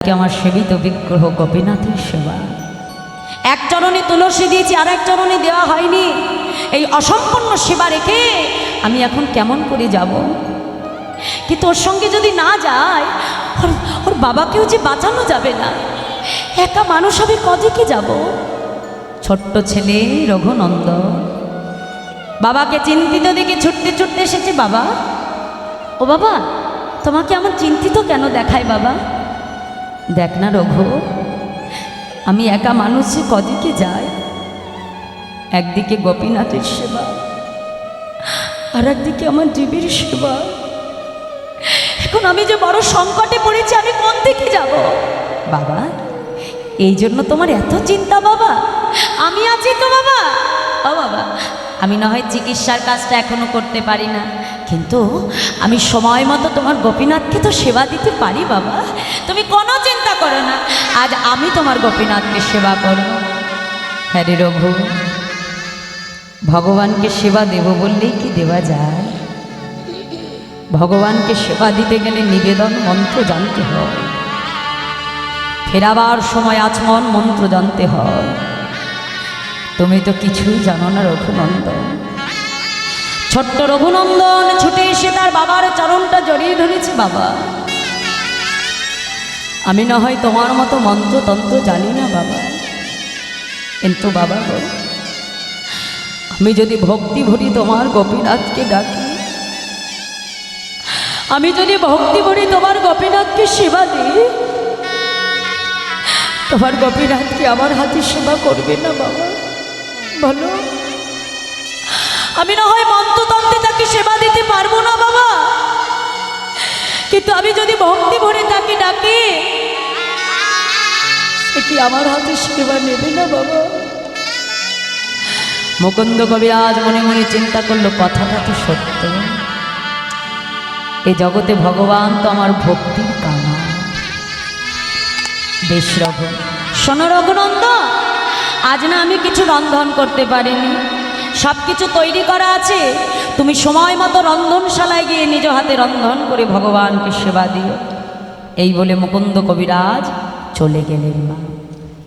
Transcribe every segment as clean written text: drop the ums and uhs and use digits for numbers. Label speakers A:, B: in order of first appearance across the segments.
A: আমার সেবিত বিগ্রহ গোপীনাথের সেবা। এক চরণে তুলসী দিয়েছি, আর এক চরণে দেওয়া হয়নি। এই অসম্পূর্ণ সেবা রেখে আমি এখন কেমন করে যাব? কিন্তু ওর সঙ্গে যদি না যায়, ওর বাবাকেও যে বাঁচানো যাবে না। একা মানুষ হবে, কদিকে যাব? ছোট্ট ছেলে রঘুনন্দন বাবাকে চিন্তিত দেখে ছুটতে ছুটতে এসেছে। বাবা, ও বাবা, তোমাকে আমার চিন্তিত কেন দেখায়? বাবা, দেখ না রঘু, আমি একা মানুষ যে কদিকে যাই। একদিকে গোপীনাথের সেবা, আর একদিকে আমার জীবের সেবা। এখন আমি যে বড় সংকটে পড়েছি, আমি কোন দিকে যাব? বাবা, এই জন্য তোমার এত চিন্তা? বাবা, আমি আছি তো বাবা। ও বাবা, আমি না হয় চিকিৎসার কাজটা এখনো করতে পারি না, কিন্তু আমি সময় মতো তোমার গোপীনাথকে তো সেবা দিতে পারি। বাবা, তুমি কোনো চিন্তা করো না, আজ আমি তোমার গোপীনাথকে সেবা করব। হ্যাঁ রে রঘু, ভগবানকে সেবা দেব বললেই কি দেওয়া যায়? ভগবানকে সেবা দিতে গেলে নিবেদন মন্ত্র জানতে হয়, ফেরাবার সময় আচমন মন্ত্র জানতে হয়। তুমি তো কিছুই জানো না রঘুনন্দন। ছোট্ট রঘুনন্দন ছুটে এসে তার বাবার চরণটা জড়িয়ে ধরেছে। বাবা, আমি না হয় তোমার মতো মন্ত্রতন্ত্র জানি না বাবা, কিন্তু বাবা গো, আমি যদি ভক্তি ভরি তোমার গোপীনাথকে ডাকি, আমি যদি ভক্তি ভরি তোমার গোপীনাথকে সেবা দিই, তোমার গোপীনাথকে আমার হাতে সেবা করবে না বাবা? বলো, আমি না হয় মন্ত্রতন্ত্রে তাকে সেবা দিতে পারবো না বাবা, কিন্তু আমি যদি ভক্তি ভরে তাকে ডাকি, সে কি আমার হাতে সেবা নেবে না বাবা? মুকুন্দ কবিরাজ মনে মনে চিন্তা করলো, কথাটা তো সত্য। এই জগতে ভগবান তো আমার ভক্তির কামনা। বেশ রঘু, শোনো রঘুনন্দন, আজ না আমি কিছু রন্ধন করতে পারিনি, সব কিছু তৈরি করা আছে। তুমি সময় মতো রন্ধনশালায় গিয়ে নিজ হাতে রন্ধন করে ভগবানকে সেবা দিও। এই বলে মুকুন্দ কবিরাজ চলে গেলেন। মা,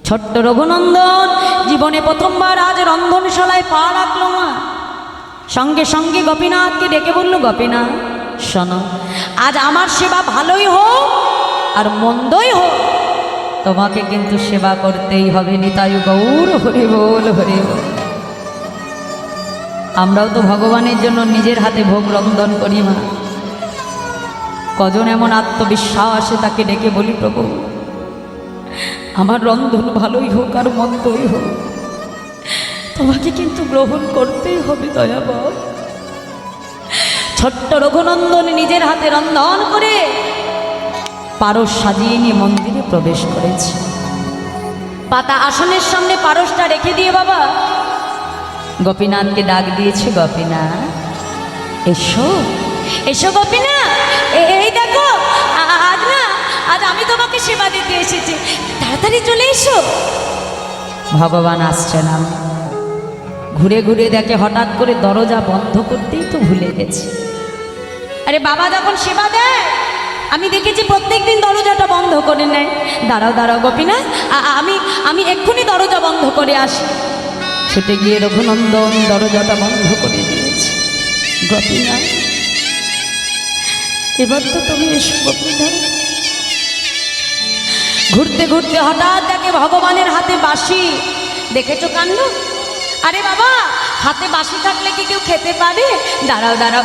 A: ছোট্ট রঘুনন্দন জীবনে প্রথমবার আজ রন্ধনশালায় পা রাখলো। মা সঙ্গে সঙ্গে গোপীনাথকে ডেকে বলল, গোপীনাথ শোনো, আজ আমার সেবা ভালোই হোক আর মন্দই হোক, তোমাকে কিন্তু সেবা করতেই হবে। নিতাই গৌর হরি বল, হরি বল। আমরাও তো ভগবানের জন্য নিজের হাতে ভোগ রন্ধন করি। মা, কজন এমন আত্মবিশ্বাসে তাকে ডেকে বলি, প্রভু আমার রন্ধন ভালোই হোক আর মন্দই হোক, তোমাকে কিন্তু গ্রহণ করতেই হবে দয়াবর। ছোট্ট রঘুনন্দন নিজের হাতে রন্ধন করে পারস সাজিয়ে নিয়ে মন্দিরে প্রবেশ করেছে। পাতা আসনের সামনে পারসটা রেখে দিয়ে বাবা গোপীনাথকে ডাক দিয়েছে, গোপীনাথ এসো, এসো গোপীনাথ, এই দেখো, আজ আমি তোমাকে সেবা দিতে এসেছি, তাড়াতাড়ি চলে এসো। ভগবান আসছে না। ঘুরে ঘুরে দেখে হঠাৎ করে দরজা বন্ধ করতেই তো ভুলে গেছে। আরে বাবা যখন সেবা দেয়, আমি দেখেছি প্রত্যেকদিন দরজাটা বন্ধ করে নেয়। দাঁড়াও দাঁড়াও গোপীনাথ, আমি এক্ষুনি দরজা বন্ধ করে আসি। ছুটে গিয়ে রঘুনন্দন দরজাটা বন্ধ করে দিয়েছে। গোপীনাথ, এবার তো তুমি এসো গোপীনাথ। ঘুরতে ঘুরতে হঠাৎ দেখে ভগবানের হাতে বাঁশি। দেখেছো কাণ্ড? আরে বাবা, হাতে বাঁশি থাকলে কি কেউ খেতে পারে? দাঁড়াও দাঁড়াও,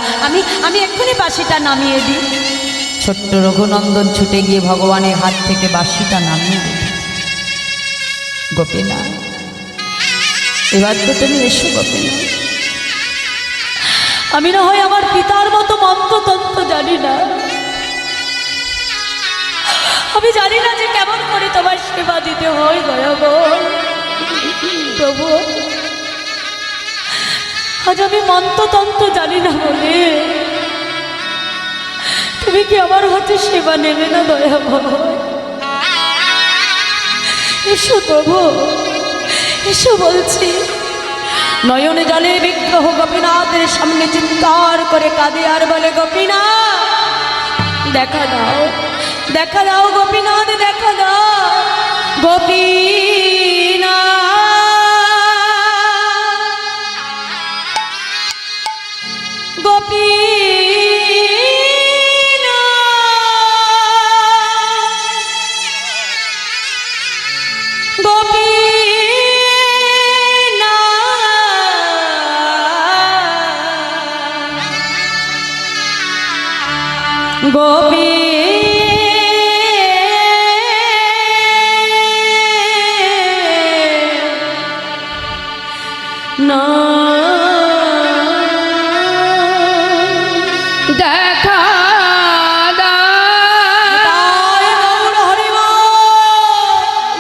A: আমি এক্ষুনি বাঁশিটা নামিয়ে দিই। ছোট্ট রঘুনন্দন ছুটে গিয়ে ভগবানের হাত থেকে বাঁশিটা নামিয়ে দিল। গোপীনাথ, এবার তো তুমি এসো গোপীনাথ। আমি না হয় আমার পিতার মতো মন্ত্রতন্ত্র জানি না, আমি জানি না যে কেমন করে তোমার সেবা দিতে হয় দয়াবর। প্রভু, আজ আমি মন্ত্রতন্ত্র জানি না বলে তুমি কি আমার হাতে সেবা নেবে না দয়াবর? এসো প্রভু, এসো বলছি। নয়নে জলে বিগ্রহ গোপীনাথের সামনে চিৎকার করে কাঁদে আর বলে, গোপীনাথ দেখা দাও, দেখা দাও গোপীনাথ, দেখা দাও গোপীনাথ, গোপীনাথ, গোপীনাথ, গোপী না
B: দেখা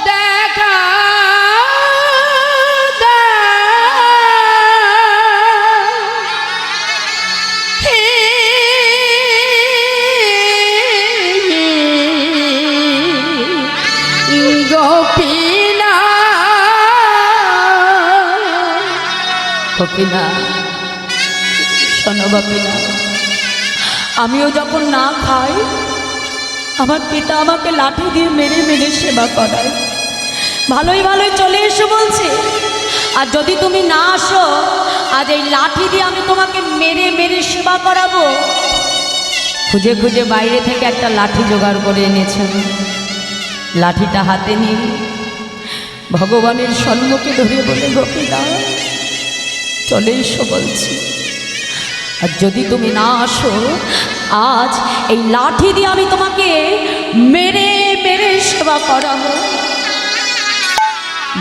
B: দেখা
A: গোপীনাথ, শোনো গোপীনাথ, আমিও যখন না খাই আমার পিতা আমাকে লাঠি দিয়ে মেরে মেরে সেবা করায়। ভালোই ভালোই চলে এসো বলছে, আর যদি তুমি না আসো আজ এই লাঠি দিয়ে আমি তোমাকে মেরে মেরে সেবা করাবো। খুঁজে খুঁজে বাইরে থেকে একটা লাঠি জোগাড় করে এনেছেন। লাঠিটা হাতে নিয়ে ভগবানের সম্মুখে ধরে বলে, গোপীনাথ চলে এসো বলছি, আর যদি তুমি না আসো আজ এই লাঠি দিয়ে আমি তোমাকে মেরে মেরে সেবা করাবো।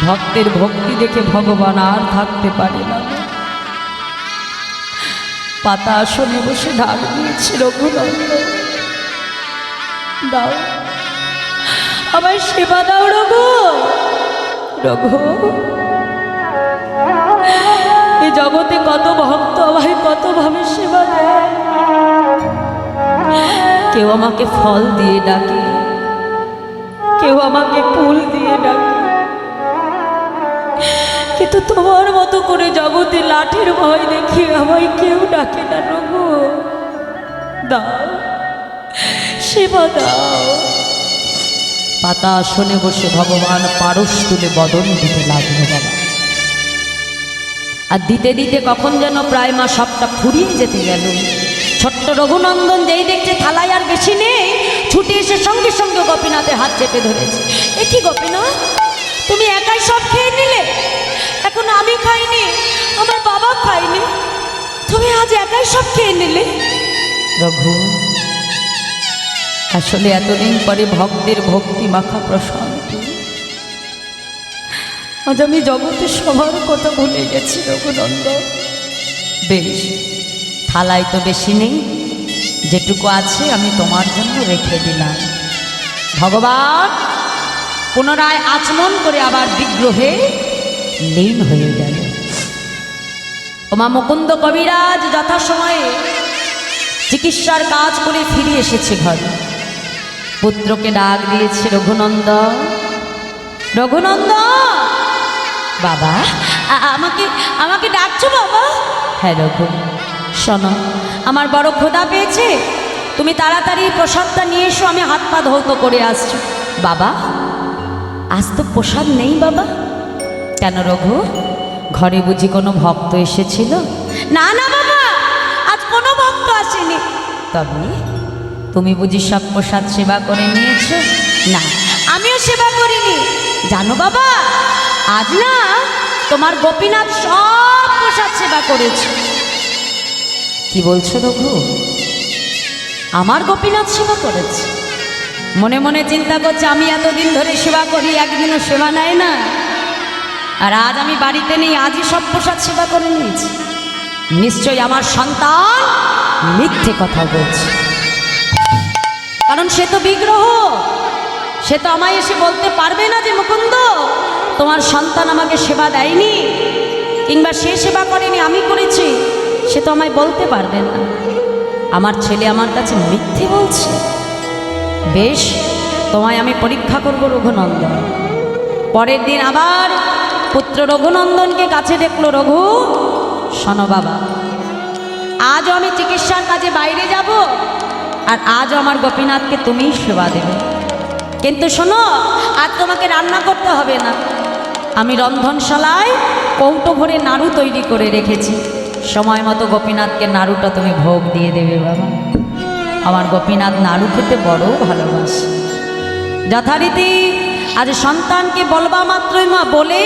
A: ভক্তের ভক্তি দেখে ভগবান আর থাকতে পারে না। পাতা আসনে বসে ঢাক দিয়েছে, রঘুনন্দ দাও আমায় সেবা দাও রঘু, রঘু। এই জগতে কত ভক্ত আমায় কতভাবে সেবা দেয়। কেউ আমাকে ফল দিয়ে ডাকে, কেউ আমাকে ফুল দিয়ে ডাকে, কিন্তু তোমার মতো করে জগতে লাঠির ভয় দেখিয়ে আমায় কেউ ডাকে না। রঘু দাও সেবা দাও। পাতা আসনে বসে ভগবান পারস তুলে বদন দিতে লাগলো বাবা। আর দিতে দিতে কখন যেন প্রায় মা সবটা ফুরিয়ে যেতে গেল। ছোট্ট রঘুনন্দন যেই দেখছে থালায় আর বেশি নেই, ছুটে এসে সঙ্গে সঙ্গে গোপীনাথের হাত চেপে ধরেছে। এ কি গোপীনাথ, তুমি একাই সব খেয়ে নিলে? এখন আমি খাইনি, আমার বাবা খাইনি, তুমি আজ একাই সব খেয়ে নিলে? রঘু, আসলে এতদিন পরে ভক্তের ভক্তি মাখা প্রসাদ, আজ আমি জগতে সবার কথা ভুলে গেছি রঘুনন্দন। বেশ, থালায় তো বেশি নেই, যেটুকু আছে আমি তোমার জন্য রেখে দিলাম। ভগবান পুনরায় আচমন করে আবার বিগ্রহে লীন হয়ে গেল। ওমা মুকুন্দ কবিরাজ যথাসময়ে চিকিৎসার কাজ করে ফিরে এসেছে ঘরে। পুত্রকে ডাক দিয়েছে, রঘুনন্দন, রঘুনন্দন। বাবা, আমাকে আমাকে ডাকছো বাবা? হ্যাঁ রঘু, শোনো, আমার বড় ক্ষুধা পেয়েছে, তুমি তাড়াতাড়ি প্রসাদটা নিয়ে এসো, আমি হাত পা ধৌত করে আসছি। বাবা, আজ তো প্রসাদ নেই বাবা। কেন রঘু, ঘরে বুঝি কোনো ভক্ত এসেছিল? না না বাবা, আজ কোনো ভক্ত আসেনি। তবে তুমি বুঝি সব প্রসাদ সেবা করে নিয়েছ? না, আমিও সেবা করিনি। জানো বাবা, আজ না তোমার গোপীনাথ সব প্রসাদ সেবা করেছে। কি বলছো রঘু? আমার গোপীনাথ সেবা করেছে? মনে মনে চিন্তা করছে, আমি এতদিন ধরে সেবা করি, একদিনও সেবা নেয় না, আর আজ আমি বাড়িতে নেই, আজই সব প্রসাদ সেবা করে নিয়েছি। নিশ্চয়ই আমার সন্তান মিথ্যে কথা বলছে, কারণ সে তো বিগ্রহ, সে তো আমায় এসে বলতে পারবে না যে মুকুন্দ তোমার সন্তান আমাকে সেবা দেয়নি, কিংবা সে সেবা করেনি আমি করেছি, সে তো আমায় বলতে পারবে না। আমার ছেলে আমার কাছে মিথ্যে বলছে। বেশ, তোমায় আমি পরীক্ষা করব রঘুনন্দন। পরের দিন আবার পুত্র রঘুনন্দনকে কাছে দেখলো। রঘু, শোনো বাবা, আজও আমি চিকিৎসার কাজে বাইরে যাব, আর আজও আমার গোপীনাথকে তুমিই সেবা দেবে। কিন্তু শোনো, আজ তোমাকে রান্না করতে হবে না, আমি রন্ধনশালায় কৌটো ভরে নাড়ু তৈরি করে রেখেছি, সময় মতো গোপীনাথকে নাড়ুটা তুমি ভোগ দিয়ে দেবে বাবা। আমার গোপীনাথ নাড়ু খেতে বড় ভালোবাসে। যথারীতি আজ সন্তানকে বলবা মাত্রই মা বলে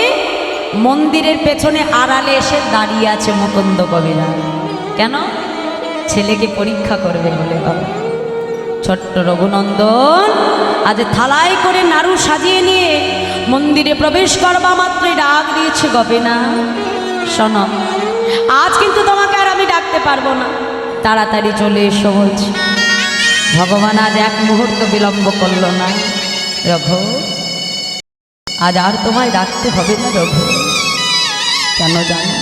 A: মন্দিরের পেছনে আড়ালে এসে দাঁড়িয়ে আছে মুকুন্দ কবিরাজ। কেন? ছেলেকে পরীক্ষা করবে বলে বাবা। ছোট্ট রঘুনন্দন আজ থালায় করে নাড়ু সাজিয়ে নিয়ে মন্দিরে প্রবেশ করবা মাত্রই ডাক দিয়েছে, গোপীনাথ শোনো, আজ কিন্তু তোমাকে আর আমি ডাকতে পারবো না, তাড়াতাড়ি চলে এসো বলছি। ভগবান আজ এক মুহূর্ত বিলম্ব করল না। রঘু, আজ আর তোমায় ডাকতে হবে না রঘু। কেন জানো?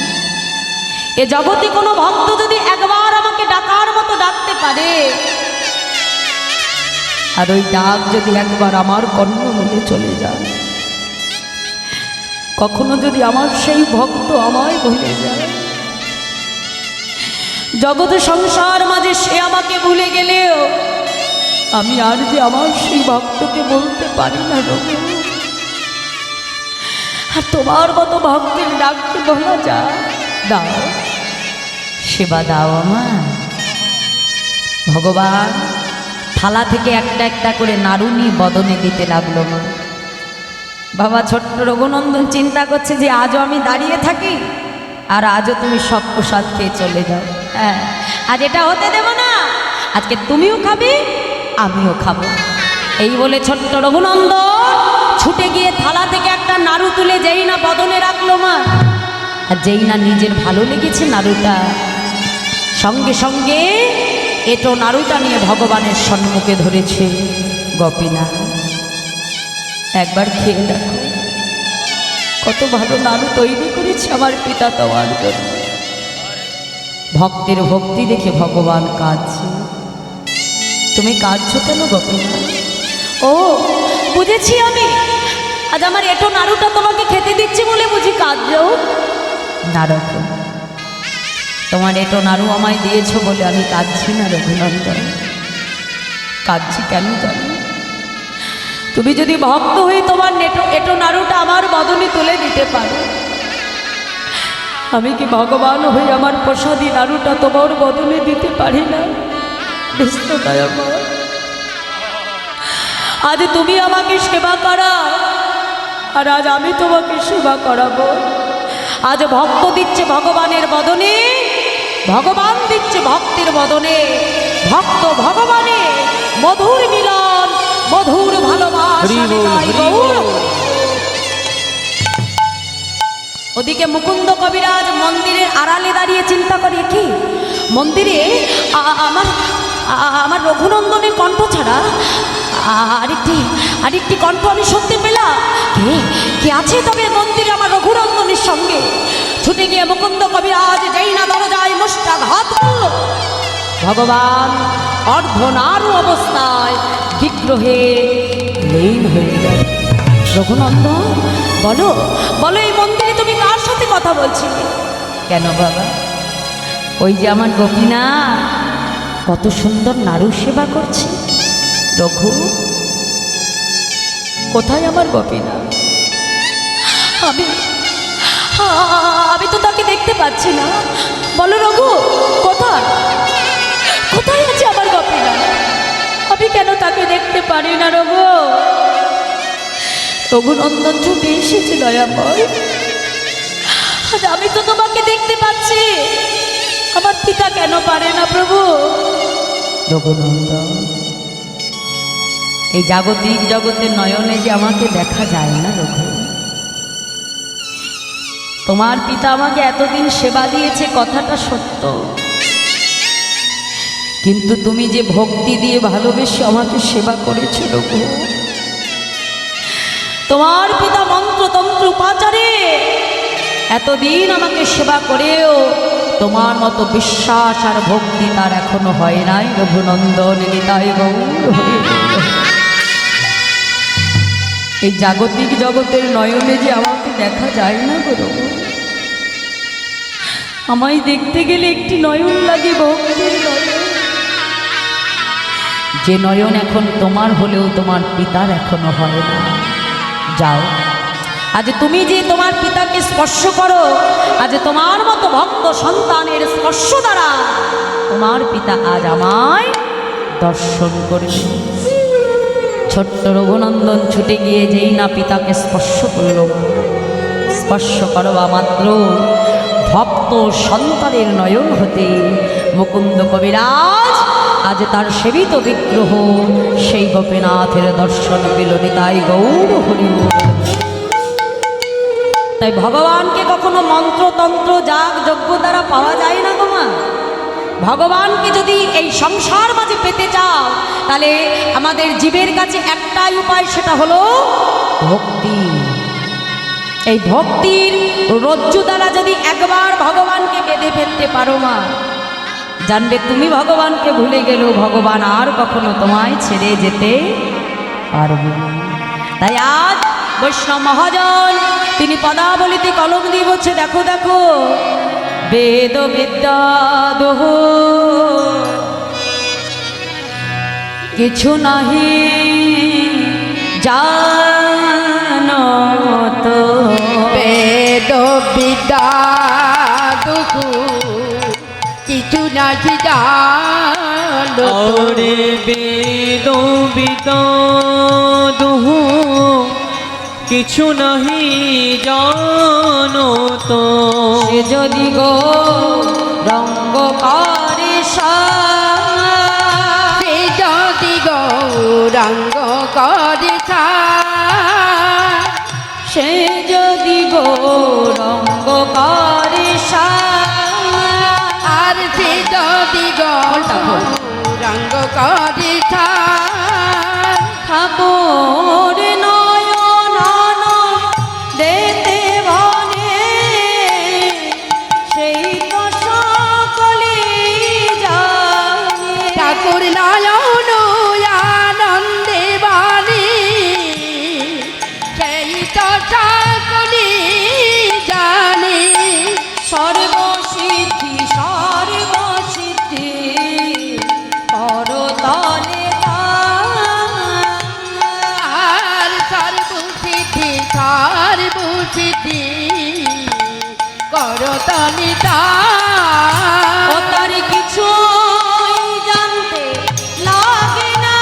A: এ জগতে কোনো ভক্ত যদি একবার আমাকে ডাকার মতো ডাকতে পারে, আর ওই ডাক যদি একবার আমার কর্ণমূলে চলে যায়, কখনো যদি আমার সেই ভক্ত আমায় ভুলে যায়, জগতে সংসার মাঝে সে আমাকে ভুলে গেলেও আমি আর যে আমার সেই ভক্তকে বলতে পারি না রঘু। আর তোমার মতো ভক্তের ডাকতে বলা যায়, দাও সেবা দাও আমার। ভগবান থালা থেকে একটা একটা করে নাড়ু নিয়ে বদনে দিতে লাগলো মা। বাবা ছোট্ট রঘুনন্দন চিন্তা করছে যে আজও আমি দাঁড়িয়ে থাকি আর আজও তুমি সব প্রসাদ খেয়ে চলে যাও। হ্যাঁ, আজ এটা হতে দেব না, আজকে তুমিও খাবে আমিও খাবো। এই বলে ছোট্ট রঘুনন্দন ছুটে গিয়ে থালা থেকে একটা নাড়ু তুলে যেই না বদনে রাখলো মা, আর যেই না নিজের ভালো লেগেছে নাড়ুটা, সঙ্গে সঙ্গে এটো নাড়ুটা নিয়ে ভগবানের সম্মুখে ধরেছে। গোপীনাথ একবার খেয়ে দেখো, কত ভালো নাড়ু তৈরি করেছে আমার পিতা তোমার জন্য। ভক্তের ভক্তি দেখে ভগবান কাঁদছে। তুমি কাঁদছো কেন গোপীনাথ? ও বুঝেছি আমি, আজ আমার এটো নাড়ুটা তোমাকে খেতে দিচ্ছি বলে বুঝি কাঁদছো? না রঘু, তোমার এটো নাড়ু আমায় দিয়েছো বলে আমি কাঁদছি না রঘুনন্দন। কাঁদছি কেন জানো? তুমি যদি ভক্ত হয়ে তোমার এটো নাড়ুটা আমার বদনে তুলে দিতে পারো, আমি কি ভগবান হয়ে আমার প্রসাদী নাড়ুটা তোমার বদনে দিতে পারি না? ব্যস্ততায় আমার আজ তুমি আমাকে সেবা করা, আর আজ আমি তোমাকে সেবা করাবো। আজ ভক্ত দিচ্ছে ভগবানের বদনে, ভগবান দিচ্ছে ভক্তের বদনে। ভক্ত ভগবানে মধুর মিলন, মধুর ভালোবাসা। ওদিকে মুকুন্দ কবিরাজ মন্দিরের আড়ালে দাঁড়িয়ে চিন্তা করে, কি মন্দিরে আমার রঘুনন্দনের কণ্ঠ ছাড়া আরেকটি কণ্ঠ আমি শুনতে পেলাম। কে আছে তবে মন্দিরে আমার রঘুনন্দনের সঙ্গে? ছুটে গিয়ে মুকুন্দ কবিরাজ যেই না দরজায় মুষ্টাঘাত করল, ভগবান অর্ধনারু অবস্থায় বিগ্রহে লীন হয়ে গেল। রঘুনন্দন বলো বলো, এই মন্দিরে তুমি কার সাথে কথা বলছিলে? কেন বাবা? ওই যে আমার গোপীনাথ কত সুন্দর নাড়ু সেবা করছে। রঘু, কোথায় আমার গোপীনাথ? আমি তো তাকে দেখতে পাচ্ছি না। বলো রঘু, কোথায় কোথায় আছে আমার গোপীনাথ? আমি কেন তাকে দেখতে পারি না রঘু? রঘুনন্দন ছুটে এসেছে দয়াময়, আজ আমি তো তোমাকে দেখতে পাচ্ছি, আমার পিতা কেন পারে না প্রভু? রঘুনন্দন, এই জাগতিক জগতের নয়নে যে আমাকে দেখা যায় না রঘু। তোমার পিতা আমাকে এতদিন সেবা দিয়েছে, কথাটা সত্য, কিন্তু তুমি যে ভক্তি দিয়ে ভালোবেসে আমাকে সেবা করেছো রঘু। তোমার পিতা মন্ত্রতন্ত্র উপাচারে এতদিন আমাকে সেবা করেও তোমার মতো বিশ্বাস আর ভক্তি তার এখনো হয় নাই রঘুনন্দন। নিতাই গৌর হরি। এই জাগতিক জগতের নয়নে যে আমাকে দেখা যায় না গো, আমায় দেখতে গেলে একটি নয়ন লাগে ভক্তির নয়ন। যে নয়ন এখন তোমার হলেও তোমার পিতার এখনো হয় না। যাও, আজ তুমি যে তোমার পিতাকে স্পর্শ করো, আজ তোমার মতো ভক্ত সন্তানের স্পর্শ দ্বারা তোমার পিতা আজ আমায় দর্শন করবে। ছোট্ট রঘুনন্দন ছুটে গিয়ে যেই না পিতাকে স্পর্শ করল, স্পর্শ করবা মাত্র ভক্ত সন্তানের নয়ন হতে মুকুন্দ কবিরাজ আজ তার সেবিত বিগ্রহ সেই গোপীনাথের দর্শন পেল। নিতাই গৌর হরি বল। তাই ভগবানকে কখনো মন্ত্রতন্ত্র যাগ যজ্ঞ দ্বারা পাওয়া যায় না গো মা। ভগবানকে যদি এই সংসার মাঝে পেতে চাও, তাহলে আমাদের জীবের কাছে একটাই উপায়, সেটা হলো ভক্তি। এই ভক্তির রজ্জু দ্বারা যদি একবার ভগবানকে বেঁধে ফেলতে পারো মা, জানবে তুমি ভগবানকে ভুলে গেলেও ভগবান আর কখনো তোমায় ছেড়ে যেতে পারবে না। তাই আজ বৈষ্ণব মহাজন তিনি পদাবলিতে কলম দিয়ে বলছে, দেখো দেখো বেদ বিদ্যা দোহ কিছু নাহি জানো তো,
B: বেদ বিদ্যা দুঃখ কিছু নাহি জানো
C: রে বেদ বিদ্যা দুঃখ কিছু নাহি জানো তো,
A: সে যদি গো রঙ্গ করে
B: সে যদি গৌরাঙ্গ করে
A: সে যদি গো রঙ্গ করে
B: আর সে যদি গৌরাঙ্গ করে
A: ঠাকুর নয়ন দেতে বনে, সেই তো সকলে জানে।
B: ঠাকুর নয়ন আনন্দে বাণী সেই তো সকলে জানে।
A: সর্বসিদ্ধি সর্বসিদ্ধি করতলে
B: আর সর্বসিদ্ধি সর্বসিদ্ধি করতলিতা
A: ও তার কিছু জানতে লাগে না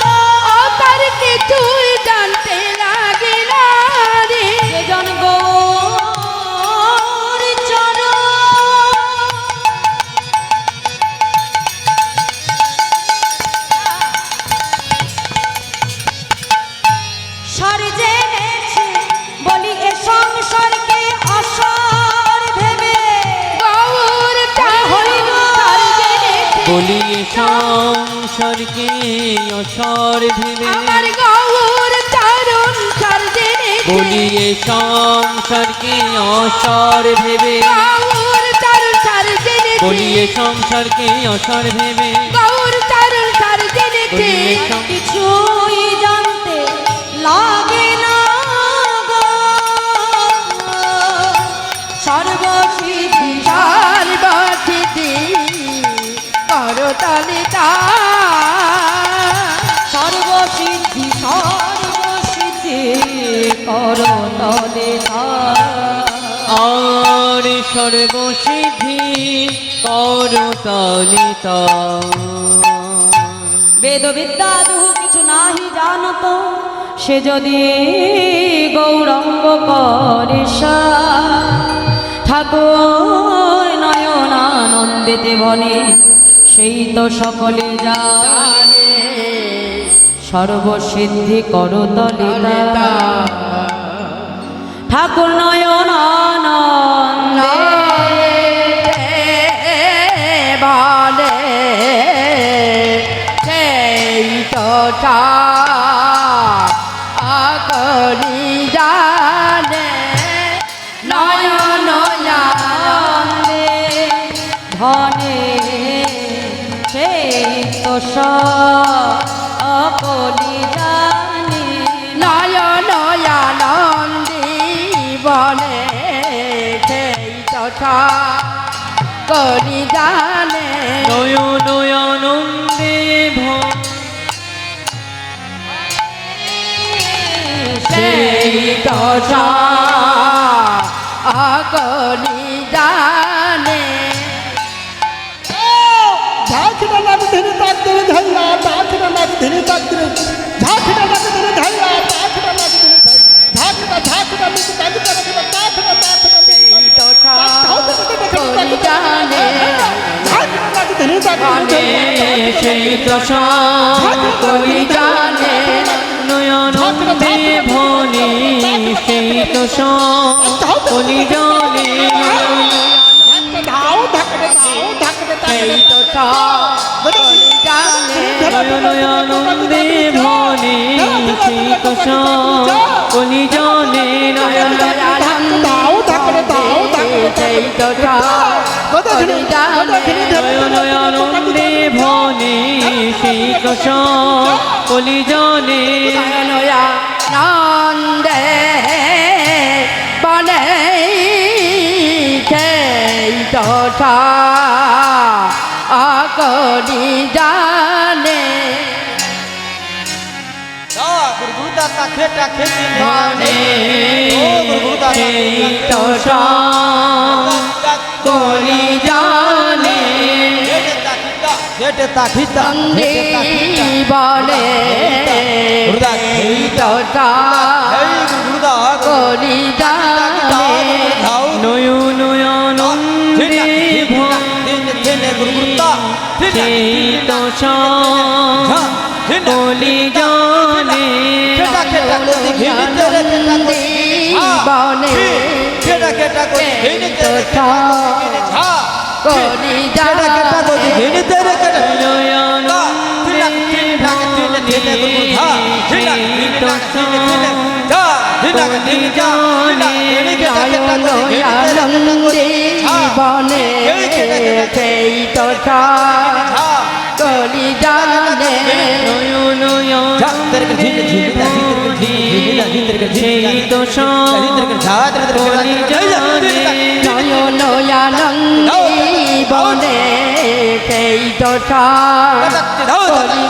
A: গো।
B: ও তার কিছুই জানতে লাগে না রে।
A: সেজন গৌর চরণ সর জেনেছে বলি এ সংসারকে অসর ভেবে।
B: গৌর
A: হরি
B: তার জেনেছে
C: বলি সংসারকে অসর ভেবে,
B: আমার গৌর চরণ সার জেনেছে
C: বলি সংসারকে অসর ভেবে,
B: গৌর চরণ সার জেনেছে
C: বলি সংসারকে অসর ভেবে,
B: গৌর চরণ সার জেনেছে
C: বলি
A: কিছুই জানতে লাগে না গো। সর্বসিদ্ধি
B: সর্বসিদ্ধি করতলিতা
A: সর্বসিদ্ধি সর্বসিদ্ধি করতলে
C: আর সর্বসিদ্ধি করতলিতা।
A: বেদ বিদ্যা দুহু কিছু নাহি জানত, সে যদি গৌরঙ্গ করে ঠাকুর নয়ন আনন্দেতে বনে, সেই তো সকলে জানে। সর্বসিদ্ধি করতলে ঠাকুর নয়ন আনন্দে
B: বলে সেই তো আকলি জানে নয়ন
A: আনন্দে ধনে সেই তো সকলি জানে।
B: নয়ন আনন্দী বলে সেই তথা করি জানে
C: নয়ন আনন্দে
B: তো সকলি জানে
D: ঝাঁকড়া নাক ধরে তাক ধরে ধাইয়া ঝাঁকড়া নাক ধরে তাক ধরে ঝাঁকড়া নাক ধরে ধাইয়া ঝাঁকড়া নাক ধরে ঝাঁকড়া ঝাঁকড়া মিট তাক ধরে ঝাঁকড়া ঝাঁকড়া
B: সেই তো সকলি জানে
D: ঝাঁকড়া নাক ধরে তাক
C: জানে সেই তো সকলি জানে নয়নন্দে ভনে সেই তো সকলি জানে
D: ধাও ধাকড়ে ধাও ধাকড়ে
B: সেই তো সকলি জানে
C: নয়নন্দে ভনে সেই তো সকলি জানে
D: ধাও ধাকড়ে ধাও ধাকড়ে
B: সেই তো সকলি জানে
C: নয়নন্দে ভনে সেই তো সকলি জানে
B: নয়া নন্দে বনে সেই তো সকলি জানে বনে সেই তো সকলি জানে নন্দী বনে সেই তো সকলি জানে
C: নয়নন্দে সেই তো সকলি জানে
B: নন্দী বনে সেই তো সকলি জানে নন্দী বনে সেই তো সকলি জানে
C: সেই তো সকলি জানে
B: নয়নন্দী বনে সেই তো সকলি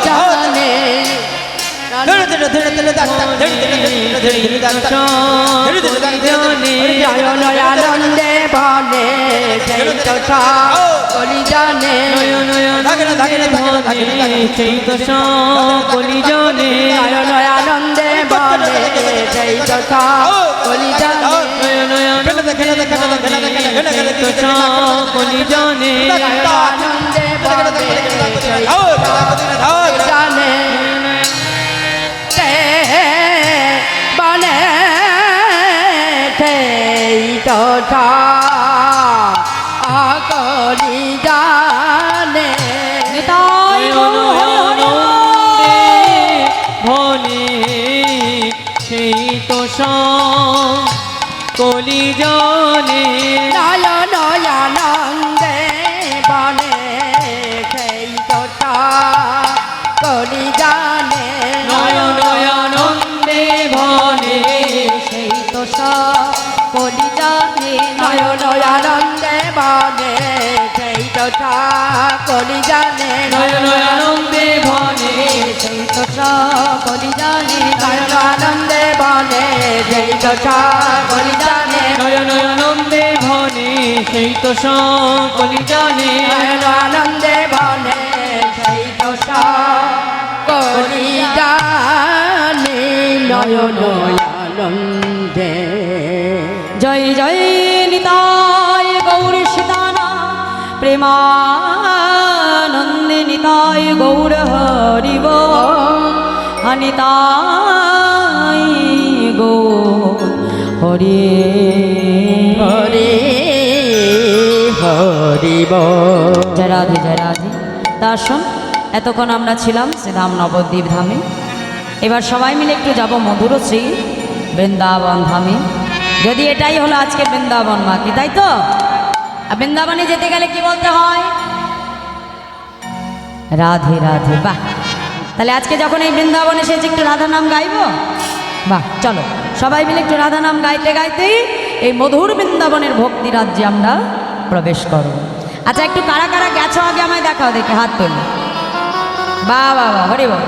B: জানে নয়নন্দে বনে সেই তো সকলি জানে
C: সেই তো সকলি জানে
B: নয়নন্দে বনে সেই তো সকলি জানে
C: সেই তো সকলি জানে
B: নয়নন্দে বনে সেই তো সকলি জানে বনে সেই তো সকলি জানে
A: নিতাই গৌর হরি হরি
C: নয়নন্দে ভনে সেই তো সকলি জানে
B: নয়নন্দে বনে সেই তো সকলি জানে
C: নয়নন্দে ভনে
A: সেই তো সকলি জানে
B: নয়নন্দে বনে সেই তো সকলি জানে
C: নয়নন্দে ভনে
A: সেই তো সকলি জানে
B: নয়নন্দে বনে সেই তো সকলি জানে
C: নয়নন্দে ভনে সেই তো সকলি জানে
B: নয়নন্দে বনে সেই তো সকলি জানে নয়নন্দে
A: জয় জয় নিতাই গৌর সীতানা প্রেমানন্দে নিতাই গৌর হরিব নিতাই গৌর হরি
B: হরে হরিব
A: জয় রাধে জয় রাধে। তা শোন, এতক্ষণ আমরা ছিলাম শ্রীধাম নবদ্বীপ ধামে। এবার সবাই মিলে একটু যাব মধুর শ্রী বৃন্দাবন ধামে। যদি এটাই হলো আজকে বৃন্দাবন মা, কি তাই তো? আর বৃন্দাবনে যেতে গেলে কি বলতে হয়? রাধে রাধে। বাহ, তাহলে আজকে যখন এই বৃন্দাবনে এসেছি একটু রাধা নাম গাইবো। বাহ, চলো সবাই মিলে একটু রাধা নাম গাইতে গাইতেই এই মধুর বৃন্দাবনের ভক্তি রাজ্যে আমরা প্রবেশ করব। আচ্ছা, একটু কারা কারা গেছো আগে আমায় দেখাও, দেখে হাত তুললে। বাহ বাহ বাহ, হরি বল।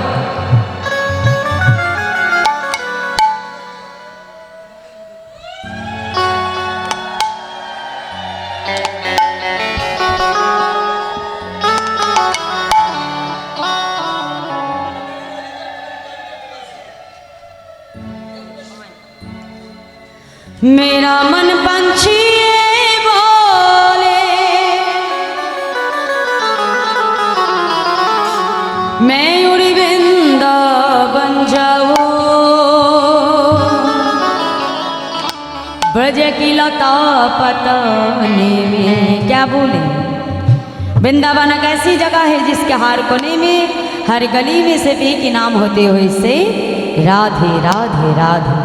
A: मेरा मन पंछी बोले मैं उड़ी वृंदावन जाऊं ब्रज की लता पतने में। क्या बोले? वृंदावन एक ऐसी जगह है जिसके हर कोने में हर गली में सिर्फ एक ही नाम होते हुए से राधे राधे राधे।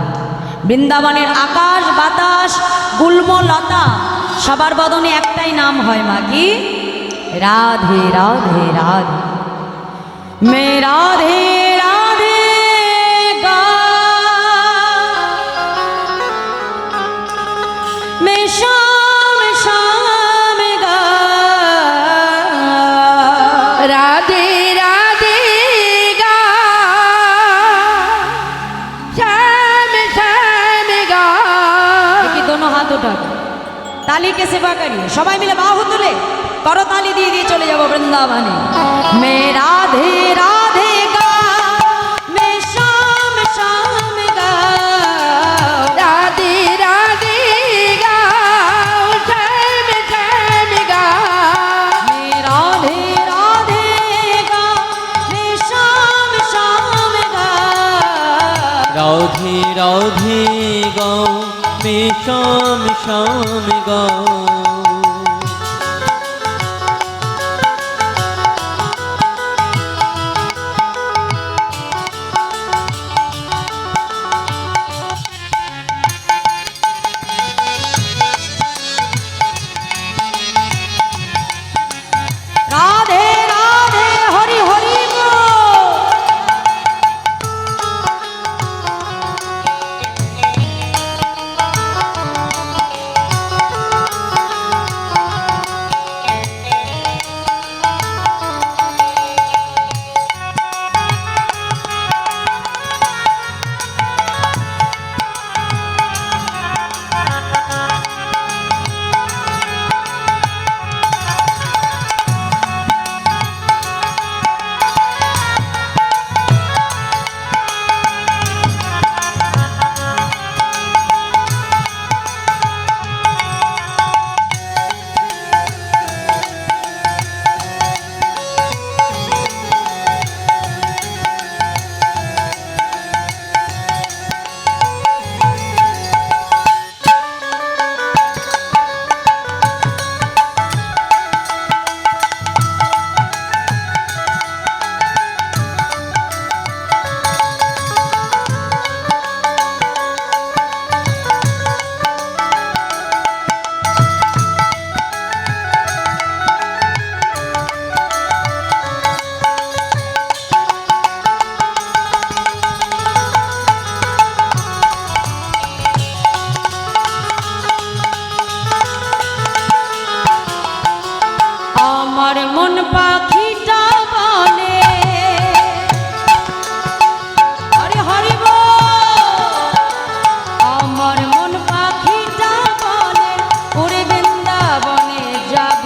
A: বৃন্দাবনের আকাশ বাতাস গুল্ম লতা সবার বদনে একটাই নাম হয় মা কি? রাধে রাধে রাধে। মে রাধে রাধে গা মে শাম শাম গা
B: राधे राधे गा श्याम श्याम गा।
A: देखिए दोनों हाथ उठा के ताली के सेवा करिए सबाई मिले बाहु तुले करो ताली दिए दिए चले जाओ वृंदावने। मैं राधे राधे गा मैं शाम शाम गा
B: राधे राधे गा श्याम श्याम गा।
A: मैं राधे राधे गा मैं शाम शाम गा।
C: राधे राधे गाओ मैं शाम शाम गाओ।
A: राधे राधे हरि हरि बोल। আমার মন পাখিটা বলে হরি হরি বল। আমার মন পাখিটা বলে ওরে বৃন্দাবনে যাব।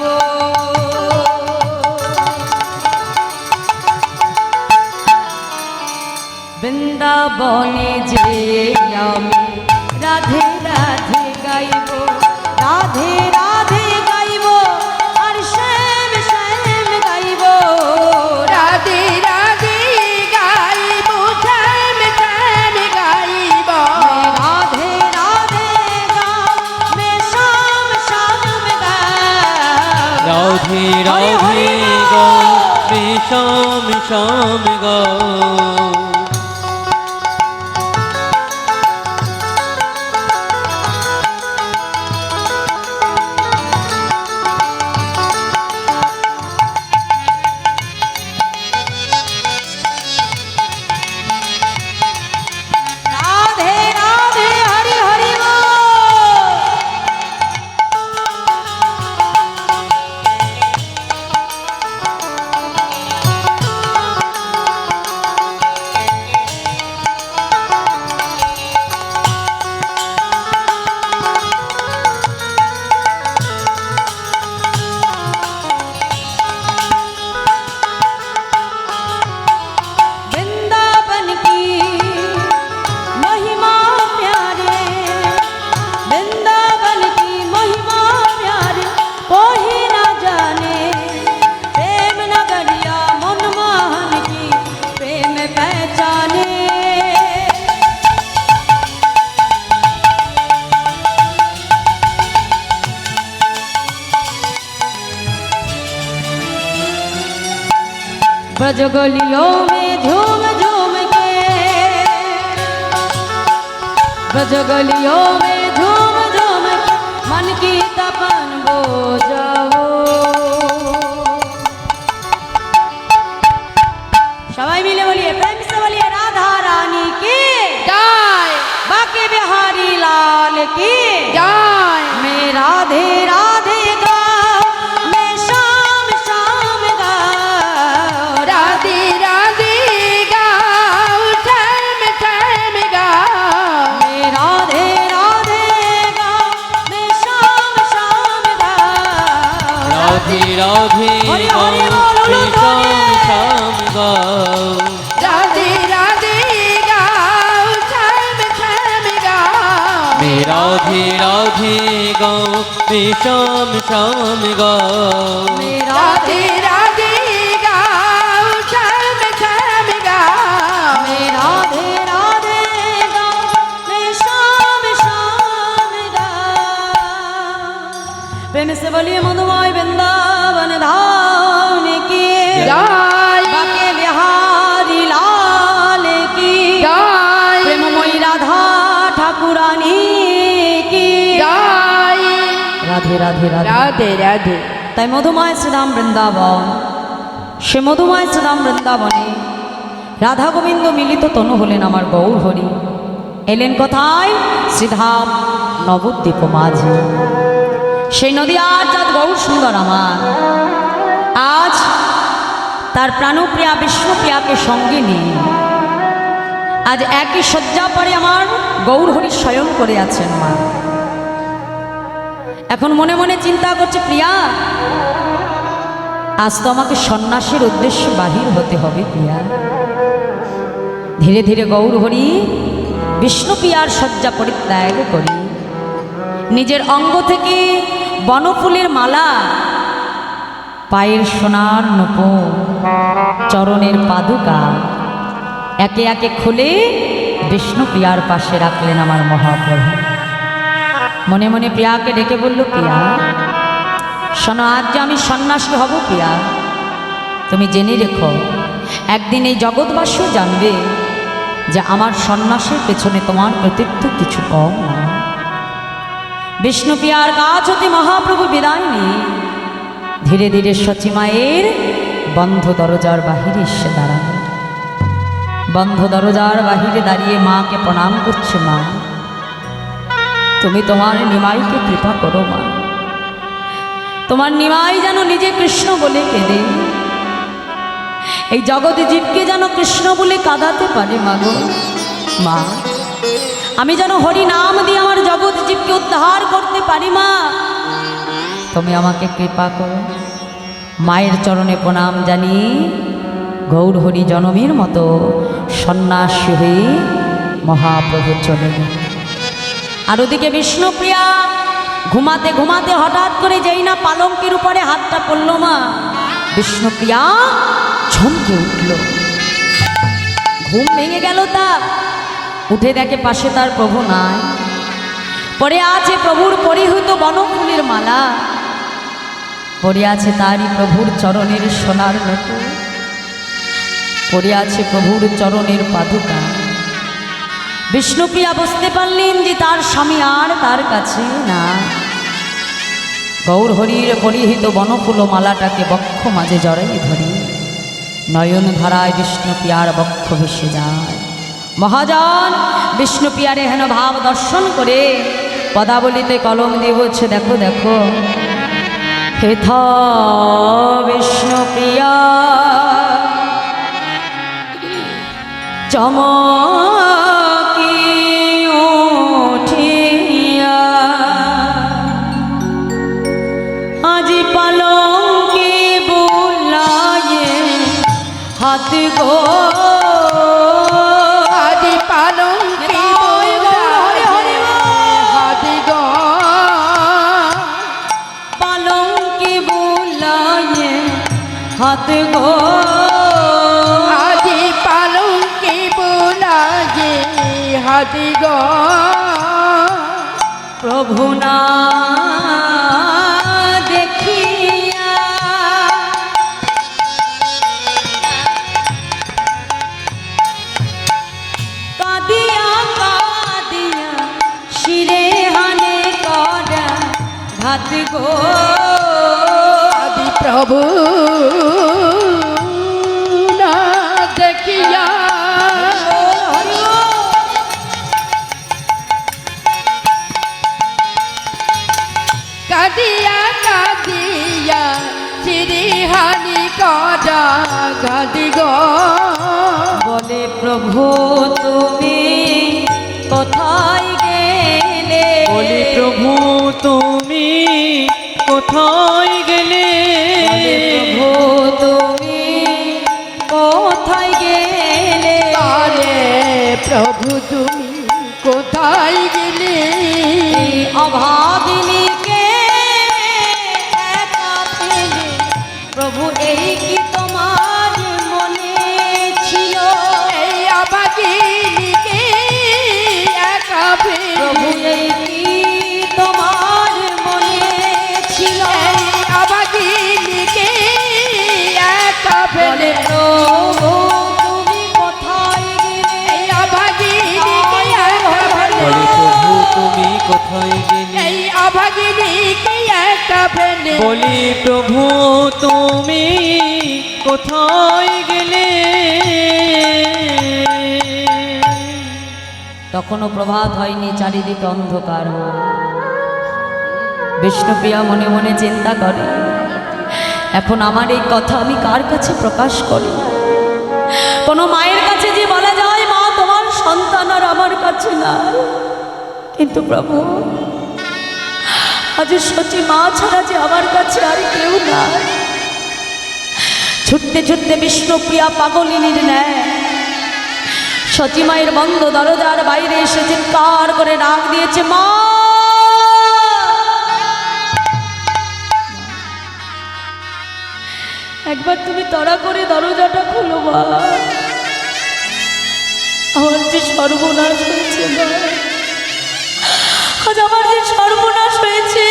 A: বৃন্দাবনে যে আমি রাধে রাধে গাইব রাধে রাধে গাইব আর শ্যাম শ্যাম গাইব।
B: राधे राधे गाइब श्याम श्याम गाइब।
A: राधे राधे गा मैं शाम शाम गा।
C: राधे राधे गाओ मैं शाम शाम गाओ।
A: राधे राधे हरि हरि बोल। ब्रज गलियों में झूम झूम के, ब्रज गलियों में झूम झूम के मन की तपन बोझाओ। सबाई मिले बोलिए, प्रेम से बोलिए राधा रानी की
B: जय
A: बाके बिहारी लाल की
B: जय।
A: मैं राधे राधे गाऊं, मैं शाम शाम गाऊं,
B: राधे राधे गाओ, ठम ठम गाओ।
A: मैं राधे राधे गाऊं, मैं शाम शाम गाऊं,
C: राधे राधे
A: हरि
C: गाओ,
A: हरि बोल
C: मैं
A: ध्वनि।
C: शाम शाम गाओ।
B: राधे राधे गाओ, ठम ठम गाओ।
C: मैं राधे राधे गाओ, मैं शाम शाम गाओ।
A: मैं
B: राधे राधे गाओ, ठम ठम गाओ।
A: मैं राधे राधे गाऊं, मैं शाम शाम गाऊं। प्रेम से बोलिए मधुमय वृंदावन धाम की
B: जय
A: बाके बिहारी लाल की
B: जय
A: प्रेममयी राधा ठाकुरानी की
B: जय।
A: রাধে রাধে রাধে।
B: राधे राधे
A: তাই মধুময় শ্রীরাম বৃন্দাবন, সে মধুময় শ্রীরাম বৃন্দাবনে রাধা গোবিন্দ মিলিত তনু হলেন আমার গৌর হরি। এলেন কোথায়? শ্রীধাম নবদ্বীপ মাঝে। সেই নদী আর চাঁদ গৌর সুন্দর আমার আজ তার প্রাণপ্রিয়া বিষ্ণুপ্রিয়াকে সঙ্গে নিয়ে আজ একই শয্যা পরে আমার গৌর হরি শয়ন করে আছেন মা। এখন মনে মনে চিন্তা করছে, প্রিয়া আজ তো আমাকে সন্ন্যাসীর উদ্দেশ্যে বাহির হতে হবে প্রিয়া। ধীরে ধীরে গৌর হরি বিষ্ণুপ্রিয়ার শয্যা পরিত্যাগ করি নিজের অঙ্গ থেকে বনফুলের মালা, পায়ের সোনার নূপুর, চরণের পাদুকা একে একে খুলে বিষ্ণুপ্রিয়ার পাশে রাখলেন আমার মহাপ্রভু। মনে মনে প্রিয়াকে ডেকে বলল, প্রিয়া শোনো, আজ যে আমি সন্ন্যাসী হব প্রিয়া, তুমি জেনে রেখো একদিন এই জগৎবাসীও জানবে যে আমার সন্ন্যাসের পেছনে তোমার কৃতিত্ব কিছু কম না। বিষ্ণুপ্রিয়ার কাছ হতে মহাপ্রভু বিদায় নিয়ে ধীরে ধীরে সচিমায়ের বন্ধ দরজার বাহিরে এসে দাঁড়ানো। বন্ধ দরজার বাহিরে দাঁড়িয়ে মাকে প্রণাম করছে, মা তুমি তোমার নিমাইকে কৃপা করো মা, তোমার নিমাই যেন নিজে কৃষ্ণ বলে কেঁদে এই জগৎ জীবকে যেন কৃষ্ণ বলে কাঁদাতে পারে মা গো। মা আমি যেন হরি নাম দিয়ে আমার জগৎ জীবকে উদ্ধার করতে পারি মা, তুমি আমাকে কৃপা করো। মায়ের চরণে প্রণাম জানি গৌর হরি জনমের মতো সন্ন্যাসী হয়ে মহাপ্রভু চলে গেল। আর ওদিকে বিষ্ণুপ্রিয়া ঘুমাতে ঘুমাতে হঠাৎ করে যেই না পালঙ্কের উপরে হাতটা পড়ল মা, বিষ্ণুপ্রিয়া চমকে উঠল। ঘুম ভেঙে গেল তার, উঠে দেখে পাশে তার প্রভু নাই, পড়ে আছে প্রভুর পরিহিত বনফুলের মালা, পড়ে আছে তারই প্রভুর চরণের সোনার নূপুর, পড়ে আছে প্রভুর চরণের পাদুকা। বিষ্ণুপ্রিয়া বুঝতে পারলেন যে তার স্বামী আর তার কাছে না। গৌর হরির পরিহিত বনফুল মালাটাকে বক্ষ মাঝে জড়াই ধরে নয়ন ধারায় বিষ্ণুপ্রিয়ার বক্ষ ভেসে যায়। মহাজন বিষ্ণুপ্রিয়ার হেন ভাব দর্শন করে পদাবলিতে কলম দিয়ে বলছে, দেখো দেখো হেথা বিষ্ণুপ্রিয়া চমকি উঠিয়া আজি পালঙ্কে বুলায়ে হাত গো
B: আদি পালঙ্কে বোলায়ে হাত গো।
A: পালঙ্কে বুলায়ে হাত গো
B: আদি পালঙ্কে বোলায়ে হাত গো।
A: প্রভু না দেখিয়া নাথ গো
B: আদি প্রভু না দেখিয়া কাঁদিয়া কাঁদিয়া চিরিহানি করা গাদি গো
A: বলে প্রভু তুমি কোথায় গেলে
C: বলি প্রভু তুমি কোথায় গেলে
A: বলে প্রভু তুমি কোথায় গেলে
B: আরে প্রভু তুমি কোথায় গেলে
A: এই অভাগিনীকে একা ফেলে প্রভু এই কি তোমার মনে ছিল
B: এই অভাগিনীকে একা
A: প্রভু
B: ফেলে
A: এই কি তোমার মনে ছিল
B: এই অভাগিনীকে একা
A: বলে
B: ফেলে
A: প্রভু তুমি কোথায় গেলে
B: এই অভাগিনীকে একা
C: বলি
B: ফেলে
C: প্রভু তুমি কোথায় গেলে
B: এই অভাগিনীকে একা ফেলে
C: বলি প্রভু তুমি কোথায় গেলে
A: তখনও প্রভাত হয়নি, চারিদিকে অন্ধকার। বিষ্ণুপ্রিয়া মনে মনে চিন্তা করে, এখন আমার এই কথা আমি কার কাছে প্রকাশ করি? কোনো মায়ের কাছে যে বলা যায় মা তোমার সন্তান আর আমার কাছে না, কিন্তু প্রভু আজ সত্যি মা ছাড়া যে আমার কাছে আর কেউ না। ছুটতে ছুটতে বিষ্ণুপ্রিয়া পাগলিনীর ন্যায় সতী মায়ের বন্ধ দরজার বাইরে এসে চিৎকার করে ডাক দিয়েছে, মা একবার তুমি তাড়া করে দরজাটা খোলো মা, আমার যে সর্বনাশ হয়েছে মা, আজ আমার যে সর্বনাশ হয়েছে।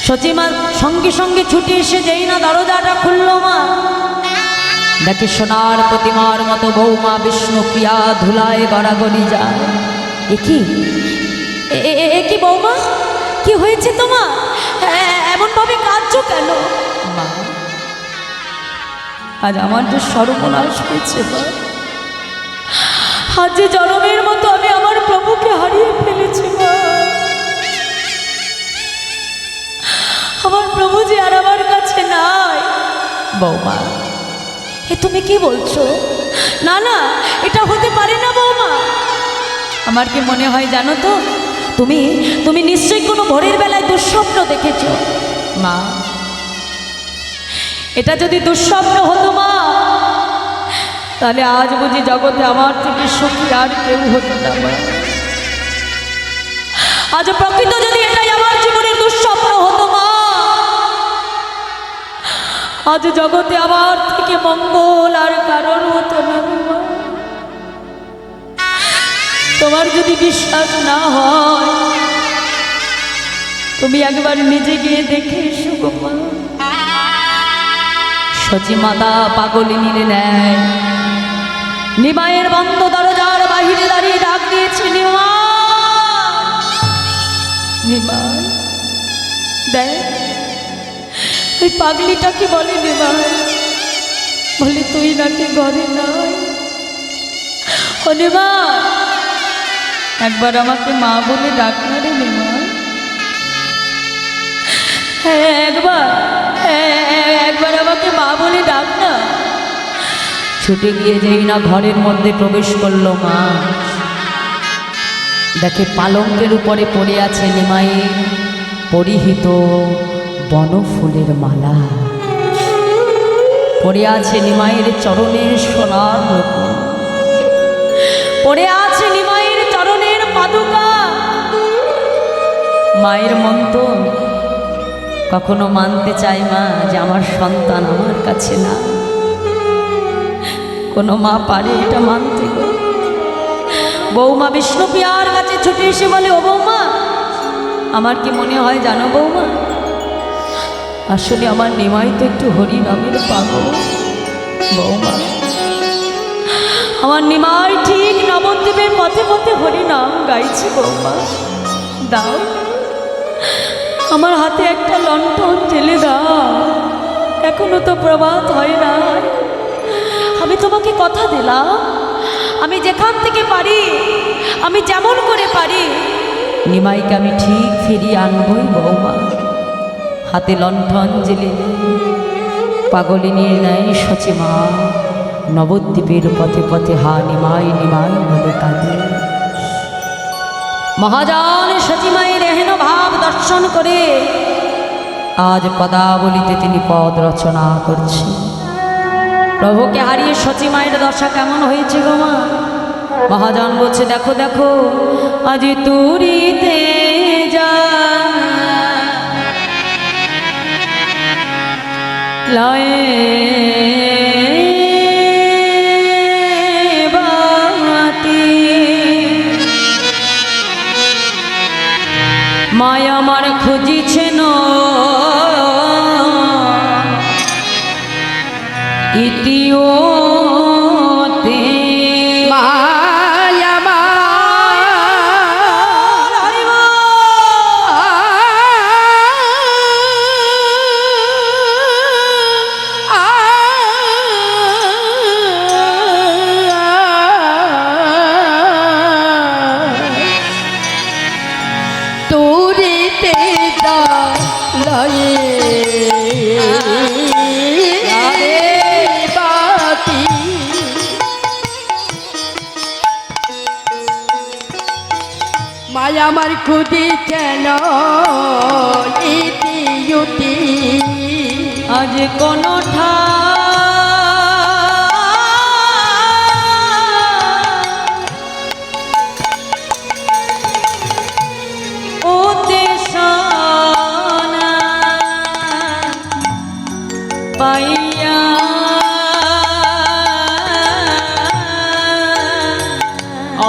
A: সচিমা সঙ্গে সঙ্গে ছুটে এসে যেই না দরজাটা খুললো মা, দেখে সোনার প্রতিমার মতো বৌমা বিষ্ণুপ্রিয়া ধুলায় গড়াগড়ি যায়। এ কি বৌমা, কি হয়েছে তোমার? এমন ভাবে কাঁদছো কেন? মা আজ আমার যে সর্বনাশ হয়েছে মা, আজ যে জনমের মতো আমি আমার প্রভুকে হারিয়ে ফেলেছি মা, আমার প্রভু যে আর আমার কাছে নাই। বৌমা এ তুমি কি বলছো? না না, এটা হতে পারে না বৌমা। আমার কি মনে হয় জানো তো, তুমি নিশ্চয়ই কোনো ভোরের বেলায় দুঃস্বপ্ন দেখেছ মা। এটা যদি দুঃস্বপ্ন হতো মা, তাহলে আজ বুঝি জগতে আমার থেকে সুখী আর কেউ হতো না মা। আজ প্রকৃত যদি এটাই আমার জীবনের দুঃস্বপ্ন হতো মা, আজ জগতে আমার থেকে মঙ্গল আর কারণ হতো না মা। তোমার যদি বিশ্বাস না হয়, তুমি একবার নিজে গিয়ে দেখে এসো গো মা। সচি মাতা পাগলিনীর ন্যায় নিমাইয়ের বন্ধ দরজার বাহিরে দাঁড়িয়ে ডাক দিয়েছে, নিমাই দেখ ওই পাগলিটা কি বলে। নিমাই বলে তুই নাকি ঘরে নাই। ও নিমাই একবার আমাকে মা বলে ডাক না রে নিমাই। হ্যাঁ একবার আমাকে মা বলে ডাক না। ছুটে গিয়ে যেই না ঘরের মধ্যে প্রবেশ করলো মা, দেখে পালঙ্কের উপরে পড়ে আছে নিমাইয়ের পরিহিত বনফুলের মালা, পড়ে আছে নিমাইয়ের চরণের সোনার রূপন, পড়ে আছে নিমাইয়ের চরণের পাদুকা। মায়ের মন তো কখনো মানতে চায় মা যে আমার সন্তান আমার কাছে না। কোনো মা পারে এটা মানতে গো? বৌমা বিষ্ণুপ্রিয়ার কাছে ছুটে এসে বলে, ও বৌমা আমার কি মনে হয় জানো বৌমা, আসলে আমার নিমাই তো একটু হরি নামের পাগল। বৌমা আমার নিমাই ঠিক নবদ্বীপের পথে পথে হরি নাম গাইছে বৌমা। দাও আমার হাতে একটা লণ্ঠন জেলে দাও, এখনো তো প্রভাত হয় না। আমি তোমাকে কথা দিলাম, আমি যেখান থেকে পারি, আমি যেমন করে পারি নিমাইকে আমি ঠিক ফিরিয়ে আনবই বৌমা। হাতে লণ্ঠন জেলে পাগলিনীর ন্যায় সচিমা নবদ্বীপের পথে পথে হা নিমাই নিমাই বলে কাঁদে। মহাজন সচিমায়ের এহেন ভাব দর্শন করে আজ পদাবলিতে তিনি পদ রচনা করছেন। প্রভুকে হারিয়ে সচিমায়ের দশা কেমন হয়েছে গো মা? মহাজন বলছে, দেখো দেখো আজ তুরিতে যা লয়ে বাতি মায়া আমার খুঁজিছেন ইতিওতে
B: মায়া তুরিতে লয়ে বাতি মায়া আমার খুদি কেন ইতি
A: আজ কোন ওতে সোনা পাইয়া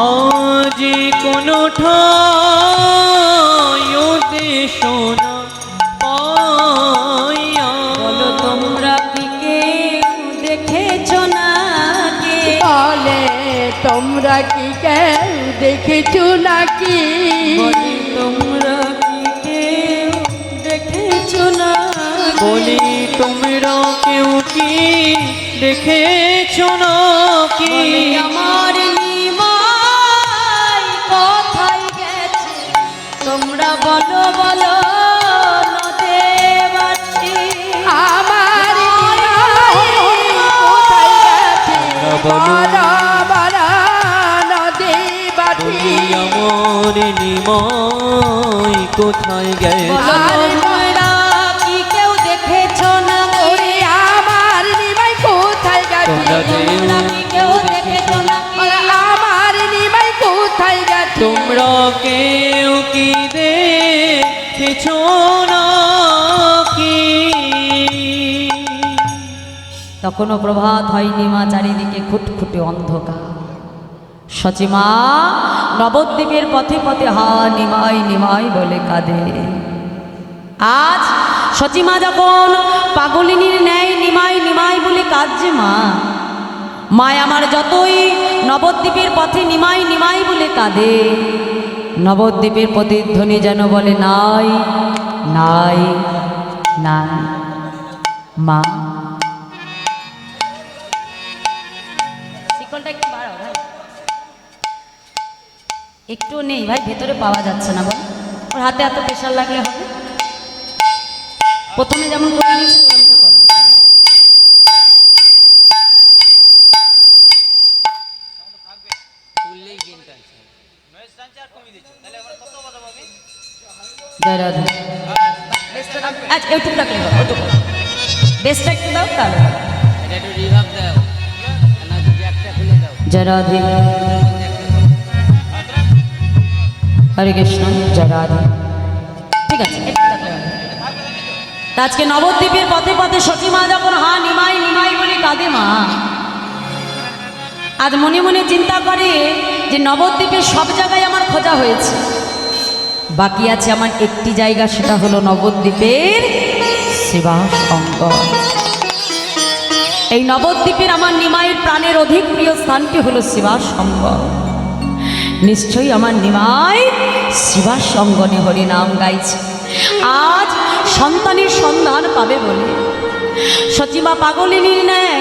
C: আজ কোনো ঠাইতে সোনা পাইয়া।
A: বলো তোমরা কি কেউ দেখেছ নাকি?
B: বলে তোমরা কি কেউ দেখেছো নাকি?
A: বলি তোমরা কি কেউ দেখেছ নাকি?
C: বলি তোমরা কেউ কি দেখেছ নাকি?
A: বলি আমার নিমাই কোথায় গেছে? তোমরা বলো বলো নদে বাছি।
B: আমার কোথায় গেছে? বড় বড় নদী বাটি
C: বলি আমার নিমাই কোথায় গেছে?
A: বলো তোমরা কি কেউ দেখেছ নাকি?
B: ওরে আমার নিমাই কোথায় গেছে?
A: তোমরা কি কেউ দেখেছ নাকি?
B: ওরে আমার নিমাই কোথায় গেছে?
C: তোমরা কেউ কি দেখেছ নাকি?
A: তখনও প্রভাত হয়নি মা, চারিদিকে খুটখুটে অন্ধকার। সচিমা নবদ্বীপের পথে পথে হা নিমাই নিমাই বলে কাঁদে। আজ সচিমা যখন পাগলিনীর ন্যায় নিমাই নিমাই বলে কাঁদছে মা, মায় আমার যতই নবদ্বীপের পথে নিমাই নিমাই বলে কাঁদে, নবদ্বীপের প্রতিধ্বনি যেন বলে নাই নাই নাই। মা শিকলটা একটু বাড়াও ভাই, একটু নেই ভাই, ভেতরে পাওয়া যাচ্ছে না। বল ওর হাতে এত প্রেশার লাগলে হবে? প্রথমে যেমন করে নিয়েছিল ওরকম তো করো। জয় রাধা। আচ্ছা একটু রাখলে হবে, ওটুকু বেশটা একটু দাও তাহলে হবে। জয় রাধে। হরে কৃষ্ণ। জয় রাধে। ঠিক আছে একটু থাকলে হবে। তা আজকে নবদ্বীপের পথে পথে সচিমা যখন হা নিমাই নিমাই বলে কাঁদে মা, আজ মনে মনে চিন্তা করে যে নবদ্বীপের সব জায়গায় আমার খোঁজা হয়েছে, বাকি আছে আমার একটি জায়গা, সেটা হলো নবদ্বীপের সেবা সঙ্গ। এই নবদ্বীপের আমার নিমাইয়ের প্রাণের অধিক প্রিয় স্থানটি হলো সেবা সঙ্গ। নিশ্চয়ই আমার নিমাই সেবা সঙ্গনে হরি নাম গাইছে। আজ সন্তানের সন্ধান পাবে বলে সচিমা পাগলিনীর ন্যায়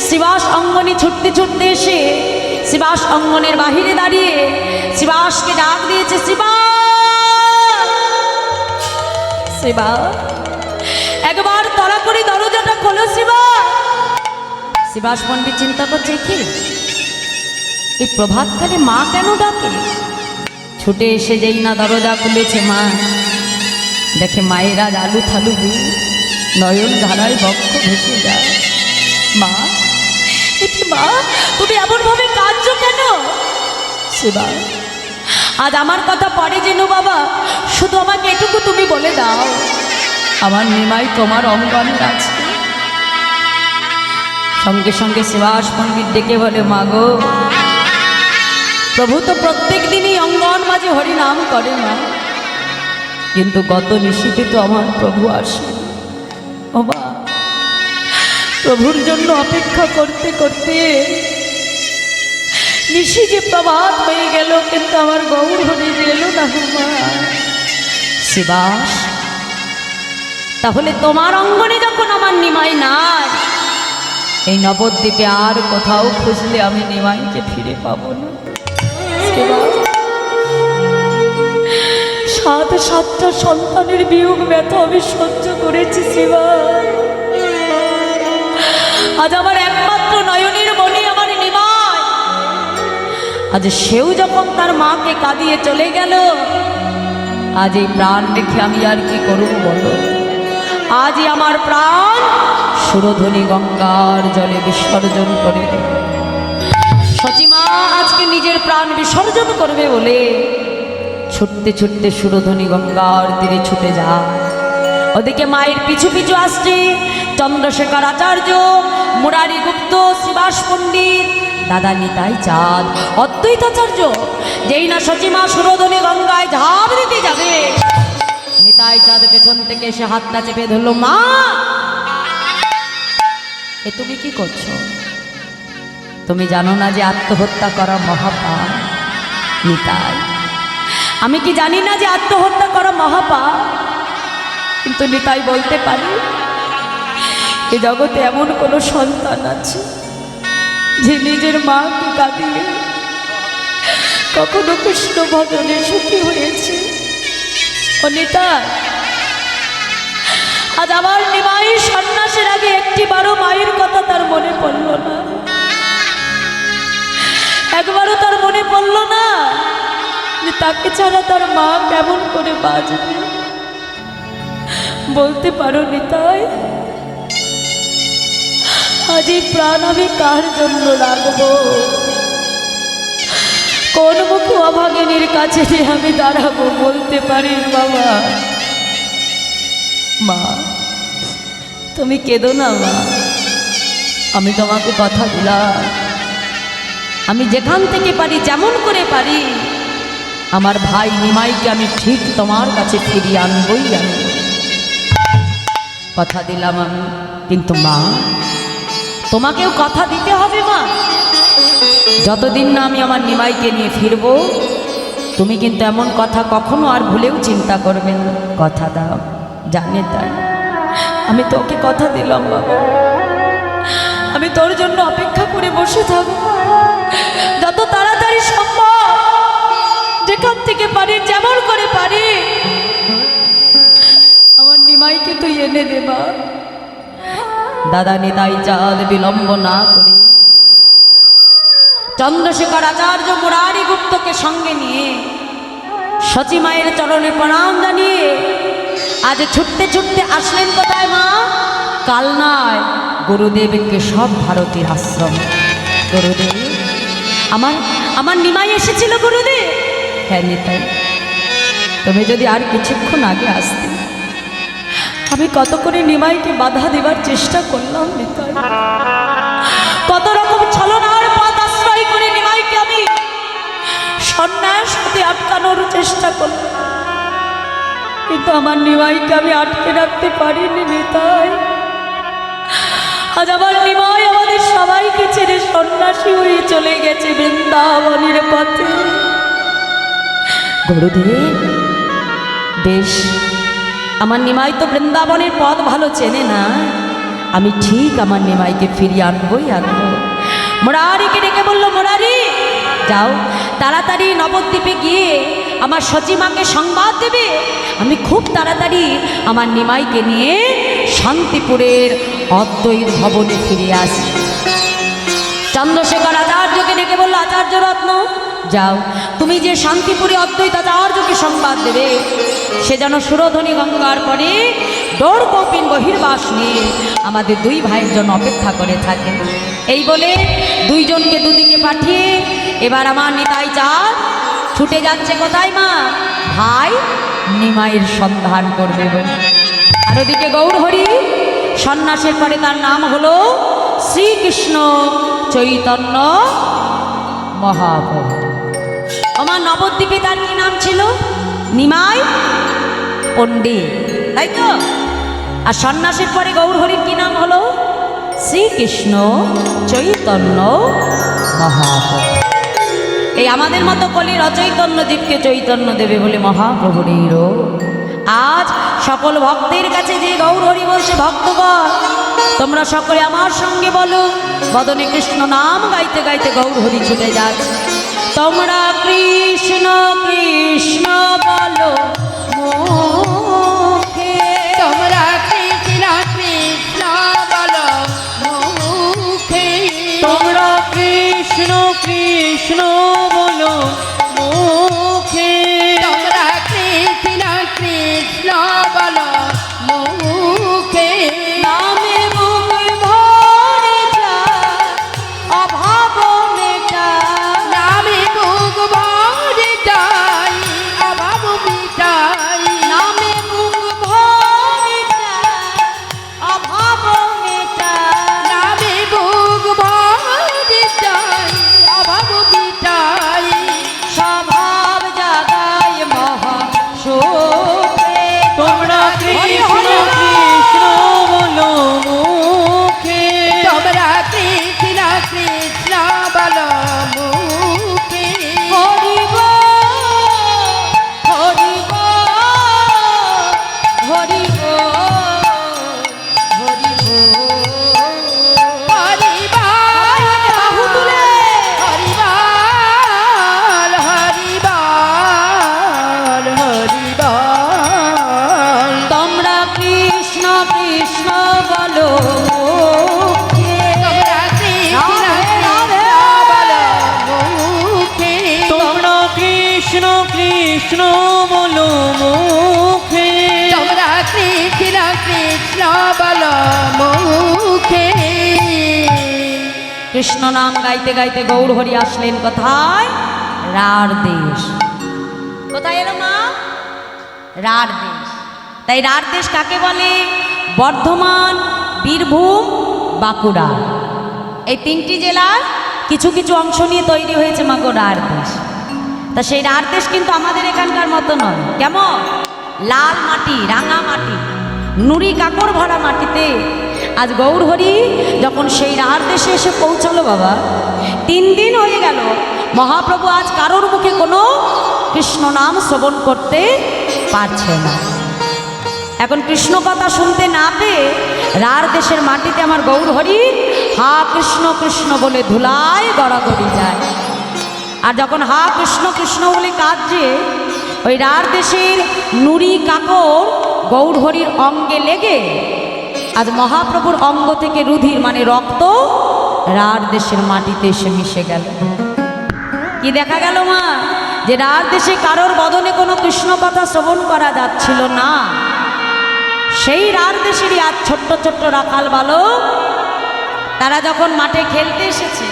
A: শিবাস অঙ্গনে ছুটতে ছুটতে এসে শিবাস অঙ্গনের বাহিরে দাঁড়িয়ে শিবাসকে ডাক দিয়েছে, শিবা শিবা একবার তড়া করে দরজাটা খোলো শিবা। শিবাস পণ্ডিত চিন্তা করছে, কি এই প্রভাতকালে মা কেন ডাকে? ছুটে এসে যেই না দরজা খুলেছে মা, দেখে মায়ের আজ আলু থালু নয়ন ধারায় বক্ষ ভেসে যায়। মা এটি মা, তুমি এমনভাবে কাঁদছো কেন? শিবা আজ আমার কথা পরে যেন বাবা, শুধু আমাকে এটুকু তুমি বলে দাও, আমার নিমাই তোমার অঙ্গনে আছে। সঙ্গে সঙ্গে শিবাস পণ্ডিত ডেকে বলে, মা গো, প্রভু তো প্রত্যেক দিনই অঙ্গন মাঝে হরিনাম করে মা, কিন্তু গত নিশীতে তো আমার প্রভু আসে। ও মা, প্রভুর জন্য অপেক্ষা করতে করতে নিশি যে প্রভাত হয়ে গেল, কিন্তু আমার গৌর হরি যে এলো না গো মা। শিবাস, তাহলে তোমার অঙ্গনে যখন আমার নিমাই নাই, এই নবদ্বীপে আর কোথাও খুঁজলে আমি নিমাইকে ফিরে পাবো না। সাতটা সন্তানের বিয়োগ ব্যথা আমি সহ্য করেছি শিবা। আজ আমার একমাত্র নয়নের মনি আমার নিমাই, আজ সেও যখন তার মাকে কাঁদিয়ে চলে গেল, আজ এই প্রাণ রেখে আমি আর কি করব বলো? আজই আমার প্রাণ সুরধ্বনি গঙ্গার জলে বিসর্জন করে দেব। সচিমা আজকে নিজের প্রাণ বিসর্জন করবে বলে ছুটতে ছুটতে সুরধ্বনি গঙ্গার তীরে ছুটে যায়। ওদিকে মায়ের পিছু পিছু আসছে চন্দ্রশেখর আচার্য, মুরারি গুপ্ত, শিবাস পণ্ডিত, দাদা নিতাই চাঁদ, অদ্বৈতাচার্য। যেই না সচিমা সুরধ্বনি গঙ্গায় ঝাঁপ দিতে যাবে, নিতাই চাঁদ পেছন থেকে এসে হাতটা চেপে ধরল, মা এ তুমি কি করছো? তুমি জানো না যে আত্মহত্যা করা মহাপাপ? নিতাই, আমি কি জানি না যে আত্মহত্যা করা মহাপাপ? কিন্তু নিতাই বলতে পারি, এ জগতে এমন কোনো সন্তান আছে যে নিজের মাকে কাঁদিয়ে কখনো কৃষ্ণ ভজনে সুখী হয়েছে। ও নিতাই, আজ আমার নিমাই সন্ন্যাসের আগে একটিবারও মায়ের কথা তার মনে পড়ল না, একবারও তার মনে পড়ল না যে তাকে ছাড়া তার মা কেমন করে বাঁচবে। বলতে পারো নিতাই, আজ এই প্রাণ আমি কার জন্য রাখবো? কোন মুখে অভাগিনীর কাছে যে আমি দাঁড়াবো? বলতে পারিস বাবা? মা তুমি কেঁদো না মা, আমি তোমাকে কথা দিলাম, আমি যেখান থেকে পারি যেমন করে পারি আমার ভাই নিমাইকে আমি ঠিক তোমার কাছে ফিরিয়ে আনবই আনব, কথা দিলাম আমি। কিন্তু মা তোমাকেও কথা দিতে হবে মা, যতদিন না আমি আমার নিমাইকে নিয়ে ফিরবো তুমি কিন্তু এমন কথা কখনো আর ভুলেও চিন্তা করবে না, কথা দাও। জানে তাই আমি তোকে কথা দিলাম বাবা, আমি তোর জন্য অপেক্ষা করে বসে থাকবো, যত তাড়াতাড়ি সম্ভব যেখান থেকে পারি যেমন করে পারি আমার নিমাইকে তুই এনে দেবা। দাদা নিতাই চাঁদ বিলম্ব না করে চন্দ্রশেখর আচার্য মুরারি গুপ্তকে সঙ্গে নিয়ে সচিমায়ের চরণে প্রণাম জানিয়ে আজ ছুটতে ছুটতে আসলেন কোথায় মা? কালনায় গুরুদেবকে সব ভারতীর আশ্রম। গুরুদেব, আমার নিমাই এসেছিল গুরুদেব। হ্যাঁ নিতাই, তুমি যদি আর কিছুক্ষণ আগে আসতে, আমি কত করে নিমাইকে বাধা দেবার চেষ্টা করলাম নিতাই, কত রকম ছলনার পথ আশ্রয় করে নিমাইকে আমি সন্ন্যাস হতে আটকানোর চেষ্টা করলাম, কিন্তু আমার নিমাইকে আমি আটকে রাখতে পারিনি নিতাই। আজ আমার নিমাই আমাদের সবাইকে ছেড়ে সন্ন্যাসী হয়ে চলে গেছে বৃন্দাবনের পথে। গুরুদেব বেশ, আমার নিমাই তো বৃন্দাবনের পথ ভালো চেনে না, আমি ঠিক আমার নিমাইকে ফিরিয়ে আনবই আনবো। মুরারিকে ডেকে বলল, মুরারি যাও তাড়াতাড়ি নবদ্বীপে গিয়ে আমার সচিমাকে সংবাদ দেবে, আমি খুব তাড়াতাড়ি আমার নিমাইকে নিয়ে শান্তিপুরের অদ্বৈত ভবনে ফিরে আসি। চন্দ্রশেখর আচার্যকে ডেকে বলল, আচার্য রত্ন যাও তুমি যে শান্তিপুরে অদ্বৈত আচার্যকে সংবাদ দেবে, সে যেন সুরধ্বনি গঙ্গার পরে ডোর কপিন বহির্বাস নিয়ে আমাদের দুই ভাইয়ের জন্য অপেক্ষা করে থাকে। এই বলে দুইজনকে দুদিকে পাঠিয়ে এবার আমার নিতাই চাঁদ ছুটে যাচ্ছে কোথায় মা? ভাই নিমাইয়ের সন্ধান করবে বলে। আর ওদিকে গৌরহরি সন্ন্যাসের পরে তার নাম হলো শ্রীকৃষ্ণ চৈতন্য মহাপ্রভু। আমার নবদ্বীপে তার কি নাম ছিল? নিমাই পণ্ডিত, তাই তো? আর সন্ন্যাসের পরে গৌরহরির কি নাম হলো? শ্রীকৃষ্ণ চৈতন্য মহাপ্রভু। এই আমাদের মতো কলির অচৈতন্য জীবকে চৈতন্য দেবে বলে মহাপ্রভুর এই রূপ। আজ সকল ভক্তের কাছে যে গৌরহরি বলছে, ভক্তগণ তোমরা সকলে আমার সঙ্গে বলো, বদনে কৃষ্ণ নাম গাইতে গাইতে গৌরহরি ছুটে যাচ্ছে। তোমরা কৃষ্ণ কৃষ্ণ বলো মুখে,
B: তোমরা কৃষ্ণ কৃষ্ণ বলো মুখে,
C: তোমরা কৃষ্ণ কৃষ্ণ বলো মুখে,
B: তোমরা কৃষ্ণ কৃষ্ণ বলো মুখে।
A: নামে মুখ ভরে যায় অভাব মেটায়,
B: নামে বুক ভরে যাই অভাব মিটাই,
A: নামে মুখ ভরে যায় অভাব মেটায়,
B: নামে বুক ভরে যাই অভাব মিটাই।
A: স্বভাব জাগায় মহা সুখে।
C: তোমরা কৃষ্ণ
A: হরি হরি
C: কৃষ্ণ বলো মুখে,
B: তোমরা কৃষ্ণ কৃষ্ণ বলো মুখে,
A: হরি বল, হরি বল, হরি বল, হরি বল।
B: হরিবাল
A: বাহু তুলে।
B: হরিবাল হরিবাল হরিবাল।
A: তোমরা কৃষ্ণ কৃষ্ণ বলো মুখে।
B: তোমরা কৃষ্ণ কৃষ্ণ বলো মুখে,
C: তোমরা কৃষ্ণ কৃষ্ণ বলো মুখে,
B: তোমরা কৃষ্ণ কৃষ্ণ বলো মুখে।
A: কৃষ্ণ নাম গাইতে গাইতে গৌরহরি আসলেন কোথায়? রাঢ় দেশ। কোথায় এলো মা? রাঢ় দেশ। তাই রাঢ় দেশ কাকে বলে? বর্ধমান, বীরভূম, বাঁকুড়া, এই তিনটি জেলার কিছু কিছু অংশ নিয়ে তৈরি হয়েছে মাগো রাঢ় দেশ। তা সেই রাঢ় দেশ কিন্তু আমাদের এখানকার মতো নয়। কেমন? লাল মাটি, রাঙা মাটি, নুড়ি কাকড় ভরা মাটিতে আজ গৌরহরি যখন সেই রাঢ় দেশে এসে পৌঁছালো বাবা, 3 দিন হয়ে গেল মহাপ্রভু আজ কারোর মুখে কোনো কৃষ্ণ নাম শ্রবণ করতে পারছে না। এখন কৃষ্ণ কথা শুনতে না পেয়ে রাঢ় দেশের মাটিতে আমার গৌরহরি হা কৃষ্ণ কৃষ্ণ বলে ধুলায় গড়াগড়ি যায়। আর যখন হা কৃষ্ণ কৃষ্ণ বলে কাঁদছে, ওই রাঢ় দেশের নুড়ি কাকড় গৌরহরির অঙ্গে লেগে আজ মহাপ্রভুর অঙ্গ থেকে রুধির মানে রক্ত রাঢ় দেশের মাটিতে এসে মিশে গেল। কি দেখা গেল মা? যে রাঢ় দেশে কারোর বদনে কোনো কৃষ্ণ কথা শ্রবণ করা যাচ্ছিল না, সেই রাঢ় দেশেরই আজ ছোট্ট ছোট্ট রাখাল বালক তারা যখন মাঠে খেলতে এসেছে,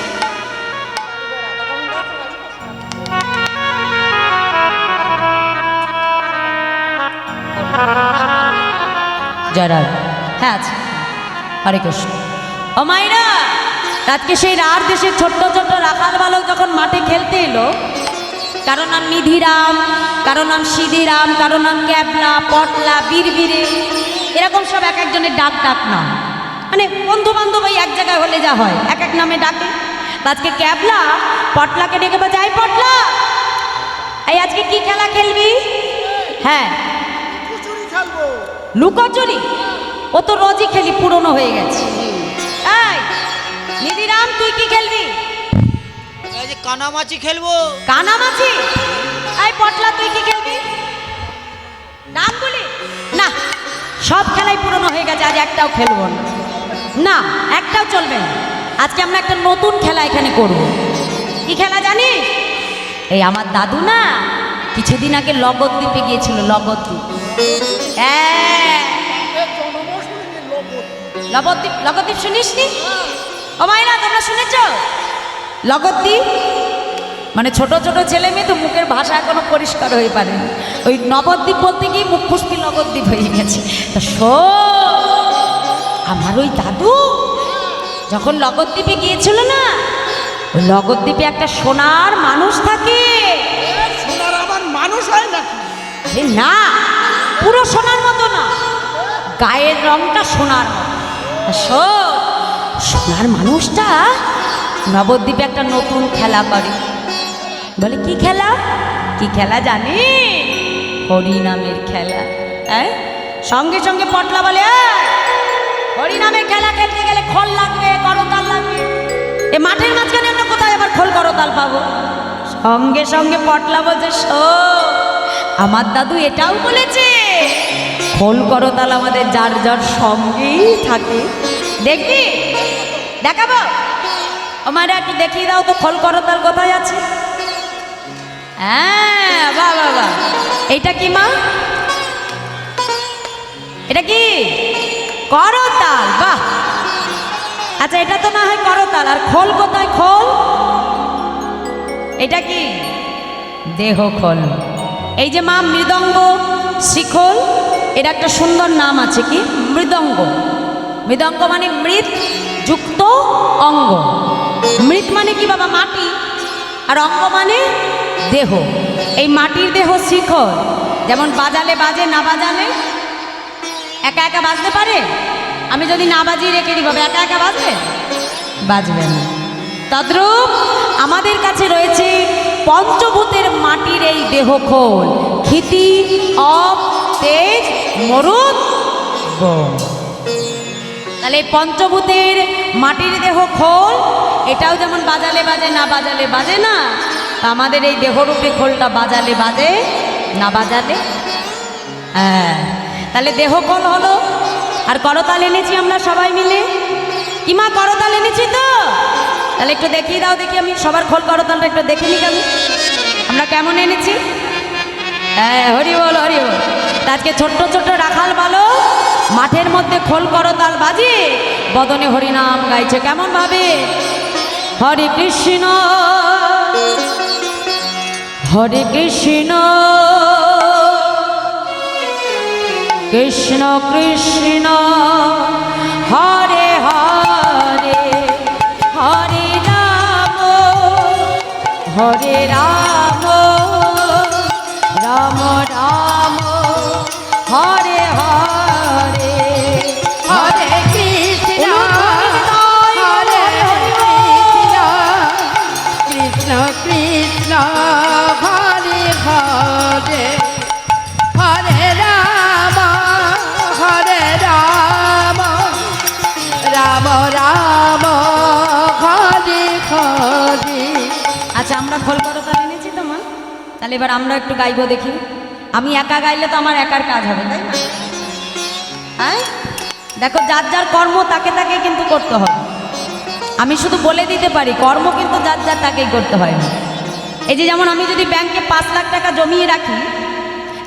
A: যারা হ্যাঁ আছে হরে কৃষ্ণ ও মাইরা, আজকে সেই রাঢ় দেশের ছোট্ট ছোট্ট রাখাল বালক যখন মাঠে খেলতে এলো, কারো নাম নিধিরাম, কারো নাম সিধিরাম, কারো নাম ক্যাবলা, পটলা, বীরবীরে, এরকম সব এক একজনের ডাক ডাক নাম, মানে বন্ধু বান্ধব এই এক জায়গায় হলে যা হয় এক এক নামে ডাকে। আজকে ক্যাবলা পটলাকে ডেকে বলছে, এই পটলা, এই আজকে কি খেলা খেলবি? হ্যাঁ
D: খুচুরি খেলবো।
A: লুকোচুরি ও তো রোজই খেলি, পুরনো হয়ে গেছে। এই নিধিরাম, তুই কি খেলবি?
E: এই যে কানামাছি খেলবো।
A: কানামাছি? এই পটলা, তুই কি খেলবি? নাম বলি না, সব খেলাই পুরনো হয়ে গেছে, আজ একটাও খেলবো না। না, একটাও চলবে না। আজকে আমরা একটা নতুন খেলা এখানে করব। কি খেলা জানিস? এই আমার দাদু না কিছুদিন আগে লগদ্বীপে গিয়েছিল, লগদ্বীপ। হ্যাঁ, লগদ্বীপ, লগদ্বীপ শুনিসনি? ও মাইনা, তোমরা শুনেছ লগদ্বীপ? মানে ছোট ছোট ছেলে মেয়ে তো মুখের ভাষা এখনো পরিষ্কার হয়ে পারেনি, ওই নবদ্বীপ বলতে গিয়ে মুখ ফুসপি লগদ্বীপ হয়ে গেছে। তা আমার ওই দাদু যখন লগদ্বীপে গিয়েছিল না, ওই লগদ্বীপে একটা সোনার মানুষ থাকে।
D: সোনার আমার মানুষ হয় নাকি?
A: আরে না, পুরো সোনার মতো না, গায়ের রংটা সোনার মতো। সোনার মানুষটা নবদ্বীপে একটা নতুন খেলা করে। বলে কি খেলা? কি খেলা জানি? হরিনামের খেলা। হ্যাঁ, সঙ্গে সঙ্গে পটলা বলে, হরিনামের খেলা খেলতে গেলে খোল লাগবে, করতাল লাগবে। এ মাঠের মাঝখানে আমরা কোথায় আবার খোল করতাল পাবো? সঙ্গে সঙ্গে পটলা বলছে, আমার দাদু এটাও বলেছে, খোল করতাল আমাদের যার যার সঙ্গেই থাকে। দেখবি? দেখাবো? আমার একটু দেখিয়ে দাও তো খোল করতাল কোথায় আছে। হ্যাঁ, বাহ বাহ বাহ, এইটা কি মা? এটা কি? করতাল। বাহ, আচ্ছা, এটা তো না হয় করতাল, আর খোল কোথায়? খোল এটা কি? দেহ খোল। এই যে মা মৃদঙ্গ, শিখল, এর একটা সুন্দর নাম আছে, কি? মৃদঙ্গ। মৃদঙ্গ মানে মৃৎ যুক্ত অঙ্গ। মৃৎ মানে কি বাবা? মাটি। আর অঙ্গ মানে দেহ। এই মাটির দেহ শিখল, যেমন বাজালে বাজে, না বাজালে একা একা বাজতে পারে? আমি যদি না বাজিয়ে রেখে দিই বাবা, একা একা বাজবে? বাজবে না। তদ্রূপ আমাদের কাছে রয়েছে পঞ্চভূতের মাটির এই দেহ খোল, ক্ষিতি, অপ, তেজ, মরুত, গম। তাহলে এই পঞ্চভূতের মাটির দেহ খোল, এটাও যেমন বাজালে বাজে, না বাজালে বাজে না, আমাদের এই দেহরূপে খোলটা বাজালে বাজে, না বাজালে। হ্যাঁ, তাহলে দেহ খোল হলো। আর করতাল এনেছি আমরা সবাই মিলে। কি মা, করতাল এনেছি তো? তাহলে একটু দেখিয়ে দাও দেখি, আমি সবার খোল করতালটা একটু দেখে নি কেমন, আমরা কেমন এনেছি। হ্যাঁ, হরি বল, হরি বল। আজকে ছোট্ট ছোট্ট রাখাল বালো মাঠের মধ্যে খোল করতাল বাজিয়ে বদনে হরিনাম গাইছে। কেমন ভাবে? হরে কৃষ্ণ হরে কৃষ্ণ কৃষ্ণ কৃষ্ণ হরে হরে, হরে রাম রাম রাম হরে হরে,
B: হরে কৃষ্ণ হরে কৃষ্ণ কৃষ্ণ কৃষ্ণ হরে হরে, হরে রাম রাম রাম হরে হরে।
A: আচ্ছা, আমরা খোল করতাল এনেছি তো মা, তাহলে এবার আমরা একটু গাইবো দেখি। আমি একা গাইলে তো আমার একার কাজ হবে, তাই না? হ্যাঁ, দেখো, যার যার কর্ম তাকে তাকে কিন্তু করতে হবে। আমি শুধু বলে দিতে পারি, কর্ম কিন্তু যার যার তাকেই করতে হয় না। এই যে যেমন আমি যদি ব্যাংকে 5 লাখ টাকা জমিয়ে রাখি,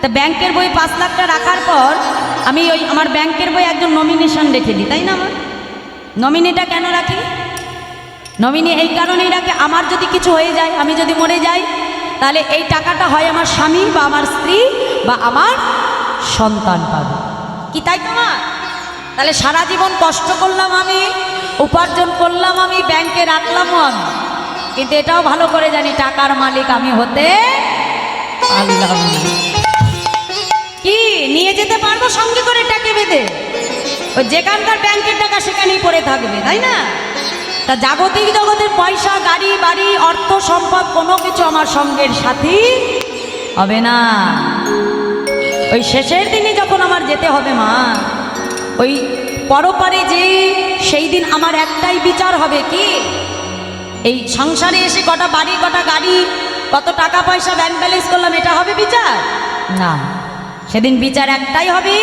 A: তা ব্যাংকের বই 5 লাখটা রাখার পর আমি ওই আমার ব্যাংকের বই একজন নমিনেশন রেখে দিই, তাই না? আমার নমিনিটা কেন রাখি? নমিনি এই কারণেই রাখি, আমার যদি কিছু হয়ে যায়, আমি যদি মরে যাই, তাহলে এই টাকাটা হয় আমার স্বামী বা আমার স্ত্রী বা আমার সন্তান পাবে। কি তাই তো মা? তাহলে সারা জীবন কষ্ট করলাম আমি, উপার্জন করলাম আমি, ব্যাংকে রাখলামও আমি, কিন্তু এটাও ভালো করে জানি টাকার মালিক আমি হতে পারলাম না। কি নিয়ে যেতে পারবো সঙ্গে করে টাকে বেঁধে? ওই যেখানকার ব্যাংকের টাকা সেখানেই পড়ে থাকবে, তাই না? তা জাগতিক জগতের পয়সা, গাড়ি বাড়ি, অর্থ সম্পদ কোনো কিছু আমার সঙ্গের সাথী হবে না। ওই শেষের দিনে যখন যখন আমার যেতে হবে মা, ওই পরপারে যে সেই দিন আমার একটাই বিচার হবে কি, এই সংসারে এসে কটা বাড়ি কটা গাড়ি কত টাকা পয়সা ব্যাংক ব্যালেন্স করলাম এটা হবে বিচার না। সেদিন বিচার একটাই হবে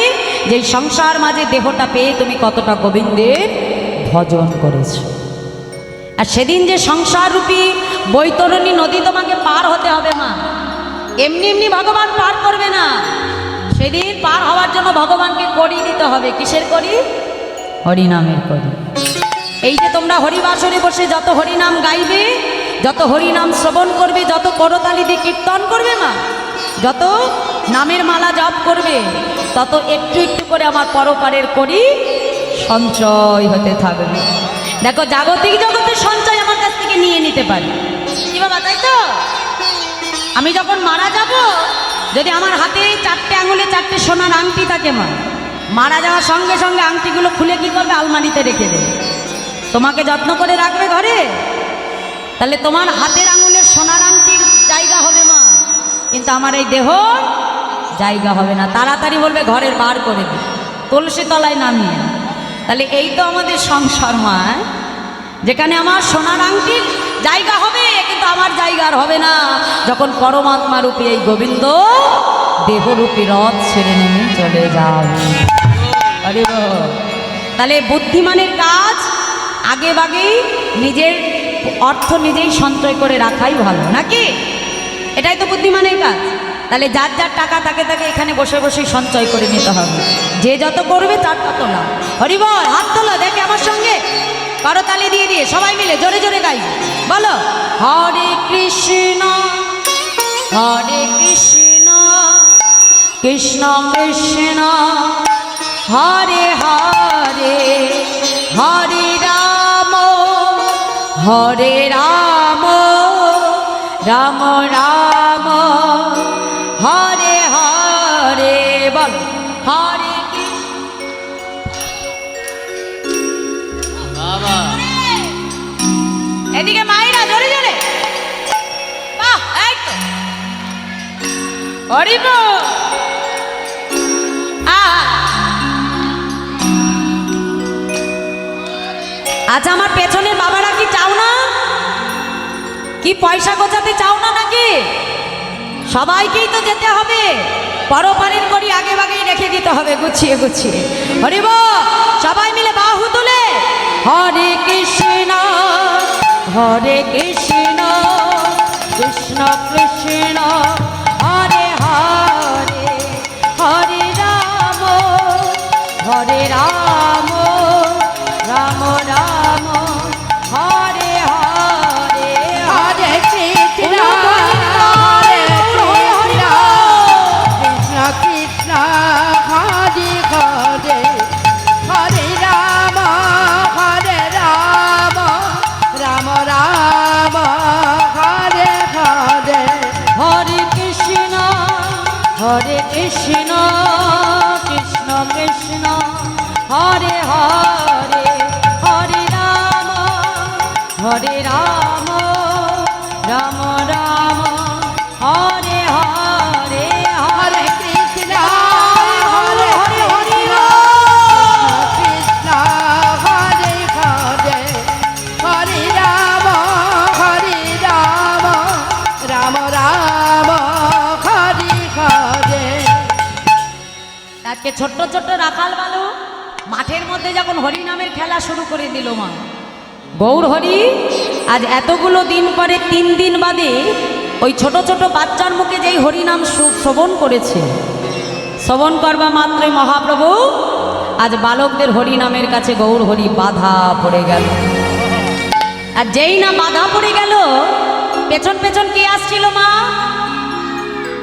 A: যে সংসার মাঝে দেহটা পেয়ে তুমি কতটা গোবিন্দের ভজন করেছ। আর সেদিন যে সংসার রূপী বৈতরণী নদী তোমাকে পার হতে হবে মা, এমনি এমনি ভগবান পার করবে না। সেদিন পার হওয়ার জন্য ভগবানকে করি দিতে হবে। কিসের করি? হরিনামের করি। এই যে তোমরা হরিবাসরে বসে যত হরিনাম গাইবে, যত হরিনাম শ্রবণ করবে, যত করতালি দিয়ে কীর্তন করবে মা, যত নামের মালা জপ করবে, তত একটু একটু করে আমার পরপারের করি সঞ্চয় হতে থাকবে। দেখো জাগতিক জগতের সঞ্চয় আমার কাছ থেকে নিয়ে নিতে পারি কি বাবা, তাই তো? আমি যখন মারা যাব, যদি আমার হাতে 4টে আঙুলে 4টে সোনার আংটি থাকে মা, মারা যাওয়ার সঙ্গে সঙ্গে আংটিগুলো খুলে কি করবে? আলমারিতে রেখে দেবে। তোমাকে যত্ন করে রাখবে ঘরে। তাহলে তোমার হাতের আঙুলের সোনার আংটির জায়গা হবে মা, কিন্তু আমার এই দেহ জায়গা হবে না। তাড়াতাড়ি বলবে ঘরের বার করে দিই, তুলসী তলায় নামিয়ে। তাহলে এই তো আমাদের সংসার মা, যেখানে আমার সোনার আংটির জায়গা হবে, কিন্তু আমার জায়গা আর হবে না যখন পরমাত্মা রূপী এই গোবিন্দ দেহরূপী রথ ছেড়ে নেমে চলে যাবে। আরে তাহলে বুদ্ধিমানের কাজ আগে বাগেই নিজের অর্থ নিজেই সঞ্চয় করে রাখাই ভালো, নাকি? এটাই তো বুদ্ধিমানের কাজ। তাহলে যার যার টাকা তাকে তাকে এখানে বসে বসেই সঞ্চয় করে নিতে হবে। যে যত করবে তার তত লাভ। হরিবল, হাত তোলো দেখে আমার সঙ্গে, করতালি দিয়ে দিয়ে সবাই মিলে জোরে জোরে গাই, বলো হরে কৃষ্ণ হরে কৃষ্ণ কৃষ্ণ কৃষ্ণ হরে হরে হরে রাম হরে রাম রাম রাম হরে হরে, বল হরে
C: বাবা
A: এদিকে মাইরা জোরে জোরে, বাহ, এই তো হরিব। আচ্ছা, আমার পেছনের বাবারা কি চাও না? কি পয়সা গোছাতে চাও না নাকি? সবাইকেই তো যেতে হবে, পরপারের করি আগে আগেই রেখে দিতে হবে গুছিয়ে গুছিয়ে। হরিব, সবাই মিলে বাহু তুলে হরে কৃষ্ণ হরে কৃষ্ণ কৃষ্ণ কৃষ্ণ হরে হরে হরে রাম হরে রাম রাম রাম হরে হরে
B: হরে কৃষ্ণ হরে কৃষ্ণ কৃষ্ণ কৃষ্ণ হরে হরে হরে রাম রাম রাম হরে হরে
A: হরে কৃষ্ণ কৃষ্ণ কৃষ্ণ হরে হরে হরে রাম রাম রাম রাম হরে হরে
B: হরে কৃষ্ণ হরে হরে কৃষ্ণ হরে হরে হরে রাম রাম রাম হরে হরে।
A: আজকে ছোট্ট ছোট্ট রাখাল বালু মাঠের মধ্যে যখন হরিনামের খেলা শুরু করে দিল মা, গৌর হরি আজ এতগুলো দিন পরে 3 দিন বাদে ওই ছোট ছোট বাচ্চার মুখে যেই হরিনাম শ্রবণ করেছে, শ্রবণ করবা মাত্রই মহাপ্রভু আজ বালকদের হরিনামের কাছে গৌর হরি বাধা পড়ে গেল। আর যেই না বাধা পড়ে গেল, পেছন পেছন কে আসছিল মা?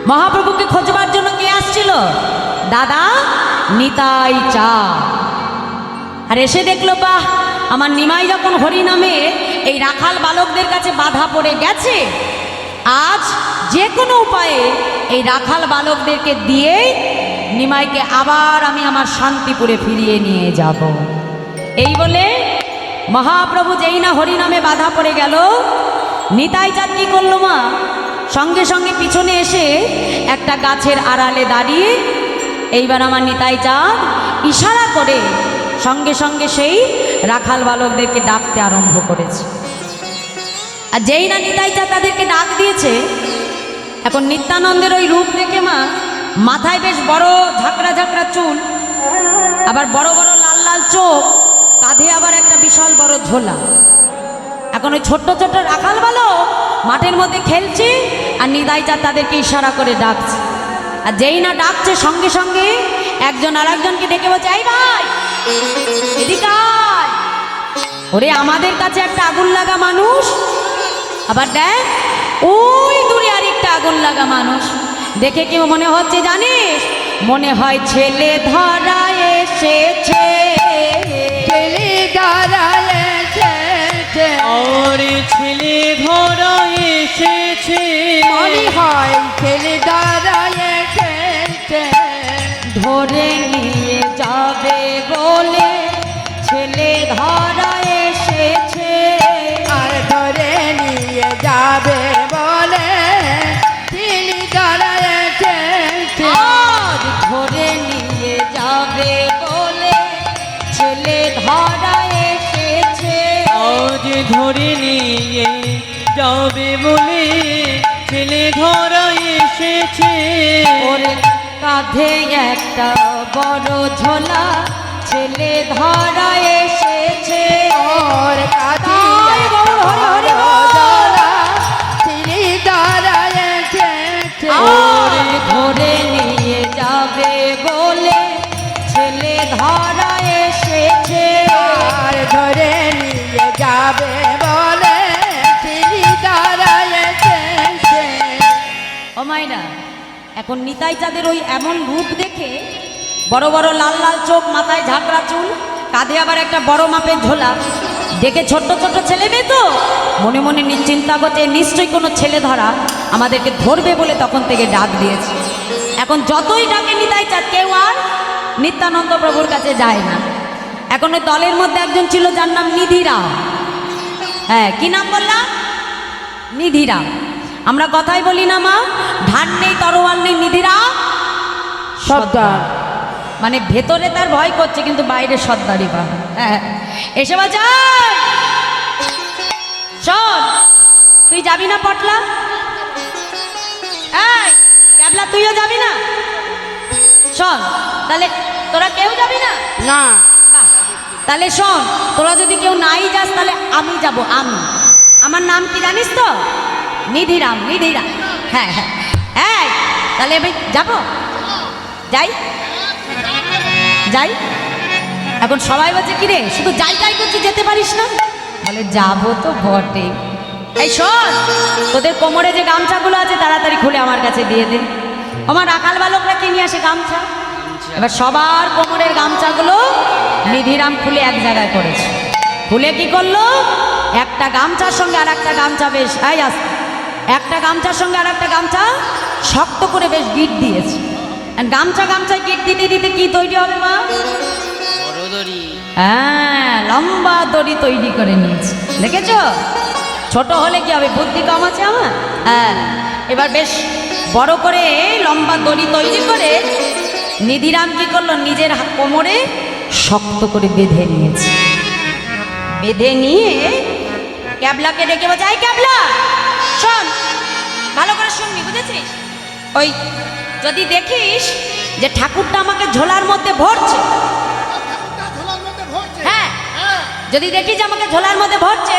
A: মহাপ্রভুকে খোঁজবার জন্য কে আসছিল? দাদা নিতাই চা। আর এসে দেখলো, বাহ, আমার নিমাই যখন হরিনামে এই রাখাল বালকদের কাছে বাধা পড়ে গেছে, আজ যে কোনো উপায়ে এই রাখাল বালকদেরকে দিয়ে নিমাইকে আবার আমি আমার শান্তিপুরে ফিরিয়ে নিয়ে যাব। এই বলে মহাপ্রভু যেই না হরিনামে বাধা পড়ে গেল, নিতাই চাঁদ কি করলো মা? সঙ্গে সঙ্গে পিছনে এসে একটা গাছের আড়ালে দাঁড়িয়ে এইবার আমার নিতাই চাঁদ ইশারা করে সঙ্গে সঙ্গে সেই রাখাল বালকদেরকে ডাকতে আরম্ভ করেছে। আর যেই না নিতাই চাঁদ তাদেরকে ডাক দিয়েছে, এখন নিত্যানন্দের ওই রূপ দেখে মা মাথায় বেশ বড় ঝাঁকড়া ঝাঁকড়া চুল, আবার বড় বড় লাল লাল চোখ, কাঁধে আবার একটা বিশাল বড় ঝোলা। এখন ওই ছোট্ট ছোট্ট রাখাল বালক মাঠের মধ্যে খেলছে আর নিতাই চাঁদ তাদেরকে ইশারা করে ডাকছে। আর যেই না ডাকছে সঙ্গে সঙ্গে একজন আর একজনকে ডেকে বলছে, এই ভাই এদিকে আয়। ওরে আমাদের কাছে একটা আগুন লাগা মানুষ, আবার দেখ ওই দূরে আরেকটা আগুন লাগা মানুষ। দেখে কি মনে হচ্ছে জানিস? মনে হয় ছেলে ধরা এসেছে।
B: ছেলে ধরা এসেছে,
C: ওরে ছেলে ধরা এসেছে,
B: মনে হয় ছেলে ধরা এসেছে।
A: ধরে নিয়ে যাবে বলে ছেলে ধরা এসেছে।
B: আর ধরে নিয়ে যাবে বলে ছেলে ধরা এসেছে।
A: আজ ধরে নিয়ে যাবে বলে ছেলে ধরা এসেছে।
C: আজ ধরে নিয়ে যাবে বলে ছেলে ধরা এসেছে।
A: ওরে কাঁধে একটা বড় ঝোলা ছেলে ধরা এসেছে।
B: ওর কাঁধে
A: তাই বল, হরি হরি বল।
B: ঝোলা ছেলে ধরা এসেছে।
A: ওরে ধরে নিয়ে যাবে বলে ছেলে ধরা এসেছে।
B: আর ধরে নিয়ে যাবে বলে ছেলে ধরা এসেছে।
A: ও মাইরা, এখন নিতাই চাঁদের ওই এমন রূপ দেখে, বড় বড় লাল লাল চোখ, মাথায় ঝাঁকড়া চুল, কাঁধে আবার একটা বড় মাপের ঝোলা, দেখে ছোট্ট ছোট্ট ছেলে মেয়ে তো মনে মনে চিন্তা করছে নিশ্চয়ই কোনো ছেলে ধরা আমাদেরকে ধরবে বলে তখন থেকে ডাক দিয়েছে। এখন যতই ডাকে নিতাই চাঁদ, কেউ আর নিত্যানন্দ প্রভুর কাছে যায় না। এখন ওই দলের মধ্যে একজন ছিল যার নাম নিধিরাম। হ্যাঁ, কি নাম বললাম? নিধিরাম। আমরা কথাই বলি না মা, ধান নেই তরোয়াল নেই, নিধিরাম
B: সর্দার।
A: মানে ভেতরে তার ভয় করছে কিন্তু বাইরে সর্দারি পা। হ্যাঁ, এসে বাজা শোন, তুই যাবি না পটলা? এই ক্যাবলা, তুইও যাবি না? শোন, তাহলে তোরা কেউ যাবি না?
B: না,
A: বাহ, তাহলে শোন, তোরা যদি কেউ নাই যাস তাহলে আমি যাব। আমি, আমার নাম কি জানিস তো? নিধিরাম। নিধিরাম, হ্যাঁ হ্যাঁ হ্যাঁ। তাহলে আমি যাব, যাই যাই। এখন সবাই বলছে কিরে শুধু যাই যাই করছি, যেতে পারিস না? বলে যাবো তো বটে। এই শোন, তোদের কোমরে যে গামছাগুলো আছে তাড়াতাড়ি খুলে আমার কাছে দিয়ে দে। আমার রাখাল বালকরা কে নিয়ে আসে গামছা। এবার সবার কোমরের গামছাগুলো নিধিরাম খুলে এক জায়গায় করেছে। খুলে কি করলো, একটা গামছার সঙ্গে আর একটা গামছা বেশ একটা গামছার সঙ্গে আর একটা গামছা শক্ত করে বেশ গিট দিয়েছে। আর গামছা গামছায় গিট দিতে দিতে কি তৈরি হবে মা?
E: বড় দড়ি।
A: হ্যাঁ, লম্বা দড়ি তৈরি করে নিয়েছে। দেখেছ? ছোট হলে কি হবে, বুদ্ধি কম আছে আমার। হ্যাঁ, এবার বেশ বড় করে লম্বা দড়ি তৈরি করে নিধিরাম কি করলো, নিজের কোমরে শক্ত করে বেঁধে নিয়েছে। বেঁধে নিয়ে ক্যাবলাকে ডেকে বলছে, এই ক্যাবলা শোন, ভালো করে শুনবি, বুঝেছিস? ওই যদি দেখিস যে ঠাকুরটা আমাকে ঝোলার মধ্যে ভরছে, হ্যাঁ, যদি দেখিস যে আমাকে ঝোলার মধ্যে ভরছে,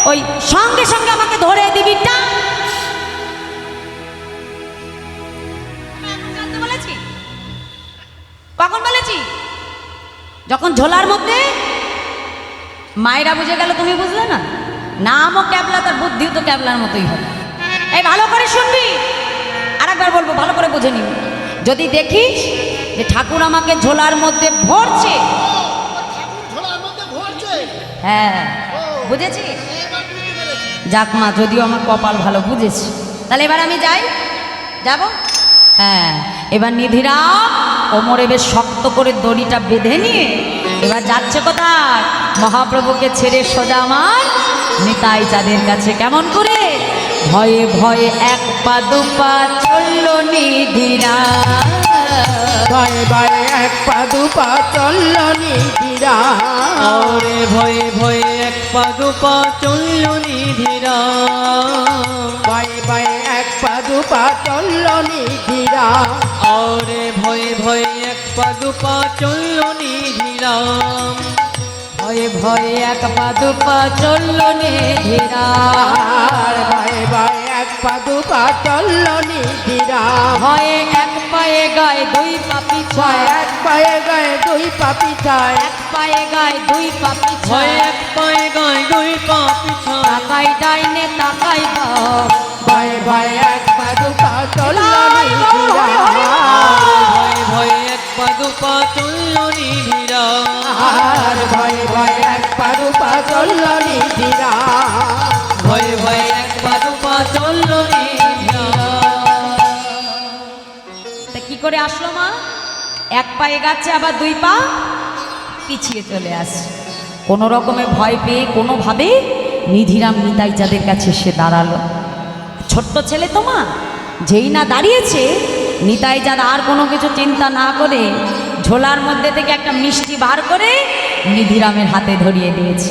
A: ওই সঙ্গে সঙ্গে আমাকে ধরে দিবি। বলেছি কখন বলেছি? যখন ঝোলার মধ্যে। মায়েরা বুঝে গেল, তুমি বুঝলে না? নামও ক্যাবলা, তার বুদ্ধিও তো ক্যাবলার মতোই হবে। এই ভালো করে শুনবি, আরেকবার বলবো, ভালো করে বুঝে নিবি। যদি দেখিস যে ঠাকুর আমাকে ঝোলার মধ্যে ভরছে, হ্যাঁ বুঝেছিস? যাক মা, যদিও আমার কপাল ভালো, বুঝেছি। তাহলে এবার আমি যাই, যাব। হ্যাঁ, এবার নিধিরাম কোমরে বেশ শক্ত করে দড়িটা বেঁধে নিয়ে এবার যাচ্ছে কোথায়? মহাপ্রভুকে ছেড়ে সোজা আমার নিতাই চাঁদের কাছে। কেমন করে? ভয়ে ভয়ে এক পা দুপা চলল নিধিরাম।
B: ভয়ে ভয়ে এক পা দু পা চলল নিধিরা
C: ওরে ভয়ে ভয়ে এক পা দুপা চলল নিধিরা
B: ভয়ে ভয়ে এক পা দু পা চলল নিধিরা
C: ওরে ভয়ে ভয়ে এক পা দুপা চলল নিধিরা
A: ভয়ে ভয়ে এক পা দু পা চলল নিধিরা
B: আর ভয়ে ভয়ে এক পা দু পা চলল নিধিরা
A: ভয়ে এক পায়ে গায়ে দুই পা পিছায়
B: এক পায়ে গায়ে দুই পা পিছায়
A: এক পায়ে গায়ে দুই পা
C: ভয়ে
A: পিছায়
C: এক পায়ে গায়ে দুই পা পিছা
A: তাকাই ডাইনে তাকাই বাম
B: ভয়ে ভয়ে এক পা দু পা চলল নিধিরা
C: ভয়ে ভয়ে এক পা দুপা চলল নিধিরা
B: আর ভয়ে ভয়ে এক পা দু পা চলল নিধিরা
C: ভয়ে ভয়ে এক পা দুপা চলল নিধিরা
A: তা কি করে আসলো মা? এক পা এগাচ্ছে আবার দুই পা পিছিয়ে চলে আসছে। কোনো রকমে ভয় পেয়ে কোনোভাবে নিধিরাম নিতাই যাদের কাছে এসে দাঁড়ালো। ছোট্ট ছেলে তো মা, যেই না দাঁড়িয়েছে নিতাই যার আর কোনো কিছু চিন্তা না করে ঝোলার মধ্যে থেকে একটা মিষ্টি বার করে নিধিরামের হাতে ধরিয়ে দিয়েছে।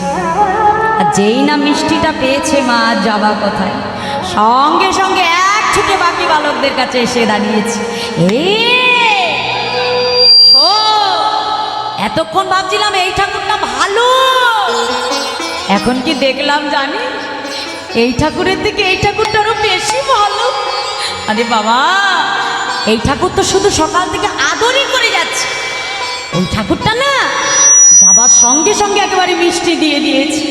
A: আর যেই না মিষ্টিটা পেয়েছে মা, যাবা কোথায়, সঙ্গে সঙ্গে এক ছুটে বাকি বালকদের কাছে এসে দাঁড়িয়েছে। এতক্ষণ ভাবছিলাম এই ঠাকুরটা ভালো, এখন কি দেখলাম জানি এই ঠাকুরের থেকে এই ঠাকুরটা আরো বেশি ভালো। আরে বাবা, এই ঠাকুর তো শুধু সকাল থেকে আদরই করে যাচ্ছে, ওই ঠাকুরটা না যাবার সঙ্গে সঙ্গে একেবারে মিষ্টি দিয়ে দিয়েছে।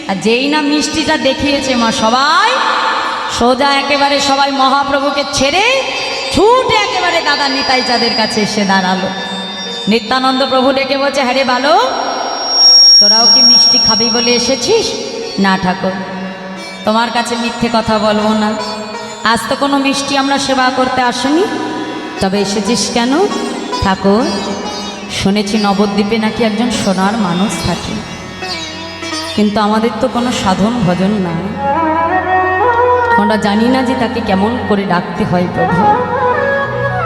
A: আর যেই না মিষ্টিটা দেখিয়েছে মা, সবাই সোজা একেবারে সবাই মহাপ্রভুকে ছেড়ে ছুটে একেবারে দাদা নিতাই চাঁদের কাছে এসে দাঁড়ালো। নিত্যানন্দ প্রভু ডেকে বলছে, হ্যাঁ রে ভালো, তোরাও কি মিষ্টি খাবি বলে এসেছিস? না ঠাকুর, তোমার কাছে মিথ্যে কথা বলবো না, আজ তো কোনো মিষ্টি আমরা সেবা করতে আসিনি। তবে এসেছিস কেন? ঠাকুর, শুনেছি নবদ্বীপে নাকি একজন সোনার মানুষ থাকে, কিন্তু আমাদের তো কোনো সাধন ভজন নাই, আমরা জানি না যে তাকে কেমন করে ডাকতে হয়। প্রভু,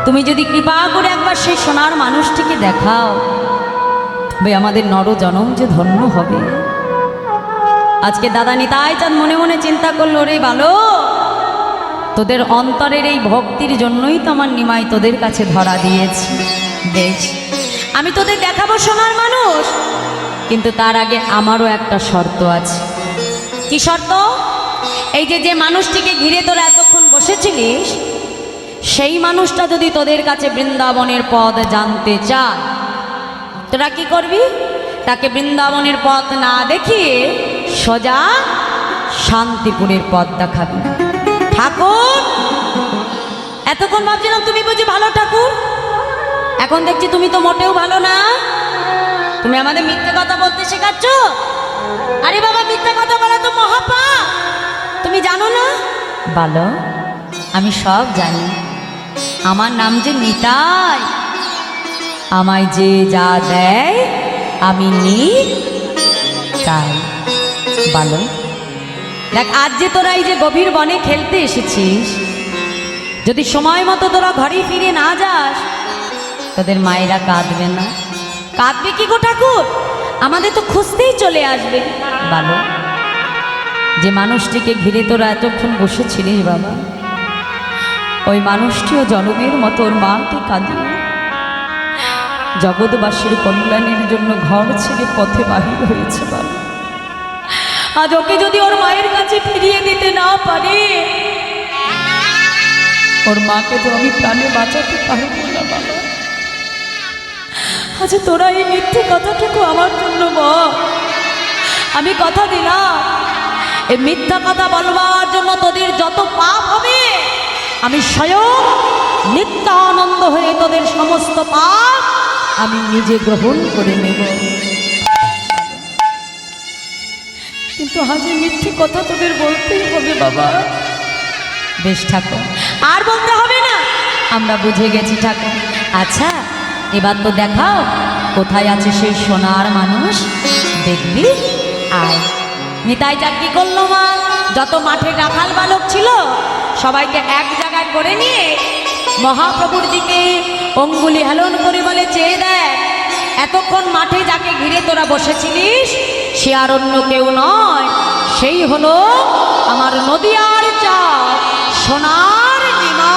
A: তুমি যদি কৃপা করে একবার সেই সোনার মানুষটিকে দেখাও, তবে আমাদের নরজনম যে ধন্য হবে। আজকে দাদা নিতাই চাঁদ মনে মনে চিন্তা করলো, রে ভালো, তোদের অন্তরের এই ভক্তির জন্যই তো আমার নিমাই তোদের কাছে ধরা দিয়েছি। বেশ, আমি তোদের দেখাবো সোনার মানুষ, কিন্তু তার আগে আমারও একটা শর্ত আছে। কি শর্ত? এই যে মানুষটিকে ঘিরে তোরা এতক্ষণ বসেছিলিস, সেই মানুষটা যদি তোদের কাছে বৃন্দাবনের পথ জানতে চায়, তোরা কি করবি? তাকে বৃন্দাবনের পথ না দেখিয়ে সোজা শান্তিপুরের পথ দেখাবি। ঠাকুর, এতক্ষণ ভাবছিলাম তুমি বুঝি ভালো ঠাকুর, এখন দেখছি তুমি তো মোটেও ভালো না, তুমি আমাদের মিথ্যে কথা বলতে শেখাচ্ছ। আরে বাবা, মিথ্যে কথা বলা তো মহাপাপ, তুমি জানো না? বলো, আমি সব জানি, আমার নাম যে নিতাই, আমায় যে যা দেয় আমি নিই তাই। বলো, দেখ, আজ যে তোরা এই যে গভীর বনে খেলতে এসেছিস, যদি সময় মতো তোরা ঘরে ফিরে না যাস, তোদের মায়েরা কাঁদবে না? কাঁদবে কি গো ঠাকুর? আমাদের তো খুঁজতেই চলে আসবে। বলো, যে মানুষটিকে ঘিরে তোরা এতক্ষণ বসেছিলিস বাবা, ওই মানুষটিও জনমের মতো ওর মাকে কাঁদিয়ে জগৎবাসীর কল্যাণের জন্য ঘর ছেড়ে পথে বাহির হয়েছে বাবা। আজ ওকে যদি ওর মায়ের কাছে ফিরিয়ে দিতে না পারে, ওর মাকে তো আমি প্রাণে বাঁচাতে পারবো না বাবা। আচ্ছা, তোরা এই মিথ্যে কথাটুকু আমার জন্য বল, আমি কথা দিলাম, এই মিথ্যা কথা বলবার জন্য তোদের যত পাপ হবে, আমি স্বয়ং নিত্যানন্দ হয়ে তোদের সমস্ত পাপ আমি নিজে গ্রহণ করে নেব। কিন্তু আজ এই মিথ্যে কথা তোদের বলতেই হবে বাবা। বেশ ঠাকুর, আর বলতে হবে না, আমরা বুঝে গেছি ঠাকুর। আচ্ছা, এবার তো দেখাও কোথায় আছে সেই সোনার মানুষ, দেখবি? আয়। নিতাই চাঁদ কি করলো মা? যত মাঠে রাখাল বালক ছিল সবাইকে এক জায়গায় করে নিয়ে মহাপ্রভুর দিকে অঙ্গুলি হেলন করে বলে, চেয়ে দেখ, এতক্ষণ মাঠে যাকে ঘিরে তোরা বসেছিলিস সে আর অন্য কেউ নয়, সেই হলো আমার নদিয়ার চাঁদ, সোনার ডিমা।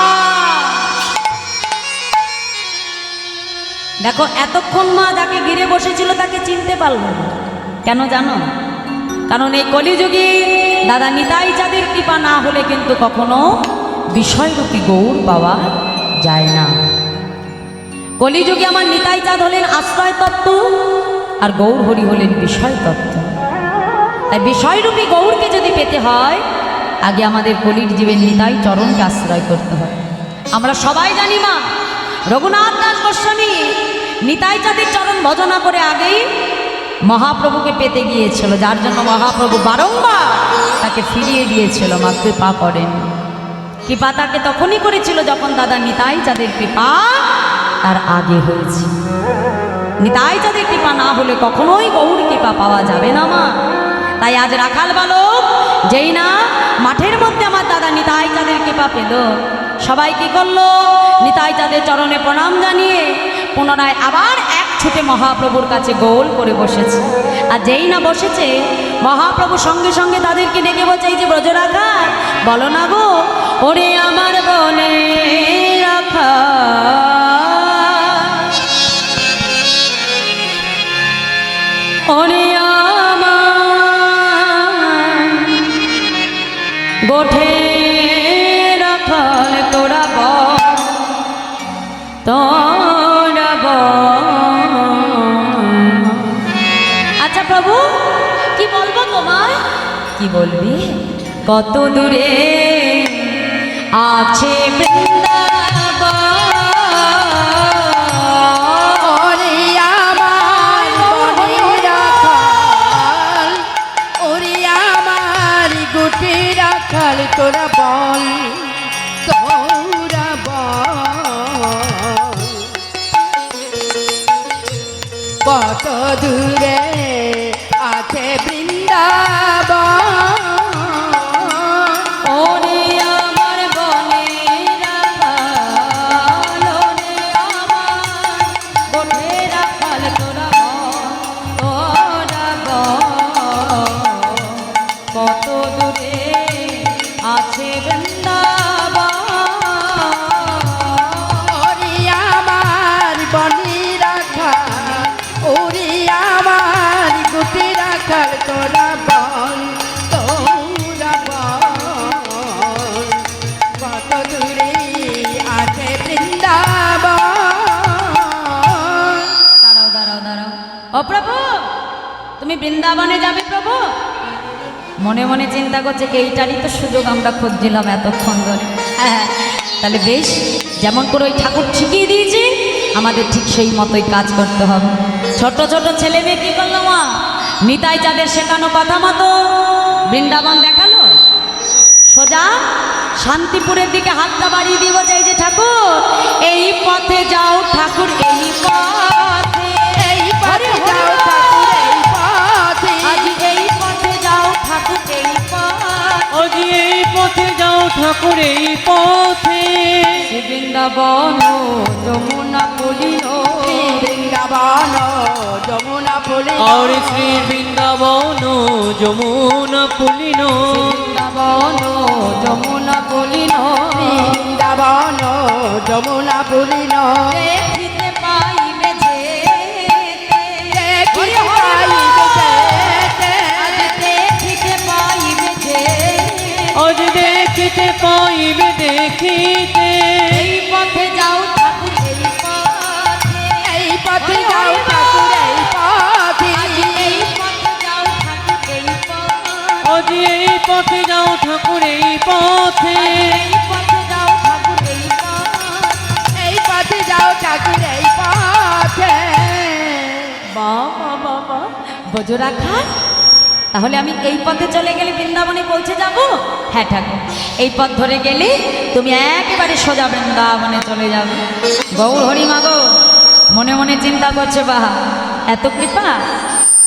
A: দেখো এতক্ষণ মা যাকে ঘিরে বসেছিল তাকে চিনতে পারলো না। কেন জানো? কারণ এই কলিযুগে দাদা নিতাই চাঁদের কৃপা না হলে কিন্তু কখনো বিষয়রূপী গৌর পাওয়া যায় না। কলিযুগে আমার নিতাই চাঁদ হলেন আশ্রয় তত্ত্ব, আর গৌর হরি হলেন বিষয় তত্ত্ব। তাই বিষয়রূপী গৌরকে যদি পেতে হয় আগে আমাদের কলির জীবের নিতাই চরণকে আশ্রয় করতে হয়। আমরা সবাই জানি মা রঘুনাথ দাস গোস্বামী নিতাই চাঁদের চরণ ভজনা করে আগেই মহাপ্রভুকে পেতে গিয়েছিল, যার জন্য মহাপ্রভু বারংবার তাকে ফিরিয়ে দিয়েছিল, মা কৃপা করেন। কৃপা তাকে তখনই করেছিল যখন দাদা নিতাই চাঁদের কৃপা তার আগে হয়েছে। নিতাই চাঁদের কৃপা না হলে কখনোই গৌর কৃপা পাওয়া যাবে না মা। তাই আজ রাখাল বালক যেই না মাঠের মধ্যে আমার দাদা নিতাই চাঁদের কৃপা পেল, সবাই কি করলো? নিতাই চাঁদের চরণে প্রণাম জানিয়ে পুনরায় আবার এক ছুটে মহাপ্রভুর কাছে গোল করে বসেছে। আর যেই না বসেছে মহাপ্রভু সঙ্গে সঙ্গে তাদেরকে ডেকে বলছে, এই যে ব্রজ রাখা, বলো না গো, ওরে আমার বনে রাখা, ওরে আমার গোঠে রাখাল তোরা বল, তোরা বল। আচ্ছা প্রভু কি বলবো তোমায়? কি বলবি? কত দূরে আছে বৃন্দাবন,
B: ওরে আমার বনে রাখাল, ওরে আমার গুটি রাখাল তোরা বল, তোরা বল কত দূরে আছে বৃন্দাবন,
A: ওরে আমার বনে রাখাল, ওরে আমার গোঠে রাখাল তোরা বল, তোরা বল কত দূরে আছে বৃন্দাবন,
B: ওরে আমার বনে রাখাল, ওরে আমার গুটি রাখাল তোরা বল, তোরা বল কত দূরে আছে বৃন্দাবন।
A: দাঁড়াও দাঁড়াও দাঁড়াও, ও প্রভু তুমি বৃন্দাবনে যাবে প্রভু? মনে মনে চিন্তা করছে এইটারই তো সুযোগ আমরা খুঁজছিলাম এতক্ষণ ধরে। হ্যাঁ তাহলে বেশ, যেমন করে ওই ঠাকুর শিখিয়ে দিয়েছি আমাদের ঠিক সেই মতোই কাজ করতে হবে। ছোট ছোট ছেলে মেয়ে কী করলো মা? নিতাই চাঁদের শেখানো কথা মতো বৃন্দাবন দেখালো, সোজা শান্তিপুরের দিকে হাতটা বাড়িয়ে দিব, চাই যে ঠাকুর এই পথে যাও, ঠাকুর এই পথে,
B: এই পথে যাও ঠাকুর এই পথে,
A: আজ এই পথে যাও ঠাকুর এই পথে,
C: আজি এই পথে যাও ঠাকুর এই পথে,
A: শ্রী বৃন্দাবন যমুনা পুলিন,
B: বৃন্দাবন যমুনা পুলিন,
C: আর শ্রী বৃন্দাবন যমুনা পুলিন,
A: বৃন্দাবন যমুনা পুলিন,
B: বৃন্দাবন যমুনা পুলিন,
A: দেখিতে পাইবে
B: দেখিতে পাইবে যেতে,
A: আজ দেখিতে পাইবে
C: আজ দেখিতে পাইবে দেখিতে,
A: এই পথে যাও ঠাকুর এই পথে,
B: এই পথে যাও ঠাকুর এই পথে,
A: আজ এই পথে যাও ঠাকুর এই পথে,
C: আজ এই পথে যাও ঠাকুর এই পথে,
A: এই পথে যাও ঠাকুর এই পথে,
B: এই পথে যাও ঠাকুর এই পথে।
A: বাবা বাবা বোঝো রাখা, তাহলে আমি এই পথে চলে গেলে বৃন্দাবনে পৌঁছে যাব? হ্যাঁ ঠাকুর, এই পথ ধরে গেলে তুমি একেবারে সোজা বৃন্দাবনে চলে যাবে। গৌর হরি মাগো মনে মনে চিন্তা করছে, বাহা এত কৃপা,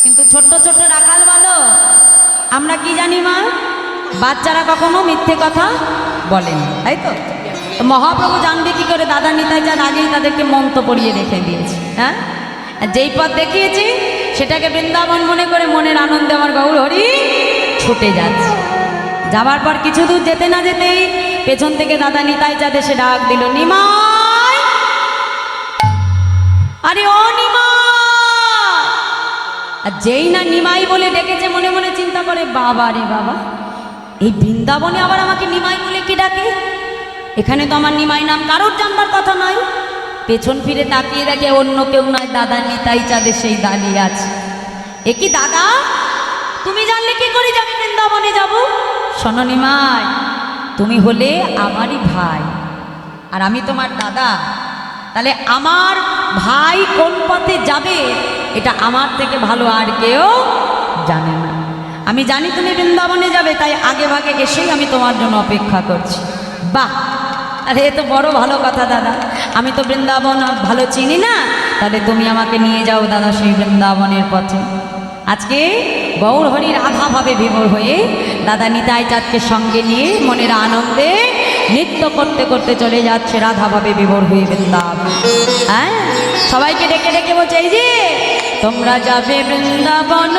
A: কিন্তু ছোট্ট ছোট্ট রাখাল বলো, আমরা কি জানি মা, বাচ্চারা কখনো মিথ্যে কথা বলেনি, তাই তো? তো মহাপ্রভু জানবে কি করে দাদা নিতাই চাঁদ আগেই তাদেরকে মন্ত্র পড়িয়ে রেখে দিয়েছে। হ্যাঁ, আর যেই পথ দেখিয়েছি সেটাকে বৃন্দাবন মনে করে মনের আনন্দে আমার গৌর হরি ছুটে যাচ্ছে। যাবার পর কিছু দূর যেতে না যেতেই পেছন থেকে দাদা নিতাই চাঁদ এসে ডাক দিল, নিমাই, আরে ও নিমাই। আর যেই না নিমাই বলে ডেকেছে মনে মনে চিন্তা করে, বাবা রে বাবা, এই বৃন্দাবনে আবার আমাকে নিমাই বলে কি ডাকে? এখানে তো আমার নিমাই নাম কারোর জানবার কথা নয়। পেছন ফিরে তাকিয়ে দেখে অন্য কেউ নয়, দাদা নিতাই চাঁদে সেই দাঁড়িয়ে আছে। এ কি দাদা, তুমি জানলে কি করে যাবে বৃন্দাবনে যাব? শোনো নিমাই, তুমি হলে আমারই ভাই আর আমি তোমার দাদা, তাহলে আমার ভাই কোন পথে যাবে এটা আমার থেকে ভালো আর কেউ জানে না। আমি জানি তুমি বৃন্দাবনে যাবে, তাই আগে ভাগে এসেই আমি তোমার জন্য অপেক্ষা করছি। বাহ, আরে এ তো বড় ভালো কথা দাদা, আমি তো বৃন্দাবন ভালো চিনি না, তাহলে তুমি আমাকে নিয়ে যাও দাদা সেই বৃন্দাবনের পথে। আজকে গৌর হরির আধাভাবে বিভোর হয়ে দাদা নিতাই চাঁদকে সঙ্গে নিয়ে মনের আনন্দে নৃত্য করতে করতে চলে যাচ্ছে রাধাভাবে বিভোর হয়ে বৃন্দাবন। হ্যাঁ, সবাইকে ডেকে ডেকে বলছে, এই যে তোমরা যাবে বৃন্দাবন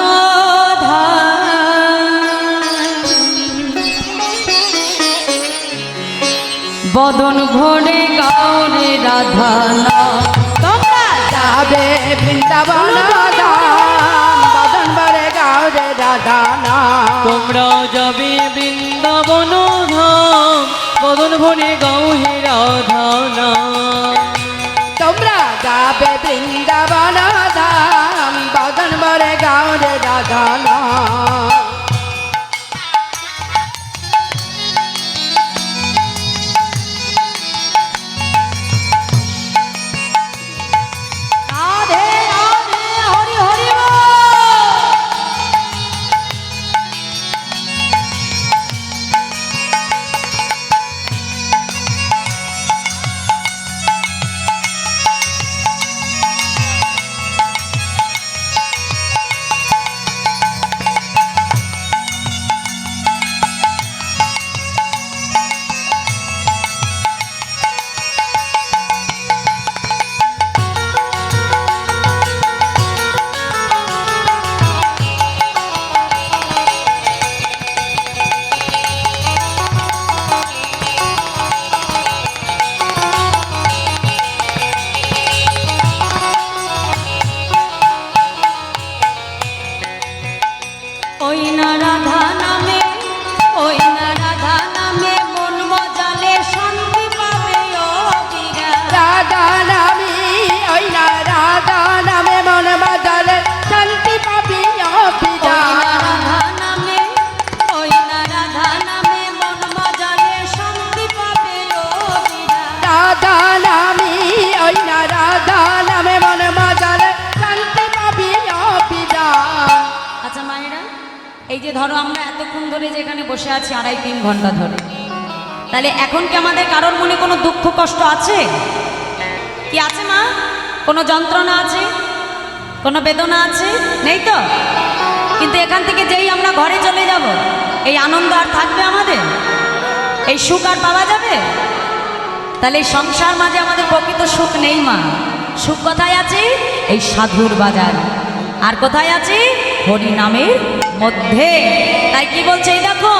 A: বদন ভরে গৌরে রাধা নাম।
B: তোমরা যাবে বৃন্দাবন ধাম, বদন ভরে গৌরে রাধা নাম।
C: তোমরা যাবে বৃন্দাবন ধাম, বদন ভরে গাও হে রাধা নাম।
B: তোমরা যাবে বৃন্দাবন ধাম, বদন ভরে গৌরে রাধা নাম।
A: রাধে রাধে, হরি হরি বল। ওই না রাধা নামে, ওই না রাধা নামে মন মজালে শান্তি পাবে ও বীরা।
B: রাধা নামে, ওই না রাধা নামে মন বাজালে শান্তি পাবি অপিরা।
A: ওই না রাধা নামে, ওই না রাধা নামে মন মজালে শান্তি পাবে ও বীরা।
B: রাধা নামে, ওই না রাধা নামে মন বাজালে শান্তি পাবি অপিরা।
A: আচ্ছা মায়েরা, এই যে ধরো আমরা এতক্ষণ ধরে যেখানে বসে আছি 2.5-3 ঘন্টা ধরে, তাহলে এখন কি আমাদের কারোর মনে কোনো দুঃখ কষ্ট আছে? কি আছে মা? কোনো যন্ত্রণা আছে? কোনো বেদনা আছে? নেই তো? কিন্তু এখান থেকে যেই আমরা ঘরে চলে যাব, এই আনন্দ আর থাকবে আমাদের? এই সুখ আর পাওয়া যাবে? তাহলে এই সংসার মাঝে আমাদের প্রকৃত সুখ নেই মা। সুখ কোথায় আছে? এই সাধুর বাজার। আর কোথায় আছে? হরি নামের মধ্যে। তাই কি বলছে, এই দেখো,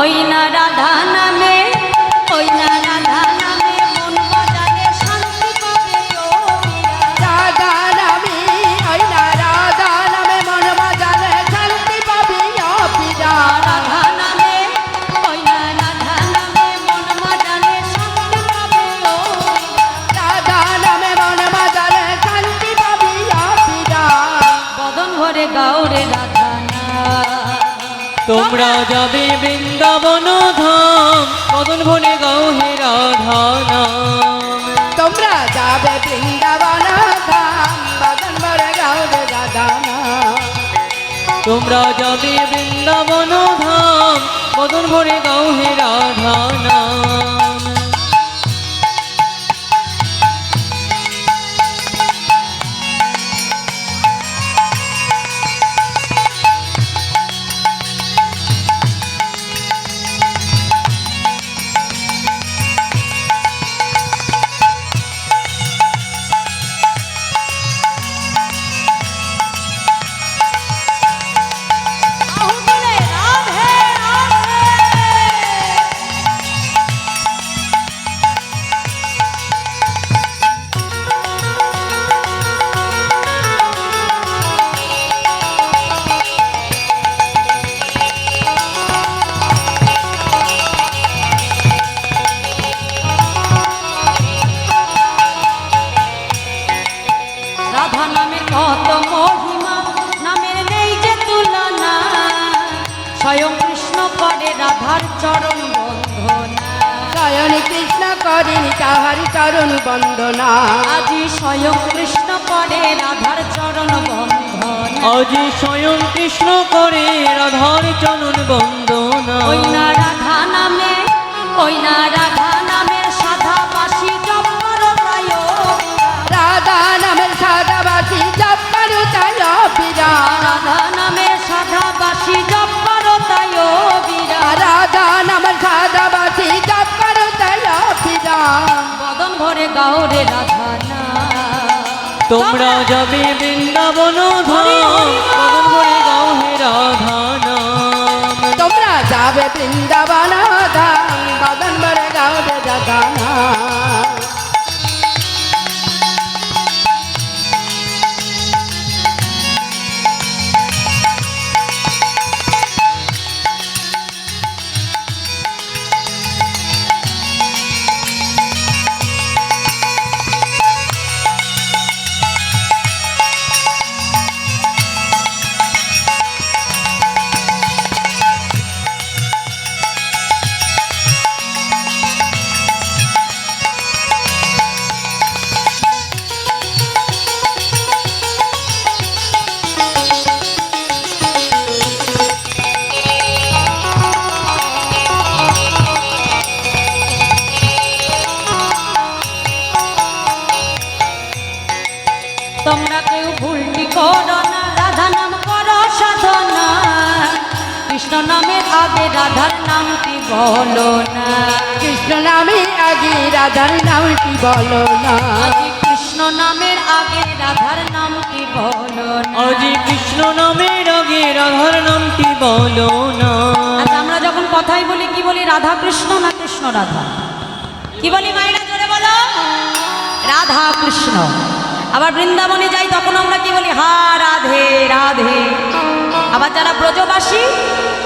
A: ওই না রাধা নামে, ওই না রাধা নামে মন বাজালে শান্তি পাবে ও বীরা।
B: রাধা নামে, ওই না রাধা নামে মন বাজালে শান্তি পাবি অপিরা।
A: রাধা নামে, ওই না রাধা নামে মন বাজালে শান্তি পাবে ও বীরা।
B: রাধা নামে মন বাজালে শান্তি পাবি অপিরা।
A: বদন ভরে গৌরে রাধা নাম।
C: তোমরা যাবে বৃন্দাবন ধাম, বদন ভরে গাও হে রাধা নাম।
B: তোমরা যাবে বৃন্দাবন ধাম, বদন ভরে গৌরে রাধা নাম।
C: তোমরা যাবে বৃন্দাবন ধাম, বদন ভরে গাও হে রাধা নাম।
A: রাধার চরণ বন্দনা।
B: স্বয়ং কৃষ্ণ করেন তাহার চরণ বন্দনা।
A: আজি স্বয়ং কৃষ্ণ করে রাধার চরণ বন্দনা।
C: আজি স্বয়ং কৃষ্ণ করে রাধার চরণ বন্দনা।
A: ওই না রাধা নামে, ওই না রাধা নামের সাধা বাসি জপ করো তাই
B: রাধা নামের সাদাবাসী জপ করো তাই বিরা।
A: রাধা নামের সাধা বাসি জপ করো তাই বিরা।
B: রাধা নামের সাদাবাসী জপ করো তাই বিরা।
A: বদন ভরে গাও রে রাধা না।
C: তোমরা যাবে বৃন্দাবন ধাম, বদন ভরে গাও হে রাধা নাম।
B: তোমরা যাবে বৃন্দাবন ধাম, বদন ভরে গাও রে রাধা নাম।
A: তোমরা কেউ ভুলটি করো না, রাধা নাম করো সাধনা। কৃষ্ণ নামের আগে রাধার নামটি বলো না।
B: কৃষ্ণ নামে আগে রাধার নামটি বলো না।
A: আজি কৃষ্ণ নামের আগে রাধার নামটি বলো না।
C: আজি কৃষ্ণ নামের আগে রাধার নামটি বলো না।
A: আচ্ছা, আমরা যখন কথাই বলি কি বলি? রাধা কৃষ্ণ না কৃষ্ণ রাধা? কি বলি মায়েরা, জোরে বলো। রাধা কৃষ্ণ। আবার বৃন্দাবনে যাই তখন আমরা কি বলি? হা রাধে রাধে। আবার যারা ব্রজবাসী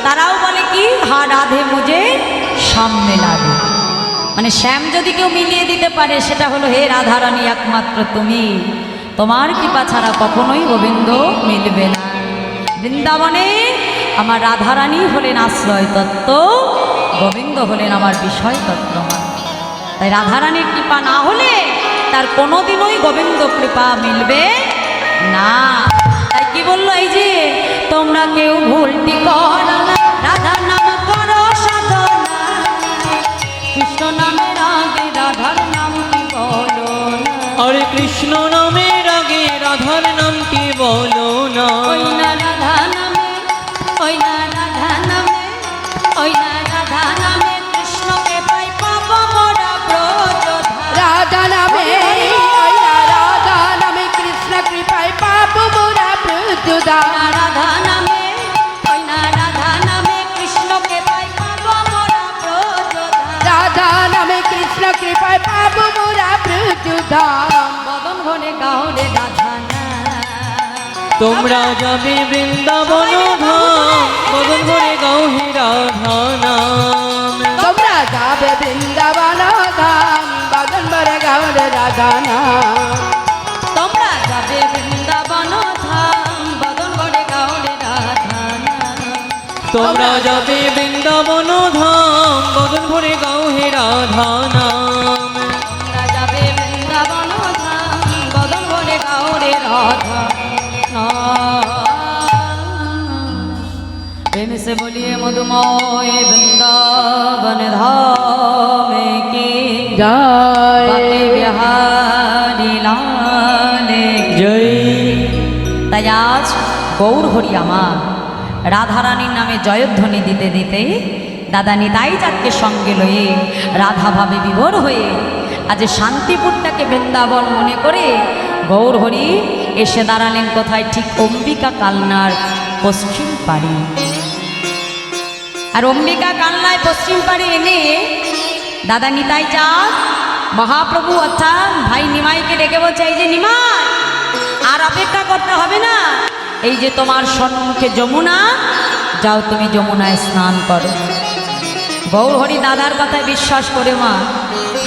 A: তারাও বলে কি? হা রাধে মুঝে শ্যাম মিলা দে। মানে শ্যাম যদি কেউ মিলিয়ে দিতে পারে সেটা হলো হে রাধারানী একমাত্র তুমি। তোমার কৃপা ছাড়া কখনোই গোবিন্দ মিলবে না। বৃন্দাবনে আমার রাধারানী হলেন আশ্রয় তত্ত্ব, গোবিন্দ হলেন আমার বিষয় তত্ত্ব। তাই রাধারানীর কৃপা না হলে তার কোনোদিনই গোবিন্দ কৃপা মিলবে না। তাই কি বললো? এই যে তোমরা কেউ ভুলটি করো না, রাধা নাম করো সাধনা। কৃষ্ণ নামের আগে রাধার নামটি বলো না।
C: আরে কৃষ্ণ নামের আগে রাধার নামটি বলো না।
A: ওই না রাধা নামে, ওই না রাধা নামে, ওই না রাধা নামে কৃষ্ণকে পাই পাবো মোরা ব্রজধাম।
B: রাধা নামে, ওই না রাধা নামে কৃষ্ণ কৃপায় পাপ মোরা ব্রজধাম।
A: রাধা নামে, ওই না রাধা নামে কৃষ্ণকে পাই পাবো মোরা ব্রজধাম।
B: রাধা নামে কৃষ্ণ কৃপায় পাপ মোরা ব্রজধাম।
A: বদন ভরে গাও রে রাধা না।
C: তোমরা যাবে বৃন্দাবন ধাম, বদন ভরে গাও হে রাধা নাম।
B: তোমরা যাবে বৃন্দাবন ধাম, বদন ভরে গাও রে রাধা নাম।
A: তোমরা যাবে বৃন্দাবন ধাম, বদন ভরে গাও রে রাধা না।
C: তোমরা যাবে বৃন্দাবন ধাম, বদন ভরে গাও হে রাধা নাম।
A: তোমরা যাবে বৃন্দাবন ধাম, বদন ভরে গাও রে রাধা प्रेम से बोलिए मधुमय वृंदावन धाम की
B: জয়
A: बाके बिहारी लाल की।
C: জয়।
A: তাই আজ গৌর হরি আমার রাধারানীর নামে জয়ধ্বনি দিতে দিতে দাদা নিতাই চাঁদকে সঙ্গে লয়ে রাধা ভাবে বিভোর হয়ে আজ শান্তিপুরটাকে বৃন্দাবন মনে করে গৌর হরি এসে দাঁড়ালেন কোথায়? ঠিক অম্বিকা কালনার পশ্চিম পাড়ে। আর অম্বিকা কালনায় পশ্চিম পাড়ে এনে দাদা নিতাই চাঁদ মহাপ্রভু অর্থাৎ ভাই নিমাইকে ডেকে বলছে, এই যে নিমাই, আর অপেক্ষা করতে হবে না, এই যে তোমার সম্মুখে যমুনা, যাও তুমি যমুনায় স্নান করো। গৌরহরি দাদার কথায় বিশ্বাস করে মা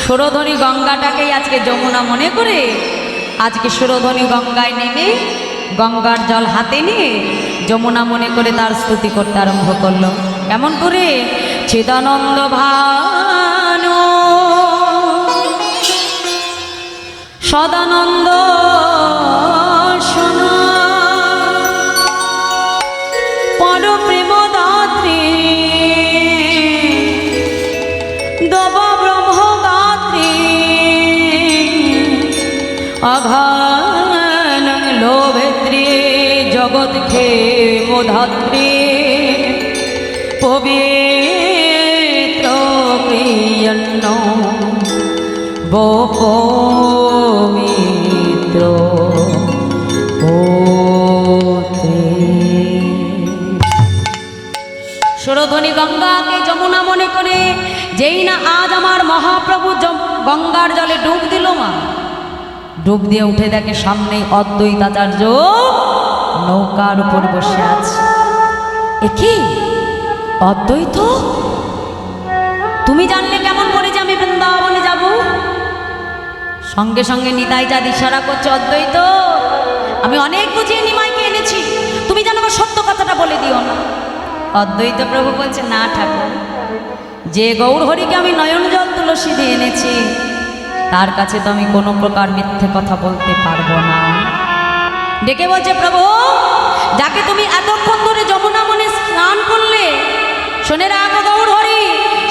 A: সুরধনী গঙ্গাটাকেই আজকে যমুনা মনে করে আজকে সুরধনী গঙ্গায় নেমে গঙ্গার জল হাতে নিয়ে যমুনা মনে করে তার স্তুতি করতে আরম্ভ করলো। কেমন করে? চিদানন্দ ভানু সদানন্দ সোনা পরপ্রেম দাত্রী দব ব্রহ্ম গাত্রী অঘান লোভেত্রী জগৎ খে মোধাত্রী পবিত্র প্রিয়ন্ন পবিত্র সুরধ্বনি গঙ্গাকে যমুনা মনে করে যেই না আজ আমার মহাপ্রভু গঙ্গার জলে ডুব দিল মা, ডুব দিয়ে উঠে দেখে সামনে অদ্বৈতাচার্য নৌকার উপর বসে আছে। এ কি অদ্বৈত, তুমি জানলে কেমন করে যে আমি বৃন্দাবনে যাব? সঙ্গে সঙ্গে নিতাই চাঁদ ইশারা করছে, অদ্বৈত আমি অনেক বুঝিয়ে নিমাইকে এনেছি, তুমি যেন আমার সত্য কথাটা বলে দিও না। অদ্বৈত প্রভু বলছে, না ঠাকুর, যে গৌরহরিকে আমি নয়ন জল তুলসী দিয়ে এনেছি তার কাছে তো আমি কোনো প্রকার মিথ্যে কথা বলতে পারবো না। ডেকে বলছে, প্রভু যাকে তুমি এতক্ষণ ধরে যমুনা মনে স্নান করলে, শোনে রাখো গৌরহরি,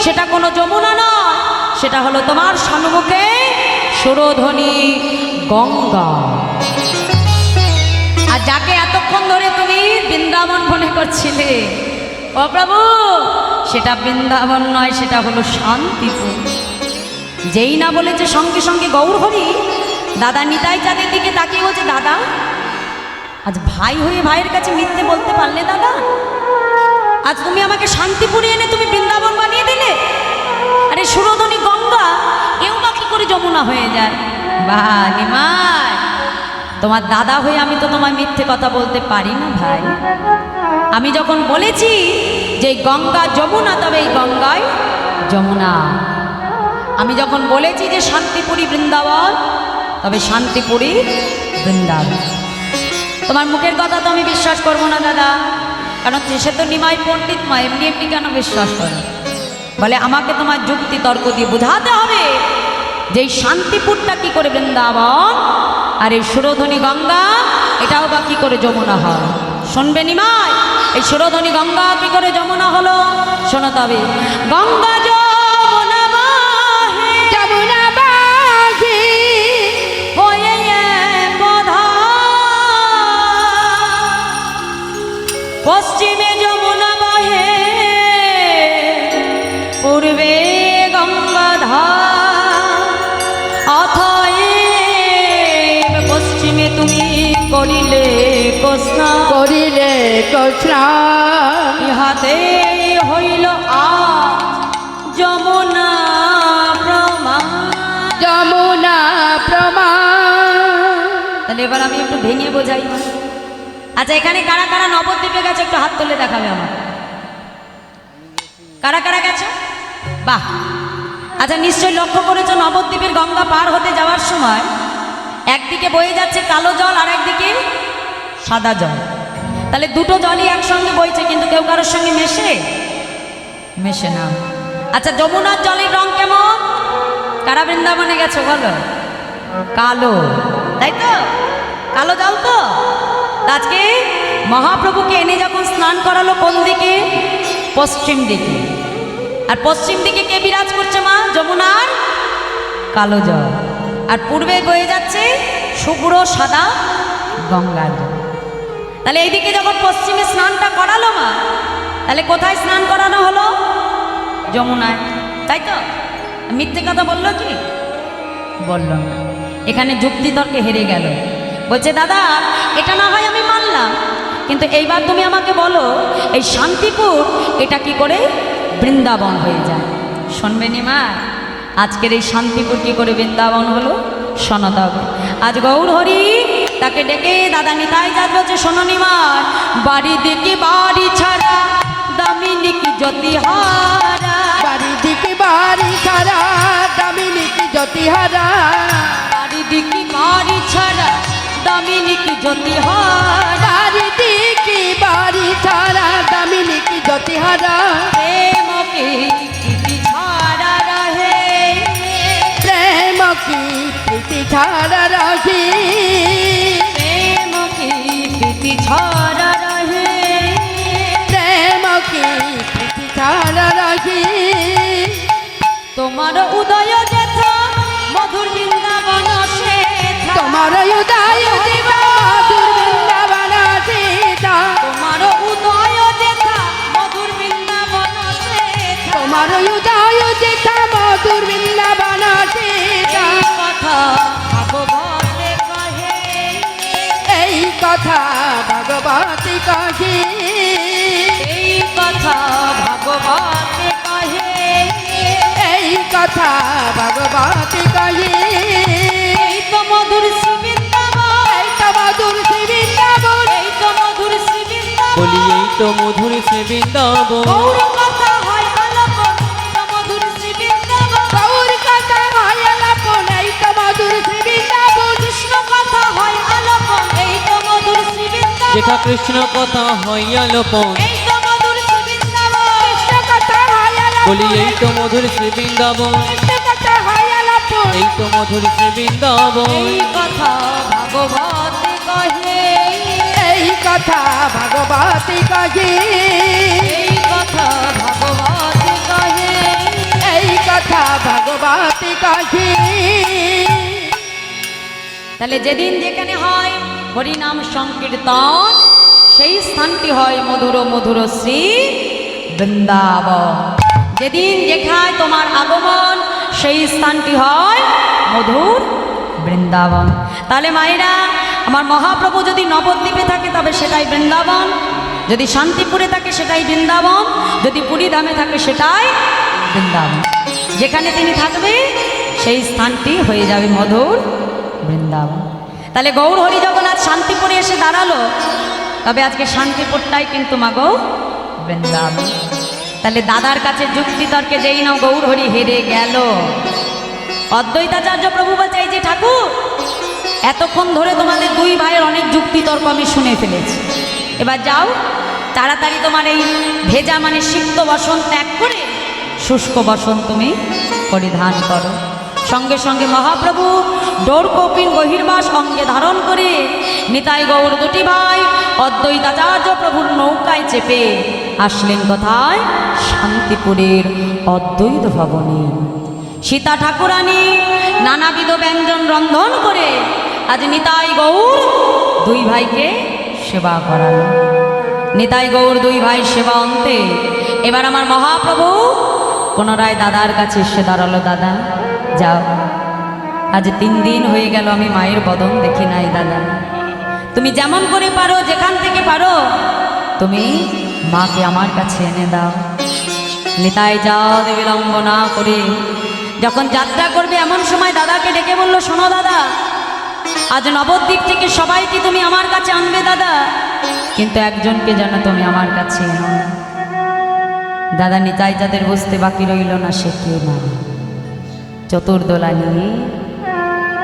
A: সেটা কোনো যমুনা নয়, সেটা হলো তোমার সম্মুখে সুরধ্বনি গঙ্গা। আর যাকে এতক্ষণ ধরে তুমি বৃন্দাবন মনে করছিলে, ও প্রভু সেটা বৃন্দাবন নয়, সেটা হলো শান্তিপুর। যেই না বলেছে সঙ্গে সঙ্গে গৌরহরি দাদা নিতাই চাঁদের দিকে তাকিয়ে বলছে, দাদা আজ ভাই হয়ে ভাইয়ের কাছে মিথ্যে বলতে পারলে দাদা? আজ তুমি আমাকে শান্তিপুরে এনে তুমি বৃন্দাবন বানিয়ে দিলে। আরে সুরধ্বনি গঙ্গা এও বা কি করে যমুনা হয়ে যায়? বাহ নিমাই, তোমার দাদা হয়ে আমি তো তোমার মিথ্যে কথা বলতে পারি না ভাই। আমি যখন বলেছি যে গঙ্গা যমুনা, তবে এই গঙ্গায় যমুনা। আমি যখন বলেছি যে শান্তিপুরী বৃন্দাবন, তবে শান্তিপুরী বৃন্দাবন। তোমার মুখের কথা তো আমি বিশ্বাস করবো না দাদা, কারণ সে তো নিমাই পণ্ডিত মা, এমনি এমনি কেন বিশ্বাস করে? বলে আমাকে তোমার যুক্তি তর্ক দিয়ে বোঝাতে হবে যে এই শান্তিপুরটা কি করে বৃন্দাবন, আর এই সুরধ্বনি গঙ্গা এটাও বা কি করে যমুনা হয়। শুনবে নিমাই, এই সুরধ্বনি গঙ্গা কি করে যমুনা হলো? শোনো তবে, গঙ্গা যমুনা বাহে,
B: যমুনা বাহে
A: হয়ে এক ধার, পশ্চিমে যমুনা বাহে, পূর্বে গঙ্গাধার, অতএব পশ্চিমে তুমি করিলে স্নান,
B: করিলে স্নান,
A: ইহাতে হইল আজ যমুনা প্রমাণ।
B: যমুনা প্রমাণ।
A: তাহলে এবার আমি একটু ভেঙে বোঝাই। আচ্ছা এখানে কারা কারা নবদ্বীপে গেছে একটু হাত তুলে দেখাবে আমার। কারা কারা গেছে? বাহ। আচ্ছা নিশ্চয়ই লক্ষ্য করেছো নবদ্বীপের গঙ্গা পার হতে যাওয়ার সময় একদিকে বয়ে যাচ্ছে কালো জল আর একদিকে সাদা জল। তাহলে দুটো জলই একসঙ্গে বইছে, কিন্তু কেউ কারোর সঙ্গে মেশে না। আচ্ছা যমুনার জলের রং কেমন? কারা বৃন্দাবনে গেছো বলো? কালো, তাই তো? কালো জল তো। আজকে মহাপ্রভুকে এনে যখন স্নান করালো কোন দিকে? পশ্চিম দিকে। আর পশ্চিম দিকে কে বিরাজ করছে মা? যমুনার কালো জল। আর পূর্বে বয়ে যাচ্ছে শুভ্র সাদা গঙ্গার জল। তাহলে এইদিকে যখন পশ্চিমে স্নানটা করালো মা, তাহলে কোথায় স্নান করানো হলো? যমুনায়, তাই তো? মিথ্যে কথা বললো কি? বলল না। এখানে যুক্তি তর্কে হেরে গেল। বলছে দাদা এটা না হয় আমি মানলাম, কিন্তু এইবার তুমি আমাকে বলো এই শান্তিপুর এটা কি করে বৃন্দাবন হয়ে যায়? শুনবে নিমা, আজকের এই শান্তিপুর কি করে বৃন্দাবন হলো শোনাতে হবে। আজ গৌরহরি তাকে ডেকে দাদা নিতাই চাঁদ বলছে, শোনো নিমার, বাড়ি দিকে বাড়ি ছাড়া দামিনী কি জ্যোতিহারা,
B: বাড়ি দিকে বাড়ি ছাড়া দামিনী কি জ্যোতিহারা,
A: বাড়ি দিকে বাড়ি ছাড়া দামিনী কি জ্যোতিহারা,
B: বাড়ি দিকে বাড়ি ছাড়া দামিনী কি জ্যোতিহারা,
A: প্রেমকে কি প্রীতি ছাড়া রহে,
B: প্রেম কি প্রীতি ছাড়া রহি,
A: প্রেম কি প্রীতি ছাড়া রহে,
B: প্রেম কি প্রীতি ছাড়া রহি।
A: তোমার উদয় যেথা মধুর বৃন্দাবন সেথা,
B: তোমার উদয় দিবা মধুর বৃন্দাবন সীতা,
A: তোমার উদয় যেথা মধুর বৃন্দাবন সেথা,
B: তোমার উদয় যেথা মধুর বৃন্দাবন সীতা।
A: এই কথা ভাগবতে কহে,
B: এই কথা ভগবতী কহি,
A: এই কথা ভাগবতে কহে,
B: এই কথা ভগবতী কহি।
A: এই তো মধুর শ্রী বৃন্দাবন,
B: এই তো মধুর শ্রী বৃন্দাবন,
A: এই তো মধুর শ্রী বৃন্দাবন,
C: বলি এই তো মধুর সে বৃন্দাবন।
A: গৌর কথা হয় আলাপন, এই তো মধুর শ্রী বৃন্দাবন,
B: গৌর কথা হয় আলাপন, এই তো মধুর শ্রী বৃন্দাবন,
A: কৃষ্ণ কথা হয় আলাপন, এই তো মধুর শ্রী বৃন্দাবন,
C: যেথা কৃষ্ণ কথা হইয়া লোপন,
A: এই তো মধুর শ্রী বৃন্দাবন,
B: কৃষ্ণ কথা হয় আলাপন,
C: বলি এই তো মধুর সে বৃন্দাবন,
B: কৃষ্ণ কথা হয় আলাপন।
C: এই তো মধুর সে বৃন্দাবন।
A: এই কথা ভাগবতে কহে,
B: এই কথা ভগবতী কহি,
A: এই কথা ভাগবতে কহে,
B: এই কথা ভগবতী কহি।
A: তাহলে যেদিন যেখানে হয় হরিনাম সংকীর্তন, সেই স্থানটি হয় মধুর মধুর শ্রী বৃন্দাবন। যেদিন যেখায় তোমার আগমন, সেই স্থানটি হয় মধুর বৃন্দাবন। তাহলে মায়েরা, আমার মহাপ্রভু যদি নবদ্বীপে থাকে তবে সেটাই বৃন্দাবন, যদি শান্তিপুরে থাকে সেটাই বৃন্দাবন, যদি পুরীধামে থাকে সেটাই বৃন্দাবন। যেখানে তিনি থাকবে সেই স্থানটি হয়ে যাবে মধুর বৃন্দাবন। তাহলে গৌর হরি জগন্নাথ শান্তিপুরে এসে দাঁড়ালো, তবে আজকে শান্তিপুরটাই কিন্তু মাগো বৃন্দাবন। তাহলে দাদার কাছে যুক্তি তর্কে যেই নাও গৌর হরি হেরে গেল। অদ্বৈতাচার্য প্রভু বলছে, এই যে ঠাকুর, এতক্ষণ ধরে তোমাদের দুই ভাইয়ের অনেক যুক্তি তর্ক আমি শুনে ফেলেছি, এবার যাও তাড়াতাড়ি তোমার এই ভেজা মানে সিক্ত বসন ত্যাগ করে শুষ্ক বসন তুমি পরিধান করো। সঙ্গে সঙ্গে মহাপ্রভু ডোর কপিন বহির্বাস অঙ্গে ধারণ করে নিতাই গৌর দুটি ভাই অদ্বৈতাচার্য প্রভুর নৌকায় চেপে আসলেন কোথায়? শান্তিপুরের অদ্বৈত ভবনে। সীতা ঠাকুরানী নানাবিধ ব্যঞ্জন রন্ধন করে আজ নিতাই গৌর দুই ভাইকে সেবা করালো। নিতাই গৌর দুই ভাই সেবা অন্তে এবার আমার মহাপ্রভু পুনরায় দাদার কাছে এসে দাঁড়ালো। দাদা যাও, আজ 3 দিন হয়ে গেল আমি মায়ের বদন দেখি নাই। দাদা তুমি যেমন করে পারো, যেখান থেকে পারো তুমি মাকে আমার কাছে এনে দাও। নিতাই যাও বিলম্ব না করে যখন যাত্রা করবে এমন সময় দাদাকে ডেকে বলল, শোনো দাদা, আজ নবদ্বীপ থেকে সবাইকে তুমি আমার কাছে আনবে দাদা, কিন্তু একজনকে যেন তুমি আমার কাছে এনো না। দাদা নিতাই যাদের বুঝতে বাকি রইল না, সে কে না, চতুর্দোলা নিয়ে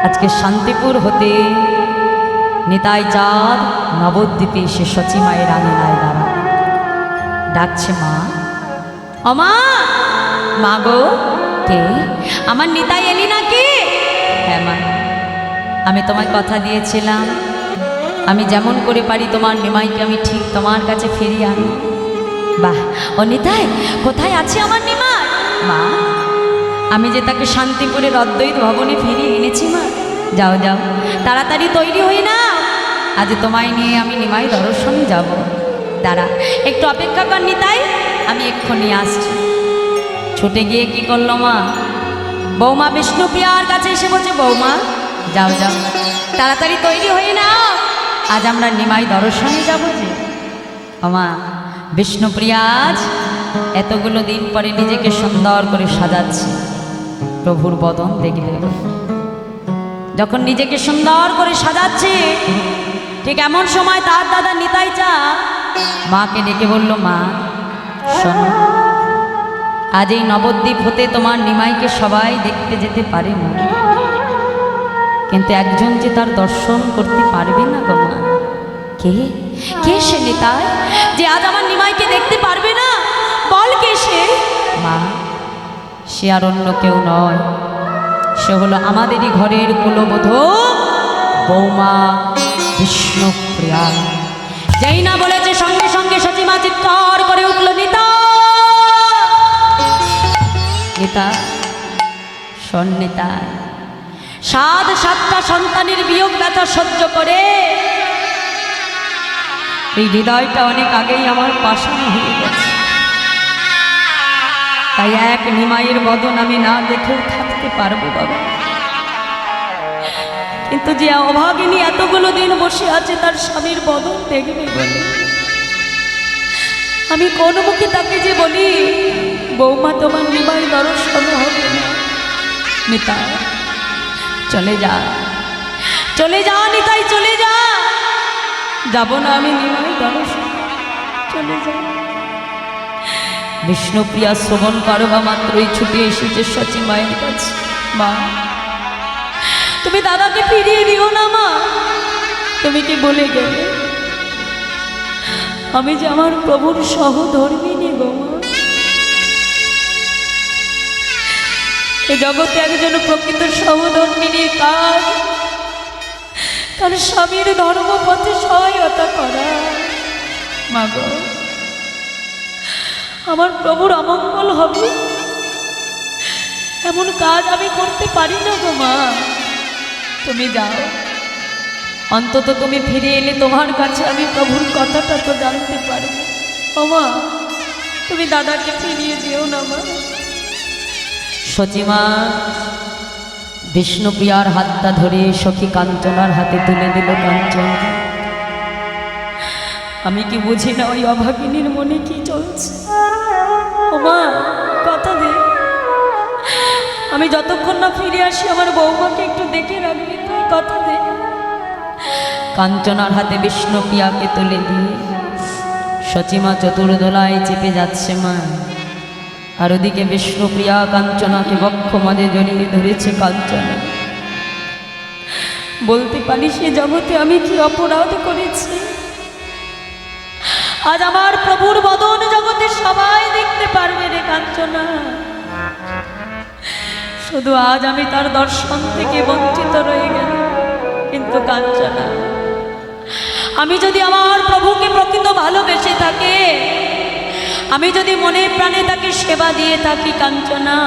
A: আজকে শান্তিপুর হতে নিতাই চাঁদ নবদ্বীপে এসে সচি মায়ের আঙিনায় দাঁড়া ডাকছে, মা ও মা, মা গো, কে? আমার নিতাই এলি নাকি? হ্যাঁ মা, আমি তোমায় কথা দিয়েছিলাম আমি যেমন করে পারি তোমার নিমাইকে আমি ঠিক তোমার কাছে ফিরিয়ে আনি। বাহ, ও নিতাই কোথায় আছে আমার নিমাই? মা, আমি যে তাকে শান্তিপুরের অদ্বৈত ভবনে ফিরিয়ে এনেছি। মা যাও যাও, তাড়াতাড়ি তৈরি হই না, আজ তোমায় নিয়ে আমি নিমাই দর্শনে যাব। দাঁড়া একটু অপেক্ষা কর নিতাই, আমি এক্ষুনি আসছি। ছুটে গিয়ে কি করলো মা, বৌমা বিষ্ণুপ্রিয়ার কাছে এসে বলছে, বৌমা যাও যাও, তাড়াতাড়ি তৈরি হই না, আজ আমরা নিমাই দর্শনে যাব। যে মা বিষ্ণুপ্রিয়া আজ এতগুলো দিন পরে নিজেকে সুন্দর করে সাজাচ্ছে প্রভুর বদন দেখলে। যখন নিজেকে সুন্দর করে সাজাচ্ছে ঠিক এমন সময় তার দাদা নিতাই চা মাকে ডেকে বলল, মা শোনো, আজ এই নবদ্বীপ হতে তোমার নিমাইকে সবাই দেখতে যেতে পারে না, কিন্তু একজন যে তার দর্শন করতে পারবে না গো মা। কে? কে সে নিতাই যে আজ আমার নিমাইকে দেখতে পারবে না? বল কে সে? মা, সে আর অন্য কেউ নয়, সে হলো আমাদেরই ঘরের কুলবধূ বৌমা বিষ্ণুপ্রিয়া। যেই না বলেছে সঙ্গে সঙ্গে সচিমা চিৎকার করে উঠল, নিতা নিতা শোন নিতা, সাতটা সন্তানের বিয়োগ ব্যথা সহ্য করে এই হৃদয়টা অনেক আগেই আমার পাষাণ হয়ে গেছে। তাই এক নিমাইয়ের বদন আমি না দেখেও থাকতে পারবো বাবা, কিন্তু যে অভাগিনী এতগুলো দিন বসে আছে তার স্বামীর বদন দেখবে বলে আমি কোন মুখে তাকে যে বলি, বৌমা তোমার নিমাই দর্শন হবে না। নিতা চলে যা, চলে যা নিতাই, চলে যা। যাব না আমি নিমাই দর্শন, চলে যা। বিষ্ণুপ্রিয়া শ্রবণ করবা মাত্রই ছুটে এসেছে সচি মায়ের কাছে। মা, তুমি দাদাকে ফিরিয়ে দিও না মা, তুমি কি বলে গেলে আমি যে আমার প্রভুর সহধর্মিনী গো মা। এ জগতে একজন প্রকৃত সহধর্মিনীর কাজ তার স্বামীর ধর্মপথে সহায়তা করা। মা গো, আমার প্রভুর অমঙ্গল হবে এমন কাজ আমি করতে পারি না গো মা। তুমি যাও, অন্তত তুমি ফিরে এলে তোমার কাছে আমি প্রভুর কথাটা তো জানতে পারবো। ও মা, তুমি দাদাকে ফিরিয়ে দিও না মা। সচিমা বিষ্ণুপ্রিয়ার হাতটা ধরে সখী কাঞ্চনার হাতে তুলে দিল। কাঞ্চন, আমি কি বুঝি না ওই অভাগিনীর মনে কি চলছে? ও মা, কথা দে, আমি যতক্ষণ না ফিরে আসি আমার বৌমাকে একটু দেখে রাখবি তুই, কথা দে। কাঞ্চনার হাতে বিষ্ণুপ্রিয়াকে তুলে দিয়ে সচিমা চতুর্দোলায় চেপে যাচ্ছে মা। আর ওদিকে বিষ্ণুপ্রিয়া কাঞ্চনাকে বক্ষ মাঝে জড়িয়ে ধরেছে। কাঞ্চনা, বলতে পারি সে জগতে আমি কি অপরাধ করেছি? আজ আমার প্রভুর বদন জগতে সবাই দেখতে পারবে রে কাঞ্চনা, শুধু আজ আমি তার দর্শন থেকে বঞ্চিত রয়ে গেল। কিন্তু কাঞ্চনা, আমি যদি আমার প্রভুকে প্রকৃত ভালোবেসে থাকে, আমি যদি মনে প্রাণে তাকে সেবা দিয়ে থাকি কাঞ্চনা,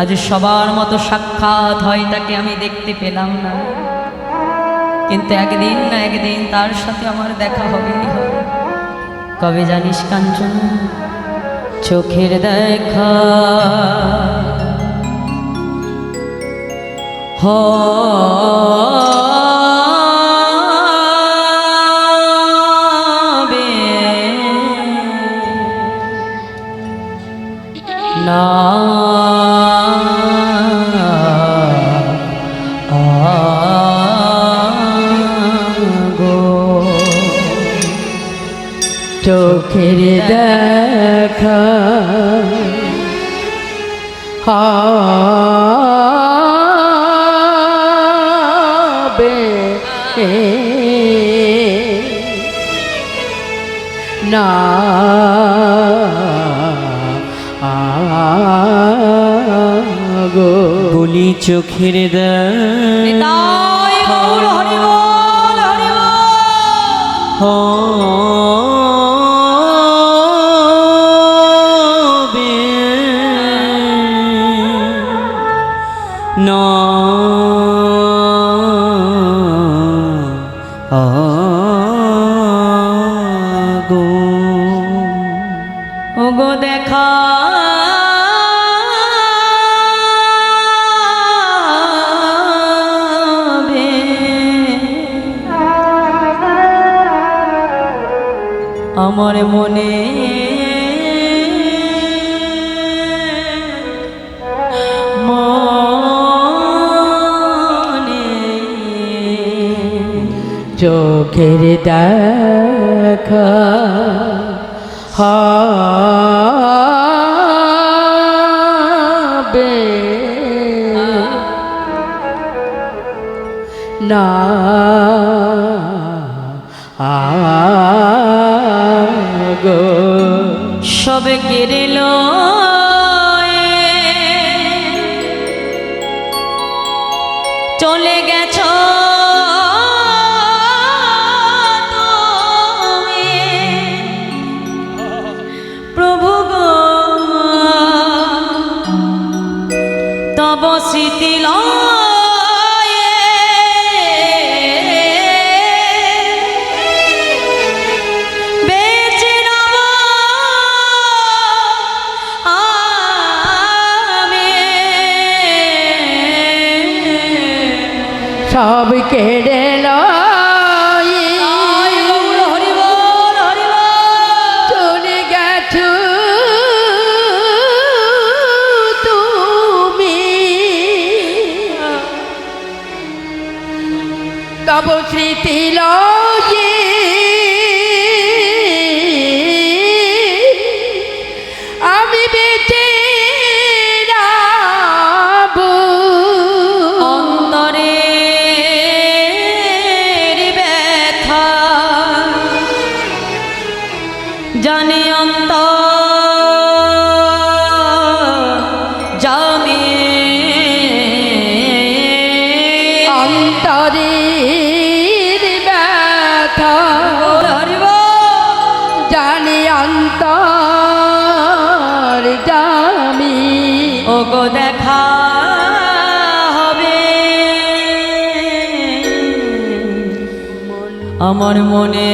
A: আজ সবার মতো সাক্ষাৎ হয় তাকে আমি দেখতে পেলাম না, কিন্তু একদিন না একদিন তার সাথে আমার দেখা হবেই হবে। কবে জানিস কাঞ্চনা? চোখের দেখা হবে না
B: চোখের দেখা হবে না গো।
C: বলি চোখের
A: নিতাই গৌর হরি বল, হরি বল।
C: হবে না গো।
A: ওগো দেখা আমার মনে মনে
B: চোখের দেখা হবে না গো।
A: সবে কেড়ে চলে গেছ তুমি, প্রভু গো তব স্মৃতি
B: সব কেড়ে চলে গেছ তুমি, তব স্মৃতি লয়ে আমি বেঁচে রাবো।
A: অন্তরে ব্যথা জানি অন্ত জামে
B: অন্তরের ব্যথা জানি অন্তর জামি,
A: ওগো দেখা হবে আমার মনে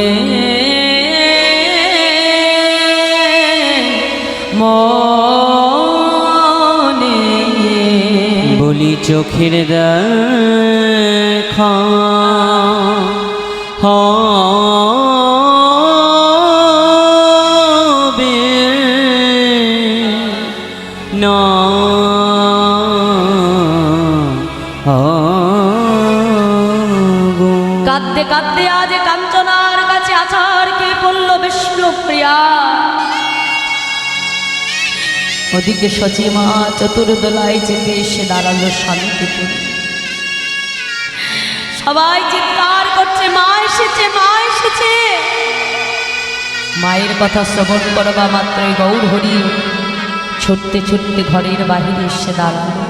A: মনে
C: বলি চোখের দেখা হবে না
A: কাঁদতে কাঁদতে আজ কাঞ্চনার কাছে আছাড় কে পড়ল বিষ্ণুপ্রিয়া। ওদিকে সচিমা চতুর্দোলায় চেপে এসে দাঁড়ালো শান্তিপুর। সবাই চিৎকার করছে, মা এসেছে, মা এসেছে। মায়ের কথা শ্রবণ করবা মাত্রই গৌর হরি ছুটতে ছুটতে ঘরের বাহিরে এসে দাঁড়ালো।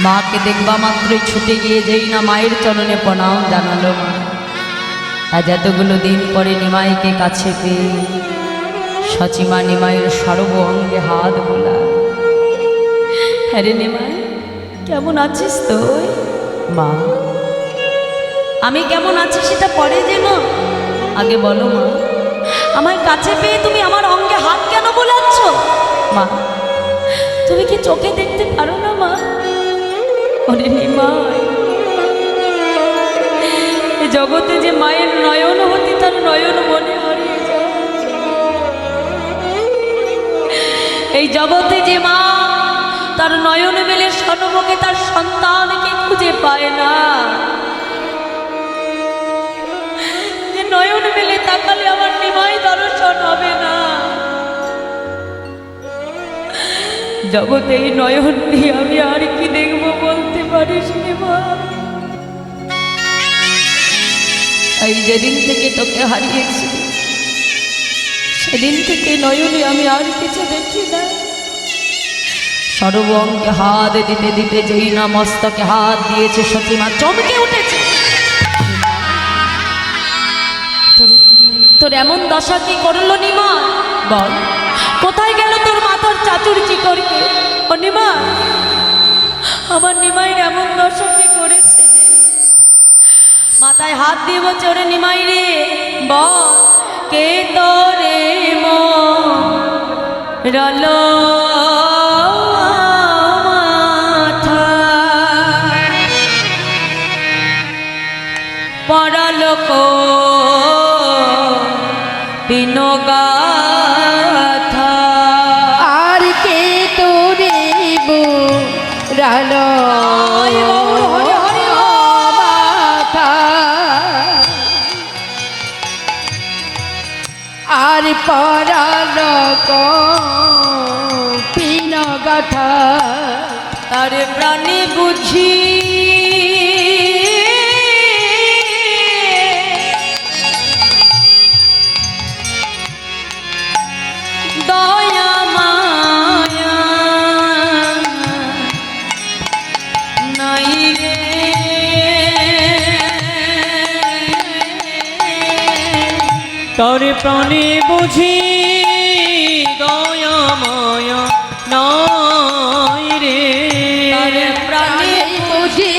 A: মাকে দেখবা মাত্রই ছুটে গিয়ে যেই না মায়ের চরণে প্রণাম জানালো। আজ এতগুলো দিন পরে নিমাইকে কাছে পেয়ে সচিমা নিমাইয়ের সর্ব অঙ্গে হাত বোলা। হ্যাঁ রে নিমাই, কেমন আছিস তুই? মা আমি কেমন আছি সেটা পরে যেন, আগে বলো মা, আমায় কাছে পেয়ে তুমি আমার অঙ্গে হাত কেন বোলাচ্ছ? মা তুমি কি চোখে দেখতে পারো না মা? ওরে নিমাই, এই জগতে যে মায়ের নয়ন হতি তার নয়ন মনে হারিয়ে যায়। এই জগতে যে মা তার নয়ন মেলে সন্মুখে তার সন্তানকে খুঁজে পায় না, যে নয়ন মেলে তাকালে আমার নিমাই দর্শন হবে না। জগতে এই নয়ন দিয়ে আমি আর কি দেখবো বলতে পারিস মা? এই যেদিন থেকে তোকে হারিয়েছি সেদিন থেকে নয়নে আমি আর কিছু দেখি না। সর্ব অঙ্গে হাত দিতে দিতে যেই না মস্তকে হাত দিয়েছে সচিমা চমকে উঠেছে। তোর এমন দশা কি করলো নিমা? বল, কোথায় গেল তোর মাথার চাচুর চিকরকে? ও নিমা, আমার নিমাইয়ের এমন দশা কি করেছে যে মাথায় হাত দিয়ে বলছে, ওরে নিমাই রে বল, কে তোরে মরল মাথা পরলোক বিনোগাথা।
B: আর কে তোরে বুড়ালো মাথা, আর পরলোক বিনোগাথা।
A: তার প্রাণে বুঝি
C: তার প্রাণে বুঝি দয়া মায়া নাই রে,
A: তার প্রাণে
B: বুঝি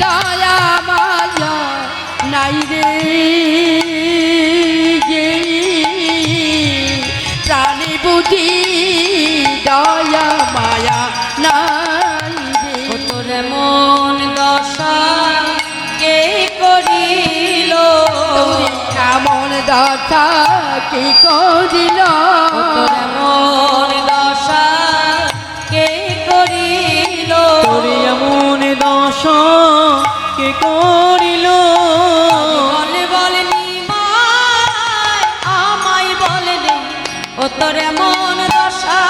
B: দয়া মায়া নাই রে, প্রাণী বুঝি দয়া মায়া নাই রে।
A: ও তোর মন দশা কে করিল,
B: কেমন দশা কি করিল,
A: ও তোর মন দশা কে করিল,
C: তোর এমন দশা কে করিল,
A: বল বল নিমাই আমায় বল রে, ও তোর মন দশা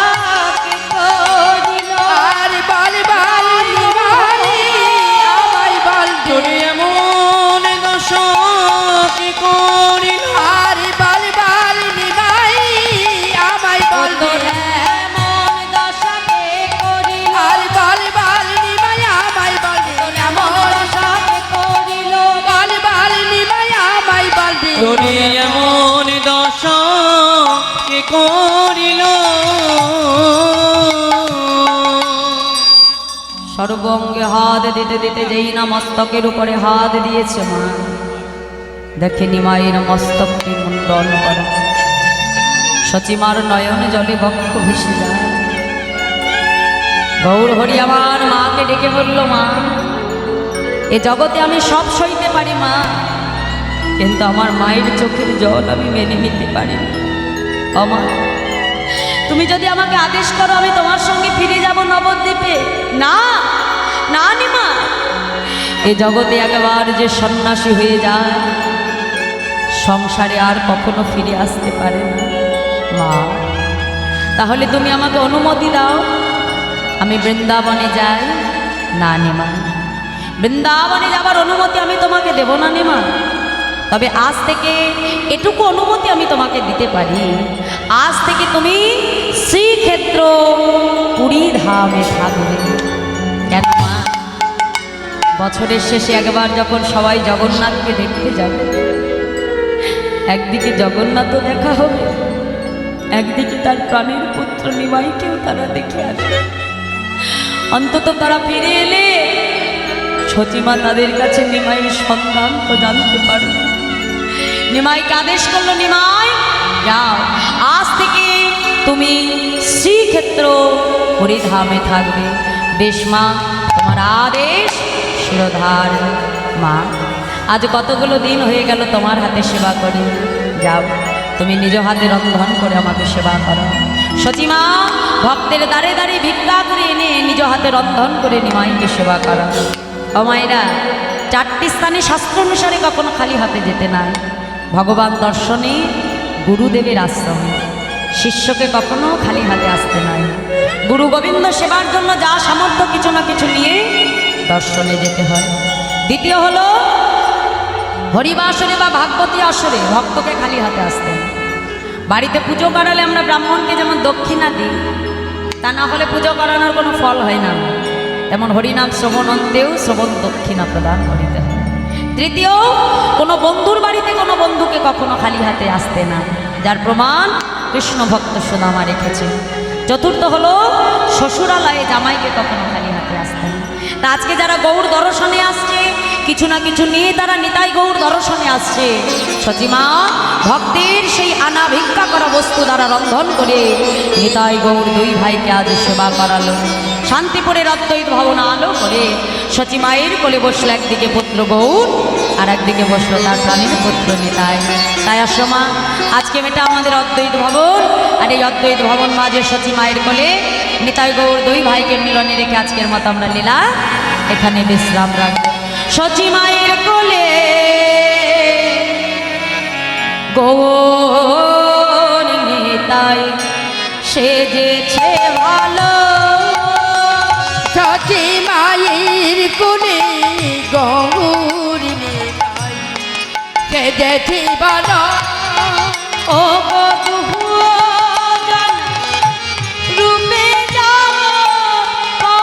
A: কে করিল,
B: আর বল বল নিমাই আমায় বল
C: তোর
B: দে,
C: এমন দশা কে করিল,
B: আর বল বল নিমাই আমায়
A: ও
B: বল দে,
A: তোর মন দশা কে করিল,
B: আর বল বল নিমাই আমায় বল দে,
A: মন দশা কে করিল,
B: বল বল নিমাই আমায় বল দে,
C: তোর এমন দশা কে করিল।
A: সর্বঙ্গে হাত দিতে দিতে যেই না মস্তকের উপরে হাত দিয়েছে মা, দেখে নিমাইয়ের মস্তকটি মুন্ডন করা, সচিমার নয়নে জলে বক্ষ ভেসে যায়। গৌর হরি আমার মাকে ডেকে বলল, মা এ জগতে আমি সব সইতে পারি মা, কিন্তু আমার মায়ের চোখের জল আমি মেনে নিতে পারি না। ও মা, তুমি যদি আমাকে আদেশ করো আমি তোমার সঙ্গে ফিরে যাব নবদ্বীপে। না না নিমা, এ জগতে একবার যে সন্ন্যাসী হয়ে যায় সংসারে আর কখনো ফিরে আসতে পারে না। মা তাহলে তুমি আমাকে অনুমতি দাও, আমি বৃন্দাবনে যাই। না নিমা, বৃন্দাবনে যাবার অনুমতি আমি তোমাকে দেব না নিমা, তবে আজ থেকে এটুকু অনুমতি আমি তোমাকে দিতে পারি, আজ থেকে তুমি শ্রীক্ষেত্র পুরী ধামে থাকবে। কেন মা, বছরের শেষে একবার যখন সবাই জগন্নাথকে দেখতে যাবে, একদিকে জগন্নাথও দেখা হবে, একদিকে তার প্রাণের পুত্র নিমাইকেও তারা দেখে আসবে। অন্তত তারা ফিরে এলে সচিমা তাদের কাছে নিমাইয়ের সন্ধান তো জানতে পারবে। নিমাইকে আদেশ করলো, নিমাই যাও, আজ থেকে তুমি শ্রীক্ষেত্র হরিধামে থাকবে। বেশ মা, তোমার আদেশ শিরোধার। মা আজ কতগুলো দিন হয়ে গেল তোমার হাতে সেবা করি, যাও তুমি নিজ হাতে রন্ধন করে আমাকে সেবা করো। সচিমা ভক্তের দ্বারে দ্বারে ভিক্ষা করে এনে নিজ হাতে রন্ধন করে নিমাইকে সেবা করো। ও মায়েরা, চারটি স্থানে শাস্ত্র অনুসারে কখনো খালি হাতে যেতে নাই। ভগবান দর্শনে, গুরুদেবের আশ্রমে, শিষ্যকে কখনো খালি হাতে আসতে নাই। গুরু গোবিন্দ সেবার জন্য যা সামর্থ্য কিছু না কিছু নিয়ে দর্শনে যেতে হয়। দ্বিতীয় হলো হরিবাসরে বা ভাগবতী আসরে ভক্তকে খালি হাতে আসতে হয়। বাড়িতে পুজো করালে আমরা ব্রাহ্মণকে যেমন দক্ষিণা দিই, তা না হলে পুজো করানোর কোনো ফল হয় না, তেমন হরিনাম শ্রবণন্তেও শ্রবণ দক্ষিণা প্রদান করিতে হয়। তৃতীয়, কোনো বন্ধুর বাড়িতে কোনো বন্ধুকে কখনো খালি হাতে আসতে না, যার প্রমাণ কৃষ্ণ ভক্ত সুদামা রেখেছে। চতুর্থ হলো শ্বশুরালয়ে জামাইকে কখনো খালি হাতে আসতে না। তা আজকে যারা গৌর দর্শনে আসছে, কিছু না কিছু নিয়ে তারা নিতাই গৌর দর্শনে আসছে। সচিমা ভক্তের সেই আনা ভিক্ষা করা বস্তু দ্বারা রন্ধন করে নিতাই গৌর দুই ভাইকে আজ সেবা করালো। শান্তিপুরের অদ্বৈত ভবন আলো করে সচিমায়ের কোলে বসলো একদিকে পুত্র গৌর, আর একদিকে বসলো তার প্রাণীর পুত্র নিতাই। তাই আসমা আজকে মেটা আমাদের অদ্বৈত ভবন, আর এই অদ্বৈত ভবন মাঝে সচিমায়ের কোলে নিতাই গৌর দুই ভাইকে মিলনে রেখে আজকের মতো আমরা লীলা এখানে বিশ্রাম রাখবো। সচিমায়ের কোলে গৌর নিতাই সেজেছে ভালো,
B: সচি মায়ের কোলে গৌর নিতাই সেজেছে ভালো,
A: ও গো